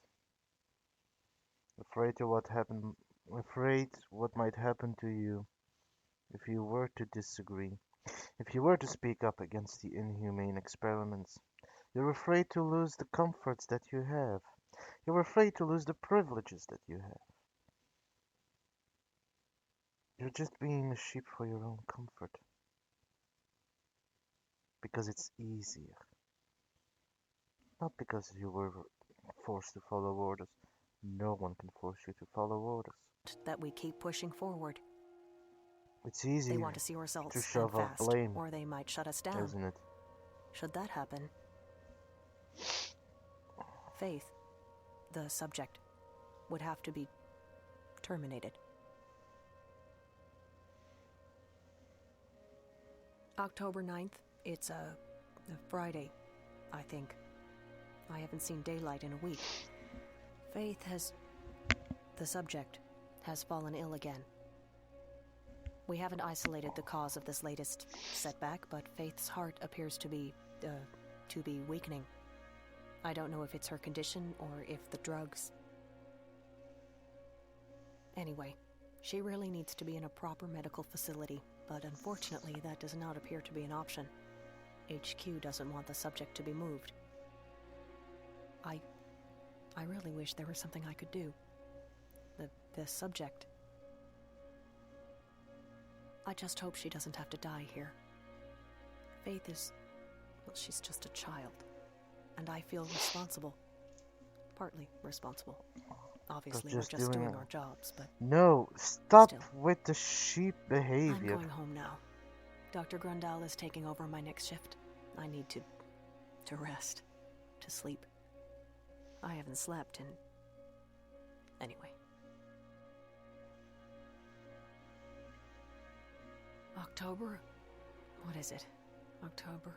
Afraid of what happened. Afraid what might happen to you if you were to disagree. If you were to speak up against the inhumane experiments. You're afraid to lose the comforts that you have. You're afraid to lose the privileges that you have. You're just being a sheep for your own comfort. Because it's easier. Not because you were forced to follow orders. No one can force you to follow orders. That we keep pushing forward. It's easy They want to see results to shove and off fast, blame, or they might shut us down. isn't it? Should that happen, Faith, the subject, would have to be terminated. October 9th, it's a Friday, I think. I haven't seen daylight in a week. The subject, has fallen ill again. We haven't isolated the cause of this latest setback, but Faith's heart appears to be weakening. I don't know if it's her condition or if the drugs... Anyway, she really needs to be in a proper medical facility, but unfortunately that does not appear to be an option. HQ doesn't want the subject to be moved. I really wish there was something I could do. The subject... I just hope she doesn't have to die here. Faith is... well, she's just a child. And I feel responsible. Partly responsible. Obviously, we're just doing our jobs, but... No, stop still. with the sheep behavior. I'm going home now. Dr. Grundal is taking over my next shift. I need to rest. To sleep. I haven't slept in... Anyway. October? What is it? October?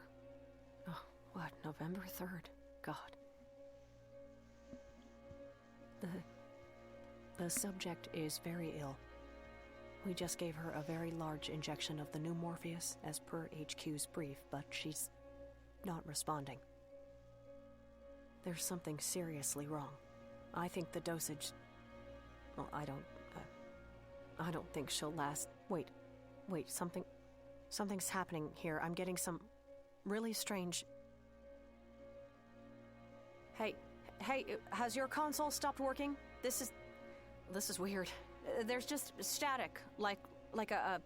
Oh, what? November 3rd? God. The subject is very ill. We just gave her a very large injection of the new Morpheus, as per HQ's brief, but she's not responding. There's something seriously wrong. I think the dosage... Well, I don't think she'll last... Wait, something's happening here. I'm getting some really strange... Hey, has your console stopped working? This is weird. There's just static, like a...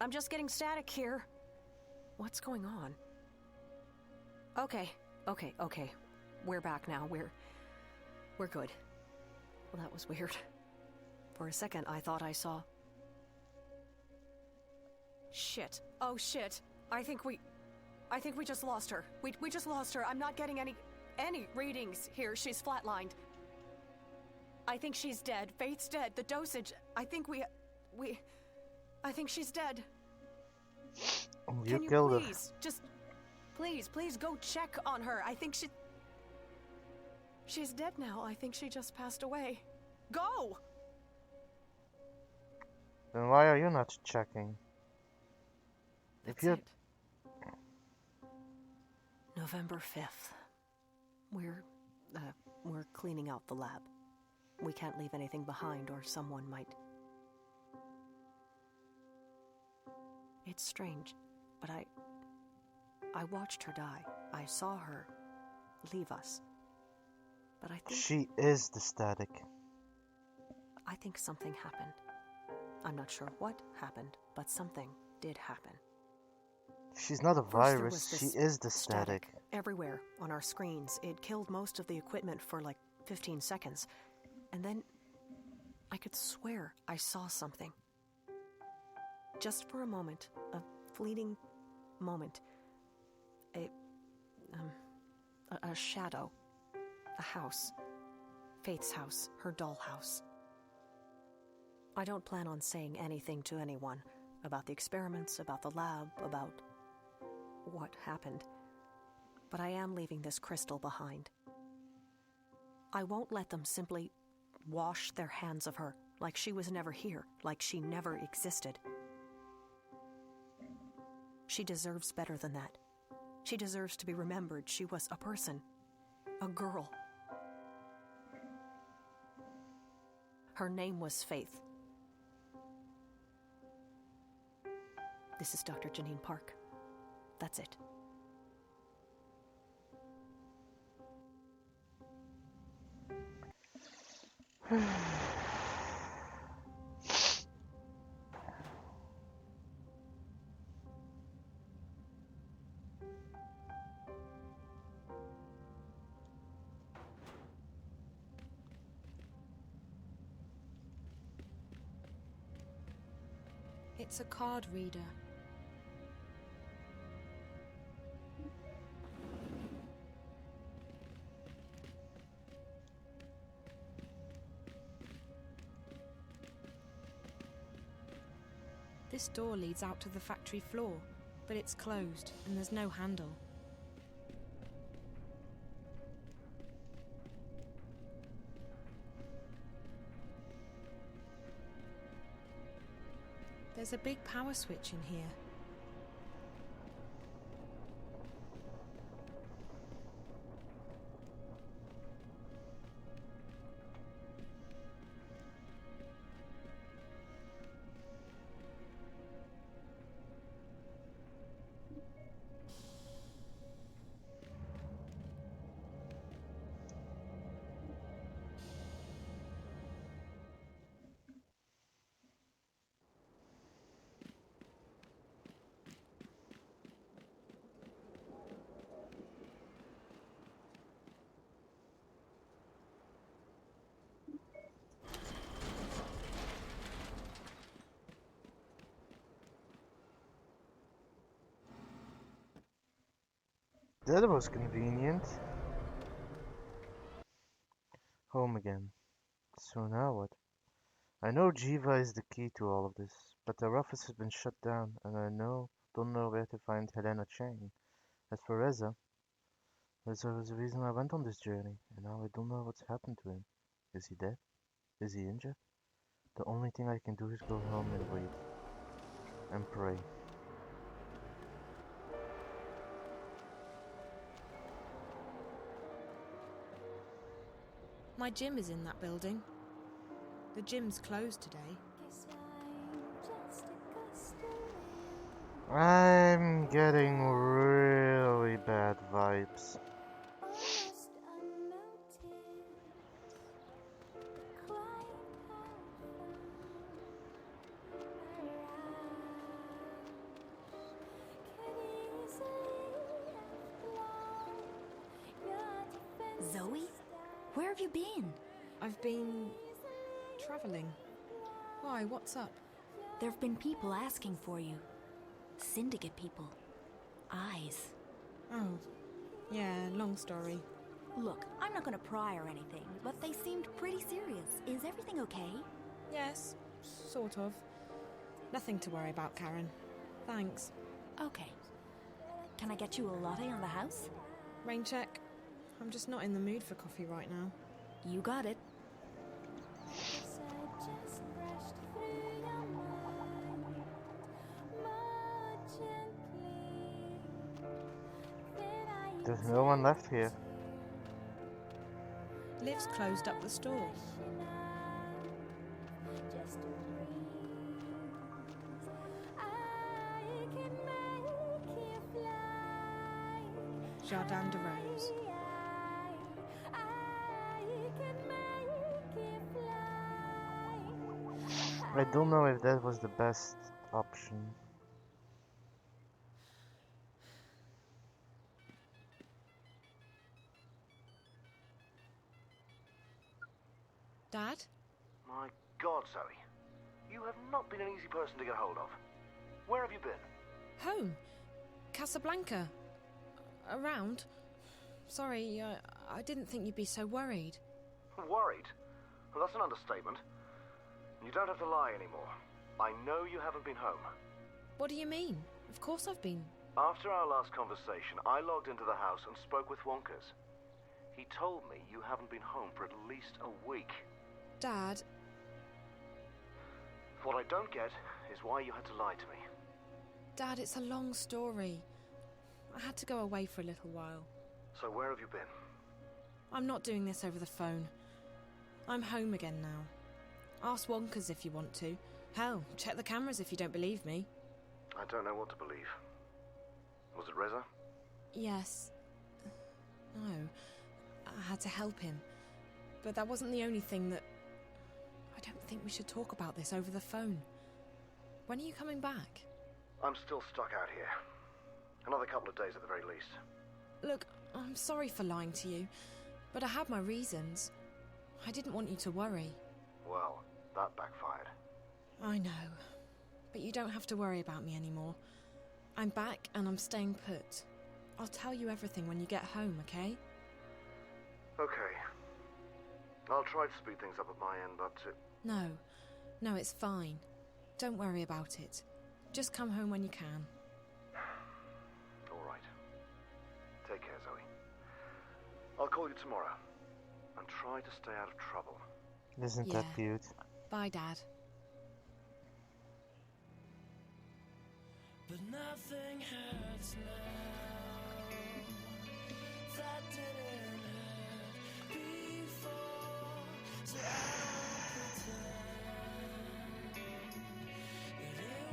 I'm just getting static here. What's going on? Okay. We're back now. We're good. Well, that was weird. For a second, I thought I saw... Shit. Oh, shit. I think we just lost her. We just lost her. I'm not getting any readings here. She's flatlined. I think she's dead. Faith's dead. The dosage... I think she's dead. You Can you killed please, just... Please go check on her. I think she's dead now. I think she just passed away. Go! Then why are you not checking? That's it. November 5th. We're cleaning out the lab. We can't leave anything behind or someone might... It's strange, but I watched her die. I saw her leave us. But I think... She is the static. I think something happened. I'm not sure what happened, but something did happen. She's not a virus, she is the static. Everywhere on our screens. It killed most of the equipment for like 15 seconds. And then I could swear I saw something. Just for a moment, a fleeting moment. A shadow. A house. Faith's house, her dollhouse. I don't plan on saying anything to anyone about the experiments, about the lab, about what happened. But I am leaving this crystal behind. I won't let them simply wash their hands of her like she was never here, like she never existed. She deserves better than that. She deserves to be remembered. She was a person. A girl. Her name was Faith. This is Dr. Janine Park. That's it. It's a card reader. This door leads out to the factory floor, but it's closed and there's no handle. There's a big power switch in here. That was convenient. Home again. So now what? I know Jiva is the key to all of this, but their office has been shut down, and don't know where to find Helena Chang. As for Reza was the reason I went on this journey, and now I don't know what's happened to him. Is he dead? Is he injured? The only thing I can do is go home and wait. And pray. My gym is in that building. The gym's closed today. I'm getting really bad vibes. Zoe? Where have you been? I've been traveling. Why, what's up? There have been people asking for you. Syndicate people. Eyes. Oh, yeah, long story. Look, I'm not gonna pry or anything, but they seemed pretty serious. Is everything okay? Yes, sort of. Nothing to worry about, Karen. Thanks. Okay. Can I get you a latte on the house? Rain check. I'm just not in the mood for coffee right now. You got it. There's no one left here. Liv's closed up the store. Jardin de Rose. I don't know if that was the best option. Dad? My God, Zoe. You have not been an easy person to get hold of. Where have you been? Home. Casablanca. Around. Sorry, I didn't think you'd be so worried. Worried? Well, that's an understatement. You don't have to lie anymore. I know you haven't been home. What do you mean? Of course I've been. After our last conversation, I logged into the house and spoke with Wonkers. He told me you haven't been home for at least a week. Dad. What I don't get is why you had to lie to me. Dad, it's a long story. I had to go away for a little while. So where have you been? I'm not doing this over the phone. I'm home again now. Ask Wonkers if you want to. Hell, check the cameras if you don't believe me. I don't know what to believe. Was it Reza? Yes. No. I had to help him. But that wasn't the only thing that... I don't think we should talk about this over the phone. When are you coming back? I'm still stuck out here. Another couple of days at the very least. Look, I'm sorry for lying to you, but I had my reasons. I didn't want you to worry. Well, that backfired. I know. But you don't have to worry about me anymore. I'm back and I'm staying put. I'll tell you everything when you get home, okay? Okay. I'll try to speed things up at my end, but... No, it's fine. Don't worry about it. Just come home when you can. All right. Take care, Zoe. I'll call you tomorrow. And try to stay out of trouble. Isn't that cute? Bye, Dad. but nothing hurts now. That didn't hurt before, so I won't pretend.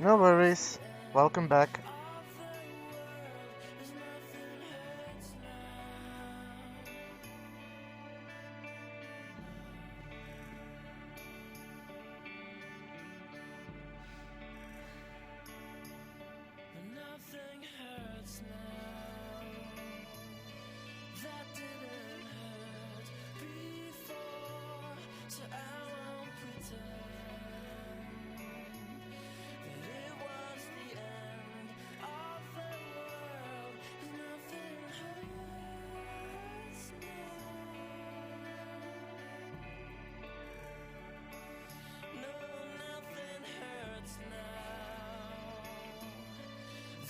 No worries. Welcome back. Nothing hurts now. That didn't hurt before, so I won't pretend that it was the end of the world. 'Cause nothing hurts now. No, nothing hurts now.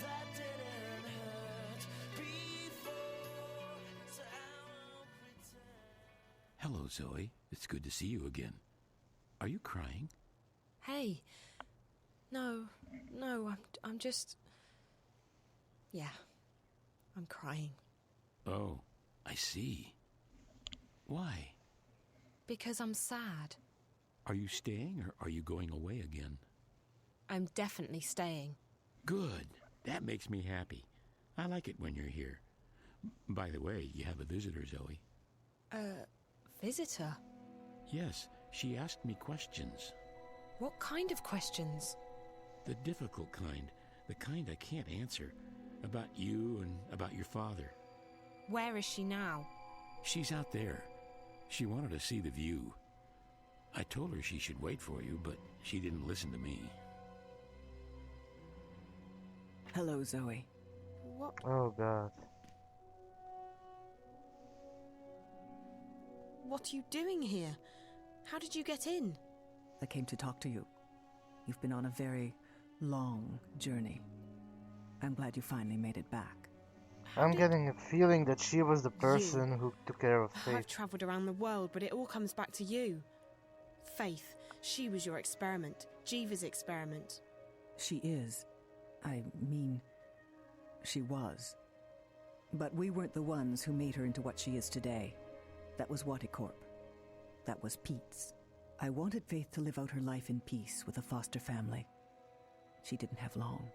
That didn't hurt before, so I won't pretend. Hello, Zoe. It's good to see you again. Are you crying? Hey. No, I'm just... Yeah, I'm crying. Oh, I see. Why? Because I'm sad. Are you staying or are you going away again? I'm definitely staying. Good. That makes me happy. I like it when you're here. By the way, you have a visitor, Zoe. Visitor? Yes, she asked me questions. What kind of questions? The difficult kind. The kind I can't answer. About you and about your father. Where is she now? She's out there. She wanted to see the view. I told her she should wait for you, but she didn't listen to me. Hello, Zoe. What? Oh, God. What are you doing here? How did you get in? I came to talk to you. You've been on a very long journey. I'm glad you finally made it back. I'm getting a feeling that she was the person who took care of Faith. I've travelled around the world, but it all comes back to you. Faith, she was your experiment. Jiva's experiment. She is. I mean, she was. But we weren't the ones who made her into what she is today. That was Waticorp. That was Pete's. I wanted Faith to live out her life in peace with a foster family. She didn't have long,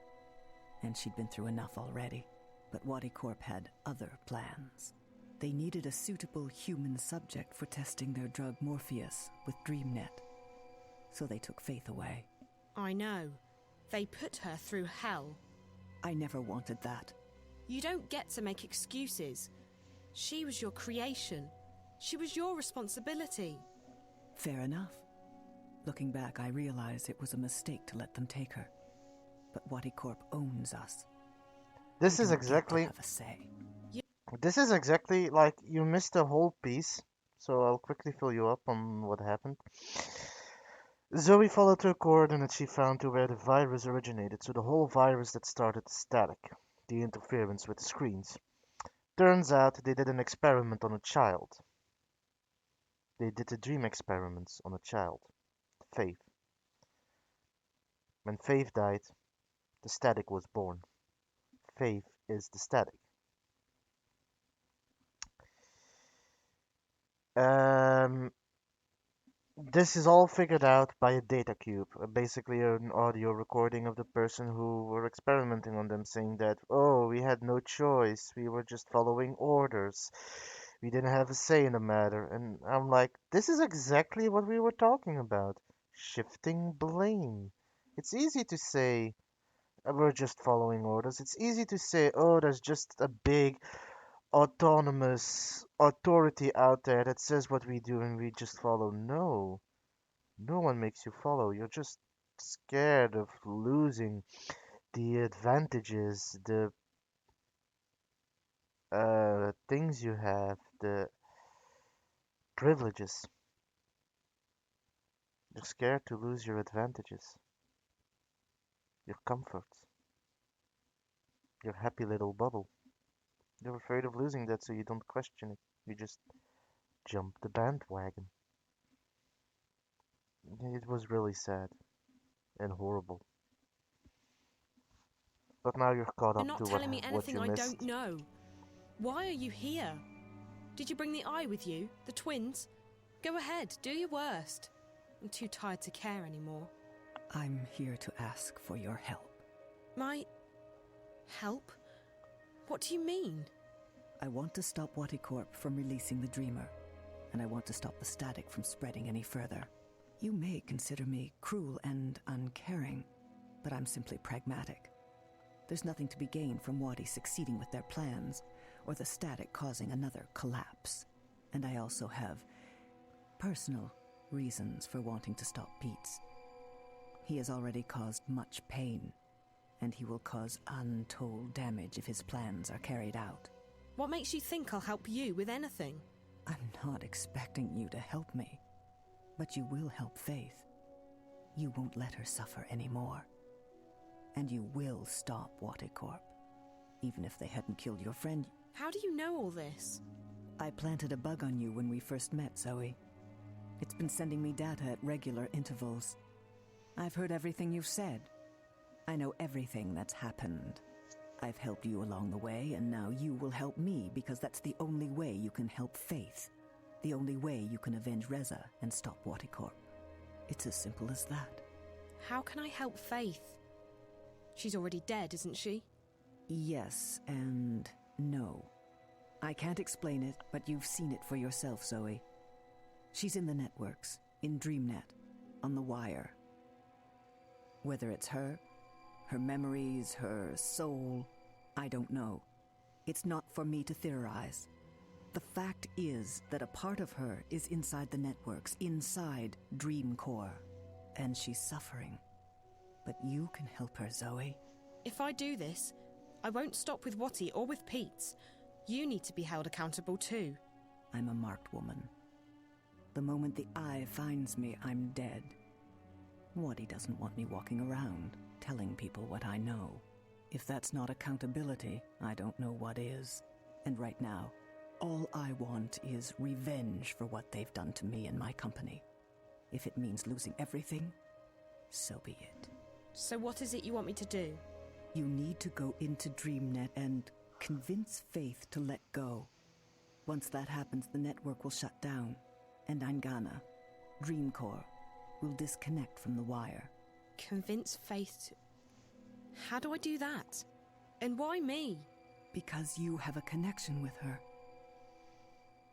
and she'd been through enough already. But Waticorp had other plans. They needed a suitable human subject for testing their drug Morpheus with DreamNet. So they took Faith away. I know. They put her through hell. I never wanted that. You don't get to make excuses. She was your creation. She was your responsibility. Fair enough. Looking back, I realize it was a mistake to let them take her. But Waticorp owns us. This is exactly... Have a say. This is exactly like you missed a whole piece, so I'll quickly fill you up on what happened. Zoe followed her coordinates she found to where the virus originated, so the whole virus that started the static, the interference with the screens. Turns out they did an experiment on a child. They did the dream experiments on a child, Faith. When Faith died, the static was born. Faith is the static. This is all figured out by a data cube, basically an audio recording of the person who were experimenting on them saying that, oh, we had no choice, we were just following orders, we didn't have a say in the matter. And I'm like, this is exactly what we were talking about, shifting blame. It's easy to say, we're just following orders. It's easy to say, oh, there's just a big autonomous authority out there that says what we do and we just follow. No. No one makes you follow. You're just scared of losing the advantages, the things you have, the privileges. You're scared to lose your advantages, your comforts, your happy little bubble. You're afraid of losing that, so you don't question it. You just jump the bandwagon. It was really sad and horrible. But now you're caught You're up not to telling me what anything you I missed. don't know. Why are you here? Did you bring the eye with you? The twins? Go ahead, do your worst. I'm too tired to care anymore. I'm here to ask for your help. My... help? What do you mean? I want to stop Waticorp from releasing the Dreamer, and I want to stop the static from spreading any further. You may consider me cruel and uncaring, but I'm simply pragmatic. There's nothing to be gained from Wadi succeeding with their plans, or the static causing another collapse. And I also have personal reasons for wanting to stop Pete's. He has already caused much pain, and he will cause untold damage if his plans are carried out. What makes you think I'll help you with anything? I'm not expecting you to help me, but you will help Faith. You won't let her suffer anymore. And you will stop Waticorp, even if they hadn't killed your friend. How do you know all this? I planted a bug on you when we first met, Zoe. It's been sending me data at regular intervals. I've heard everything you've said. I know everything that's happened. I've helped you along the way, and now you will help me, because that's the only way you can help Faith. The only way you can avenge Reza and stop Waticorp. It's as simple as that. How can I help Faith? She's already dead, isn't she? Yes and no. I can't explain it, but you've seen it for yourself, Zoe. She's in the networks, in DreamNet, on the wire. Whether it's her memories, her soul, I don't know. It's not for me to theorize. The fact is that a part of her is inside the networks, inside Dreamcore, and she's suffering. But you can help her, Zoe. If I do this, I won't stop with Watty or with Pete's. You need to be held accountable too. I'm a marked woman. The moment the eye finds me, I'm dead. Watty doesn't want me walking around, telling people what I know. If that's not accountability, I don't know what is. And right now, all I want is revenge for what they've done to me and my company. If it means losing everything, so be it. So what is it you want me to do? You need to go into DreamNet and convince Faith to let go. Once that happens, the network will shut down, and Angana, Dreamcore, will disconnect from the wire. Convince Faith to... How do I do that? And why me? Because you have a connection with her.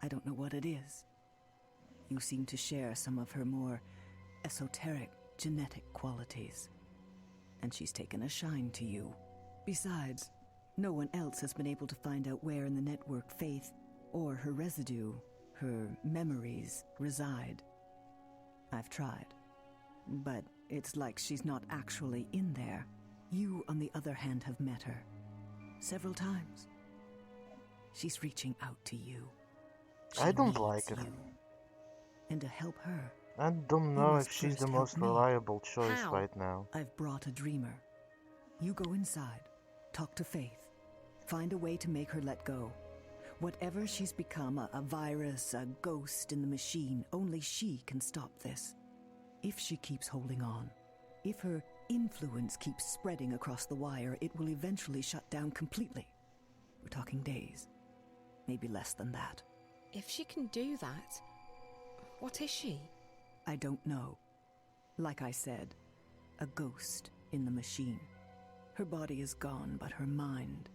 I don't know what it is. You seem to share some of her more esoteric genetic qualities. And she's taken a shine to you. Besides, no one else has been able to find out where in the network Faith, or her residue, her memories, reside. I've tried. But it's like she's not actually in there. You, on the other hand, have met her. Several times. She's reaching out to you. I don't like her. And to help her, I don't know if she's the most reliable choice How? right now. I've brought a dreamer. You go inside, talk to Faith, find a way to make her let go. Whatever she's become, a virus, a ghost in the machine, only she can stop this. If she keeps holding on, if her influence keeps spreading across the wire, it will eventually shut down completely. We're talking days, maybe less than that. If she can do that, what is she? I don't know. Like I said, a ghost in the machine. Her body is gone, but her mind.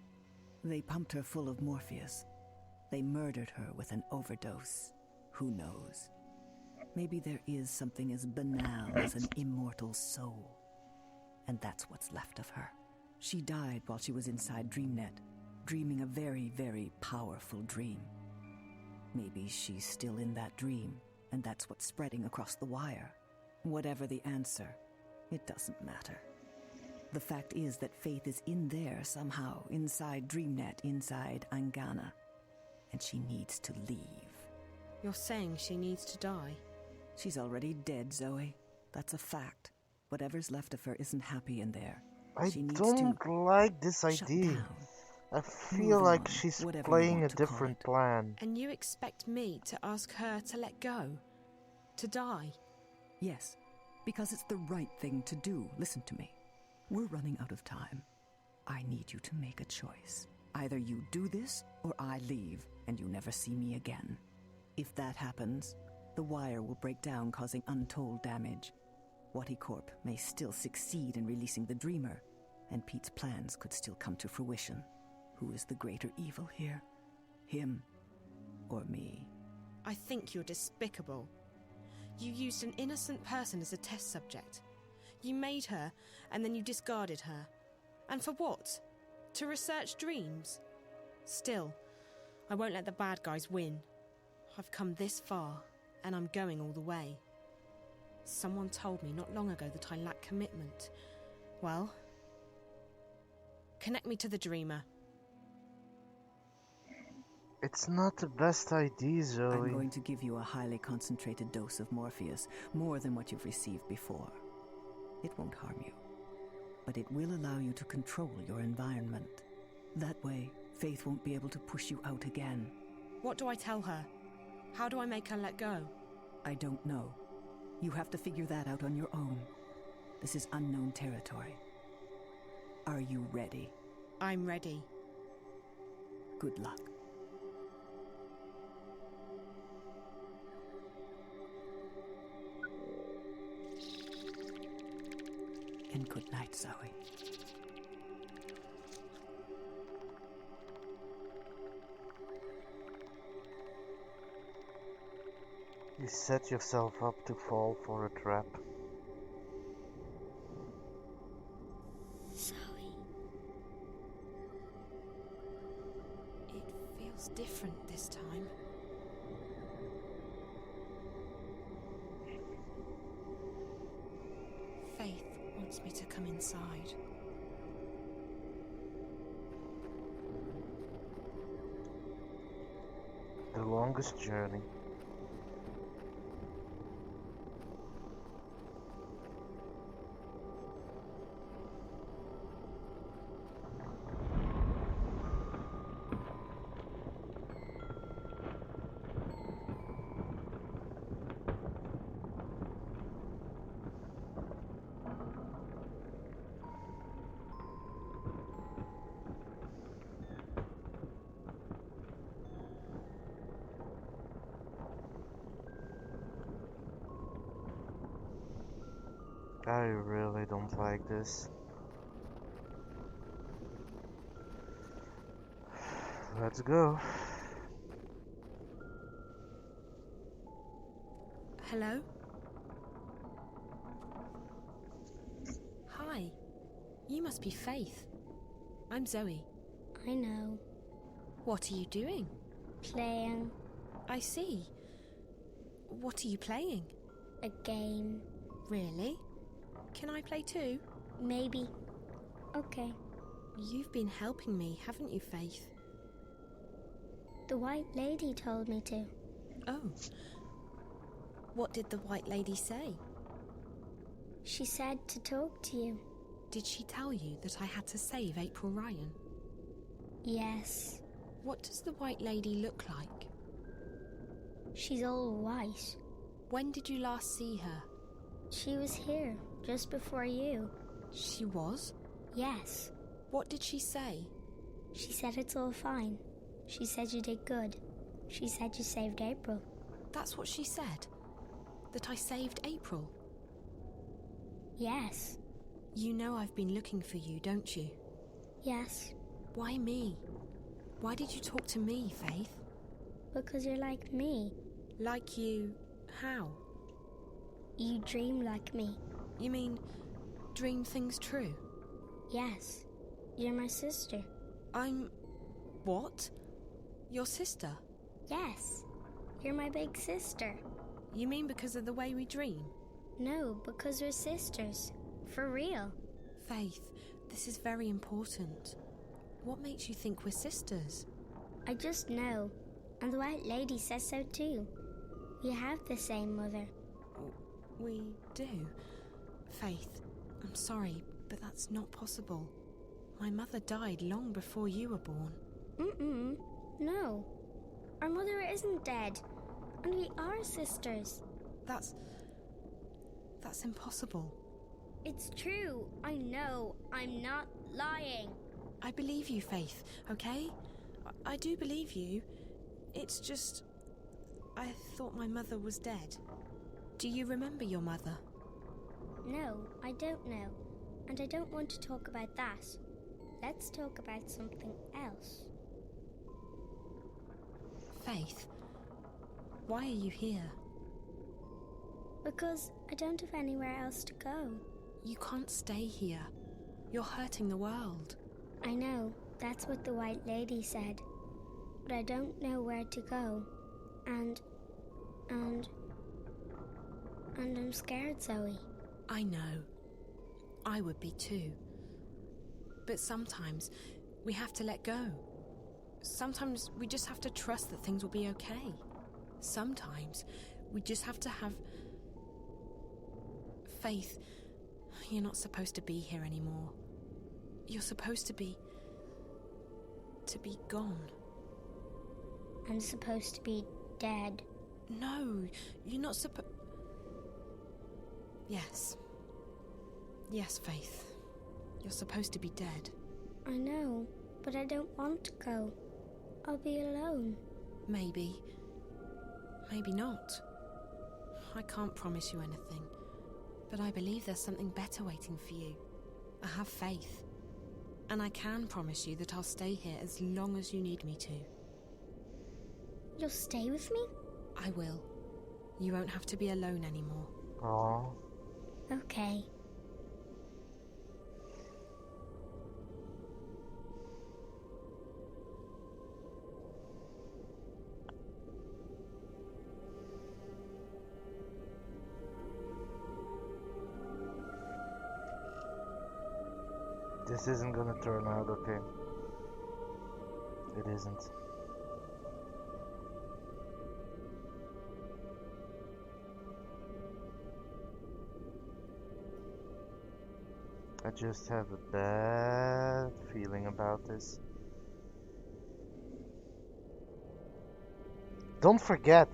They pumped her full of Morpheus. They murdered her with an overdose. Who knows? Maybe there is something as banal as an immortal soul. And that's what's left of her. She died while she was inside DreamNet, dreaming a very, very powerful dream. Maybe she's still in that dream, and that's what's spreading across the wire. Whatever the answer, it doesn't matter. The fact is that Faith is in there somehow, inside DreamNet, inside Angana. And she needs to leave. You're saying she needs to die? She's already dead, Zoe. That's a fact. Whatever's left of her isn't happy in there. I She needs don't to like this idea. down. I feel Move like on, she's whatever you playing a want to call different it. plan. And you expect me to ask her to let go? To die? Yes, because it's the right thing to do. Listen to me. We're running out of time. I need you to make a choice. Either you do this, or I leave, and you never see me again. If that happens, the wire will break down, causing untold damage. Waticorp may still succeed in releasing the Dreamer, and Pete's plans could still come to fruition. Who is the greater evil here? Him or me? I think you're despicable. You used an innocent person as a test subject. You made her, and then you discarded her. And for what? To research dreams? Still, I won't let the bad guys win. I've come this far, and I'm going all the way. Someone told me not long ago that I lack commitment. Well, connect me to the Dreamer. It's not the best idea, Zoe. I'm going to give you a highly concentrated dose of Morpheus, more than what you've received before. It won't harm you, but it will allow you to control your environment. That way, Faith won't be able to push you out again. What do I tell her? How do I make her let go? I don't know. You have to figure that out on your own. This is unknown territory. Are you ready? I'm ready. Good luck. And good night, Zoe. You set yourself up to fall for a trap. Zoe. It feels different this time. Faith wants me to come inside. The longest journey. I really don't like this. Let's go. Hello? Hi. You must be Faith. I'm Zoe. I know. What are you doing? Playing. I see. What are you playing? A game. Really? Can I play too? Maybe. Okay. You've been helping me, haven't you, Faith? The White Lady told me to. Oh. What did the White Lady say? She said to talk to you. Did she tell you that I had to save April Ryan? Yes. What does the White Lady look like? She's all white. When did you last see her? She was here, just before you. She was? Yes. What did she say? She said it's all fine. She said you did good. She said you saved April. That's what she said? That I saved April? Yes. You know I've been looking for you, don't you? Yes. Why me? Why did you talk to me, Faith? Because you're like me. Like you... how? You dream like me. You mean, dream things true? Yes. You're my sister. I'm... what? Your sister? Yes. You're my big sister. You mean because of the way we dream? No, because we're sisters. For real. Faith, this is very important. What makes you think we're sisters? I just know. And the White Lady says so too. We have the same mother. We do. Faith, I'm sorry, but that's not possible. My mother died long before you were born. No. Our mother isn't dead. And we are sisters. That's impossible. It's true. I know. I'm not lying. I believe you, Faith, okay? I do believe you. It's just... I thought my mother was dead. Do you remember your mother? No, I don't know. And I don't want to talk about that. Let's talk about something else. Faith, why are you here? Because I don't have anywhere else to go. You can't stay here. You're hurting the world. I know, that's what the White Lady said. But I don't know where to go. And I'm scared, Zoe. I know. I would be too. But sometimes we have to let go. Sometimes we just have to trust that things will be okay. Sometimes we just have to have faith. You're not supposed to be here anymore. You're supposed to be gone. I'm supposed to be dead. No, you're not supposed... Yes. Yes, Faith. You're supposed to be dead. I know, but I don't want to go. I'll be alone. Maybe. Maybe not. I can't promise you anything, but I believe there's something better waiting for you. I have faith. And I can promise you that I'll stay here as long as you need me to. You'll stay with me? I will. You won't have to be alone anymore. Aww. Okay. This isn't gonna turn out okay. It isn't. I just have a bad feeling about this. Don't forget,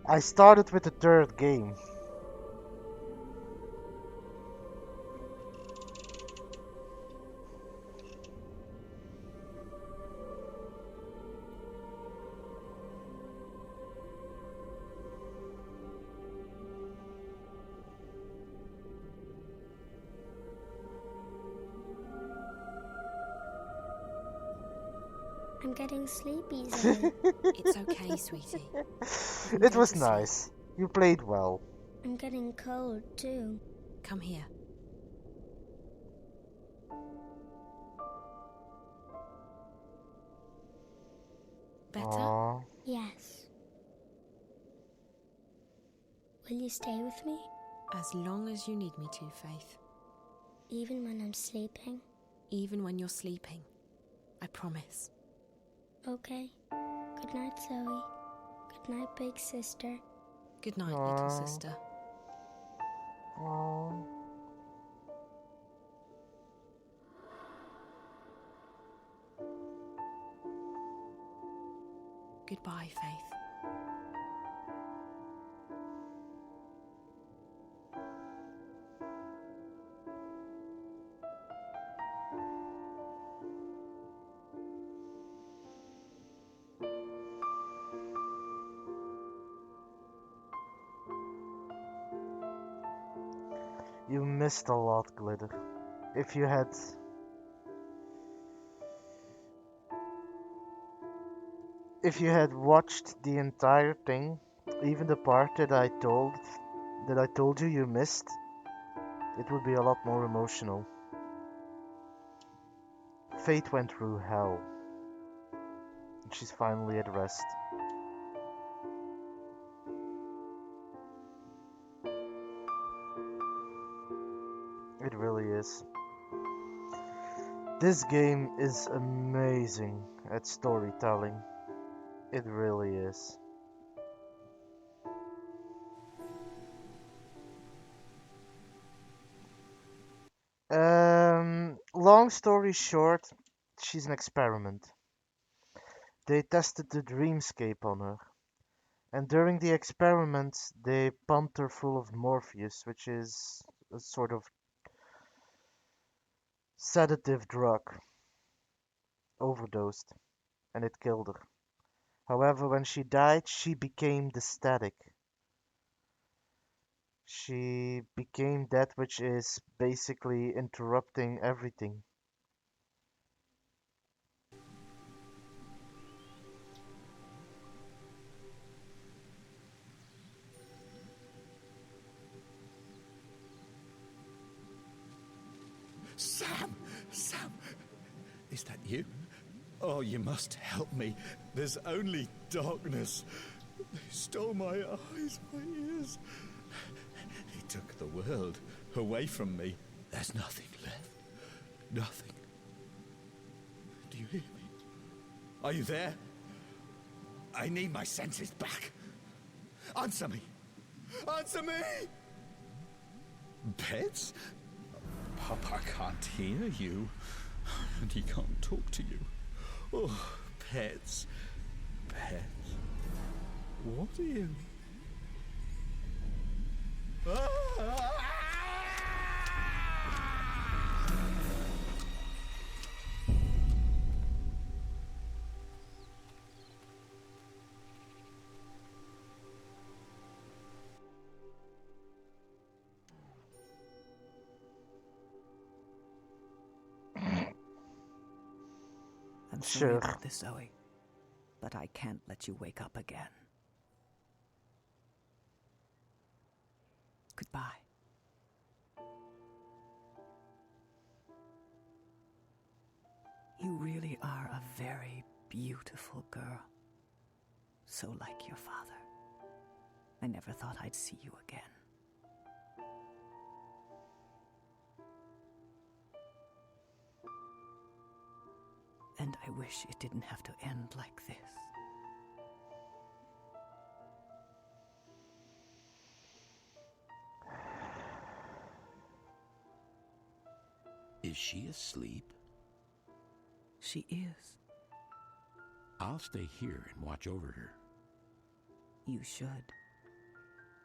I started with the third game. I'm getting sleepy, Zoe. It's okay, sweetie. It was nice. You played well. I'm getting cold, too. Come here. Better? Aww. Yes. Will you stay with me? As long as you need me to, Faith. Even when I'm sleeping? Even when you're sleeping. I promise. Okay. Good night, Zoe. Good night, big sister. Good night, little sister. Aww. Goodbye, Faith. You missed a lot, Glitter. If you had... If you had watched the entire thing, even the part that I told you you missed, it would be a lot more emotional. Fate went through hell. And she's finally at rest. It really is. This game is amazing at storytelling. It really is. Long story short, she's an experiment. They tested the dreamscape on her. And during the experiment, they pumped her full of Morpheus, which is a sort of sedative drug. overdosed, and it killed her. However, when she died, she became the static. She became that which is basically interrupting everything. Sam! Sam! Is that you? Oh, you must help me. There's only darkness. They stole my eyes, my ears. They took the world away from me. There's nothing left. Nothing. Do you hear me? Are you there? I need my senses back. Answer me. Answer me! Pets? Papa can't hear you. And he can't talk to you. Oh, pets. Pets. What are you? I'm sorry Sure. about this, Zoe, but I can't let you wake up again. Goodbye. You really are a very beautiful girl. So like your father. I never thought I'd see you again. And I wish it didn't have to end like this. Is she asleep? She is. I'll stay here and watch over her. You should.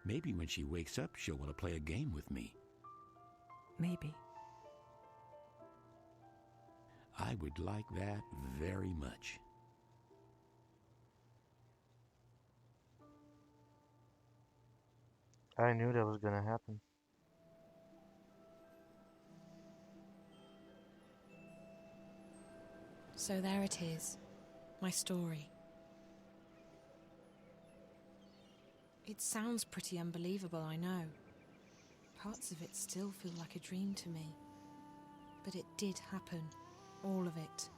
Maybe when she wakes up, she'll want to play a game with me. Maybe. I would like that very much. I knew that was gonna happen. So there it is, my story. It sounds pretty unbelievable, I know. Parts of it still feel like a dream to me. But it did happen, all of it.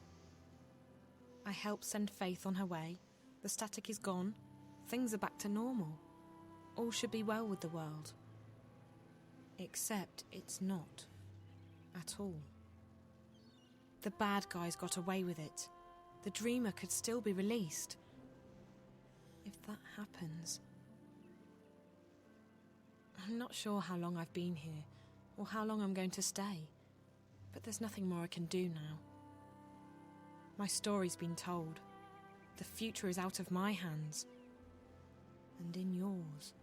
I helped send Faith on her way, the static is gone, things are back to normal. All should be well with the world. Except it's not. At all. The bad guys got away with it. The dreamer could still be released. If that happens... I'm not sure how long I've been here, or how long I'm going to stay, but there's nothing more I can do now. My story's been told. The future is out of my hands, and in yours.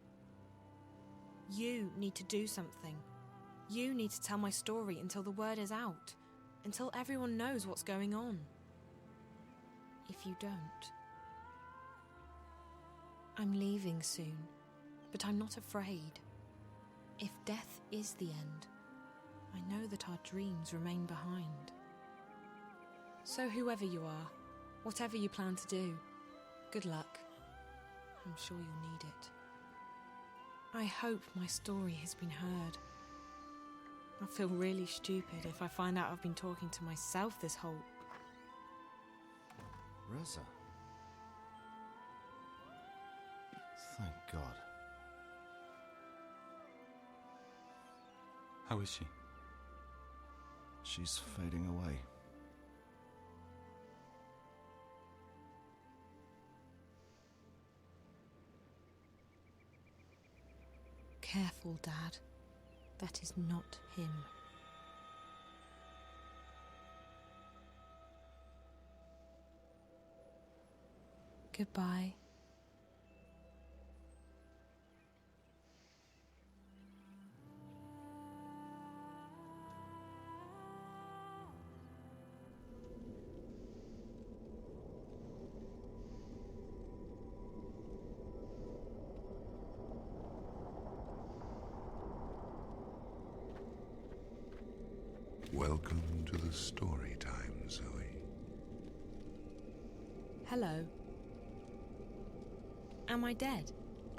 You need to do something. You need to tell my story until the word is out, until everyone knows what's going on. If you don't... I'm leaving soon, but I'm not afraid. If death is the end, I know that our dreams remain behind. So whoever you are, whatever you plan to do, good luck. I'm sure you'll need it. I hope my story has been heard. I'll feel really stupid if I find out I've been talking to myself this whole... Rosa. Thank God. How is she? She's fading away. Careful, Dad. That is not him. Goodbye. Welcome to the story time, Zoe. Hello. Am I dead?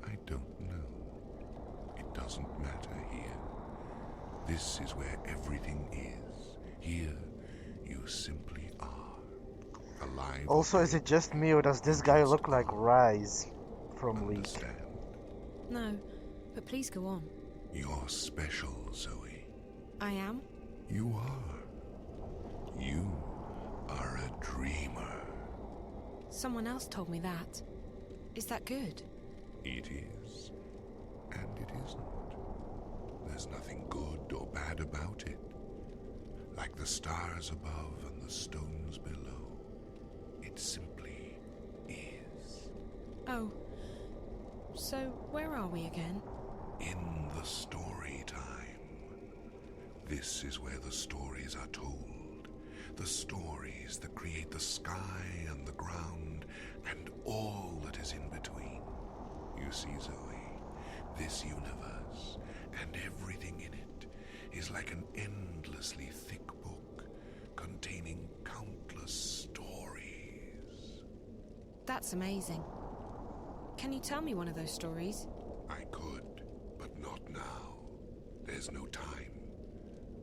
I don't know. It doesn't matter here. This is where everything is. Here, you simply are. Alive. Also, is it just me or does this guy look like Rise from League? No, but please go on. You're special, Zoe. I am? You are. You are a dreamer. Someone else told me that. Is that good? It is, and it isn't. There's nothing good or bad about it. Like the stars above and the stones below. It simply is. Oh. So, where are we again? In the story time. This is where the stories are told. The stories that create the sky and the ground and all that is in between. You see, Zoe, this universe and everything in it is like an endlessly thick book containing countless stories. That's amazing. Can you tell me one of those stories? I could, but not now. There's no time.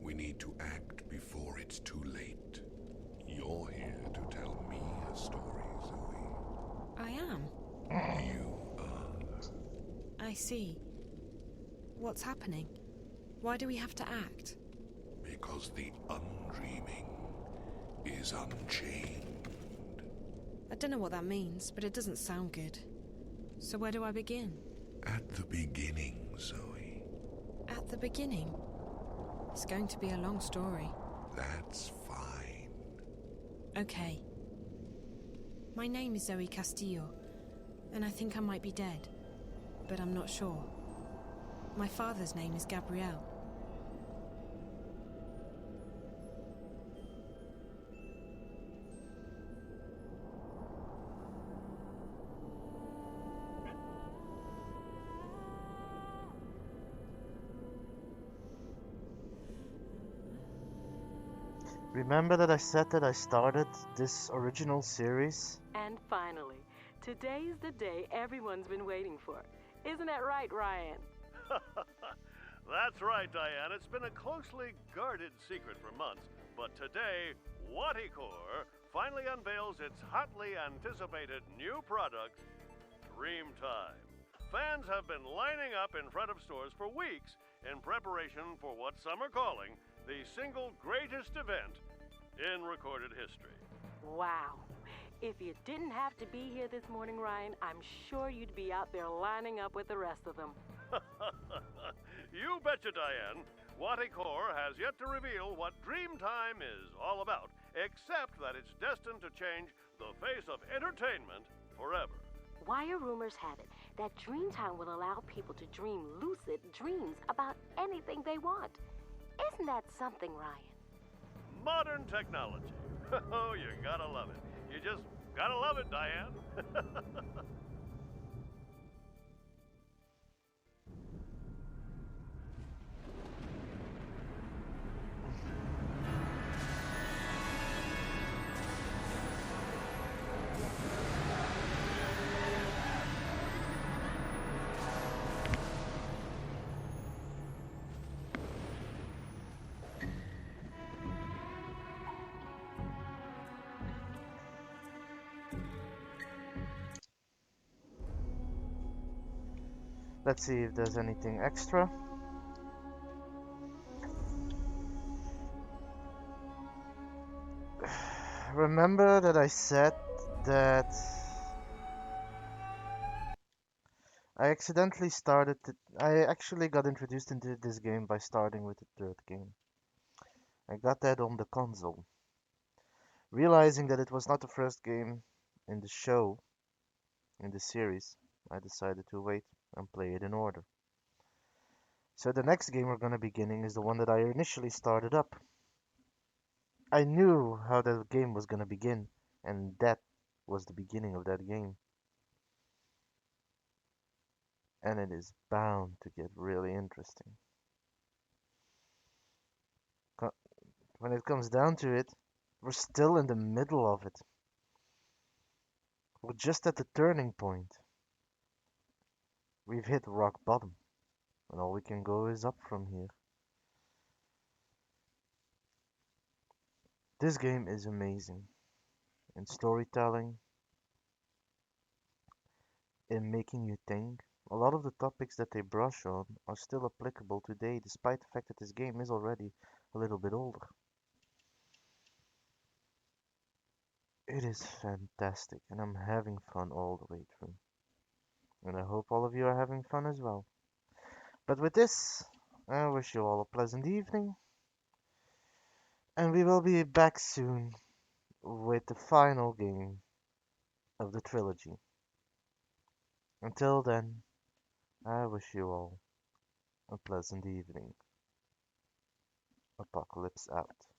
We need to act before it's too late. You're here to tell me a story, Zoe. I am. You are. I see. What's happening? Why do we have to act? Because the undreaming is unchained. I don't know what that means, but it doesn't sound good. So where do I begin? At the beginning, Zoe. At the beginning? It's going to be a long story. That's fine. Okay. My name is Zoe Castillo, and I think I might be dead, but I'm not sure. My father's name is Gabriel. Remember that I said that I started this original series? And finally, today's the day everyone's been waiting for. Isn't that right, Ryan? That's right, Diane. It's been a closely guarded secret for months, but today, Whaticor finally unveils its hotly anticipated new product, Dreamtime. Fans have been lining up in front of stores for weeks in preparation for what some are calling the single greatest event in recorded history. Wow. If you didn't have to be here this morning, Ryan, I'm sure you'd be out there lining up with the rest of them. You betcha, Diane. Whaticor has yet to reveal what Dreamtime is all about, except that it's destined to change the face of entertainment forever. Wire rumors have it that Dreamtime will allow people to dream lucid dreams about anything they want. Isn't that something, Ryan? Modern technology. Oh, you gotta love it. You just gotta love it, Diane. Let's see if there's anything extra. Remember that I said that I accidentally I actually got introduced into this game by starting with the third game. I got that on the console. Realizing that it was not the first game in the show, in the series, I decided to wait and play it in order. So the next game we're gonna be beginning is the one that I initially started up. I knew how the game was gonna begin, and that was the beginning of that game. And it is bound to get really interesting. when it comes down to it, we're still in the middle of it. We're just at the turning point. We've hit rock bottom, and all we can go is up from here. This game is amazing in storytelling, in making you think. A lot of the topics that they brush on are still applicable today, despite the fact that this game is already a little bit older. It is fantastic, and I'm having fun all the way through. And I hope all of you are having fun as well. But with this, I wish you all a pleasant evening, and we will be back soon with the final game of the trilogy. Until then, I wish you all a pleasant evening. Apocalypse out.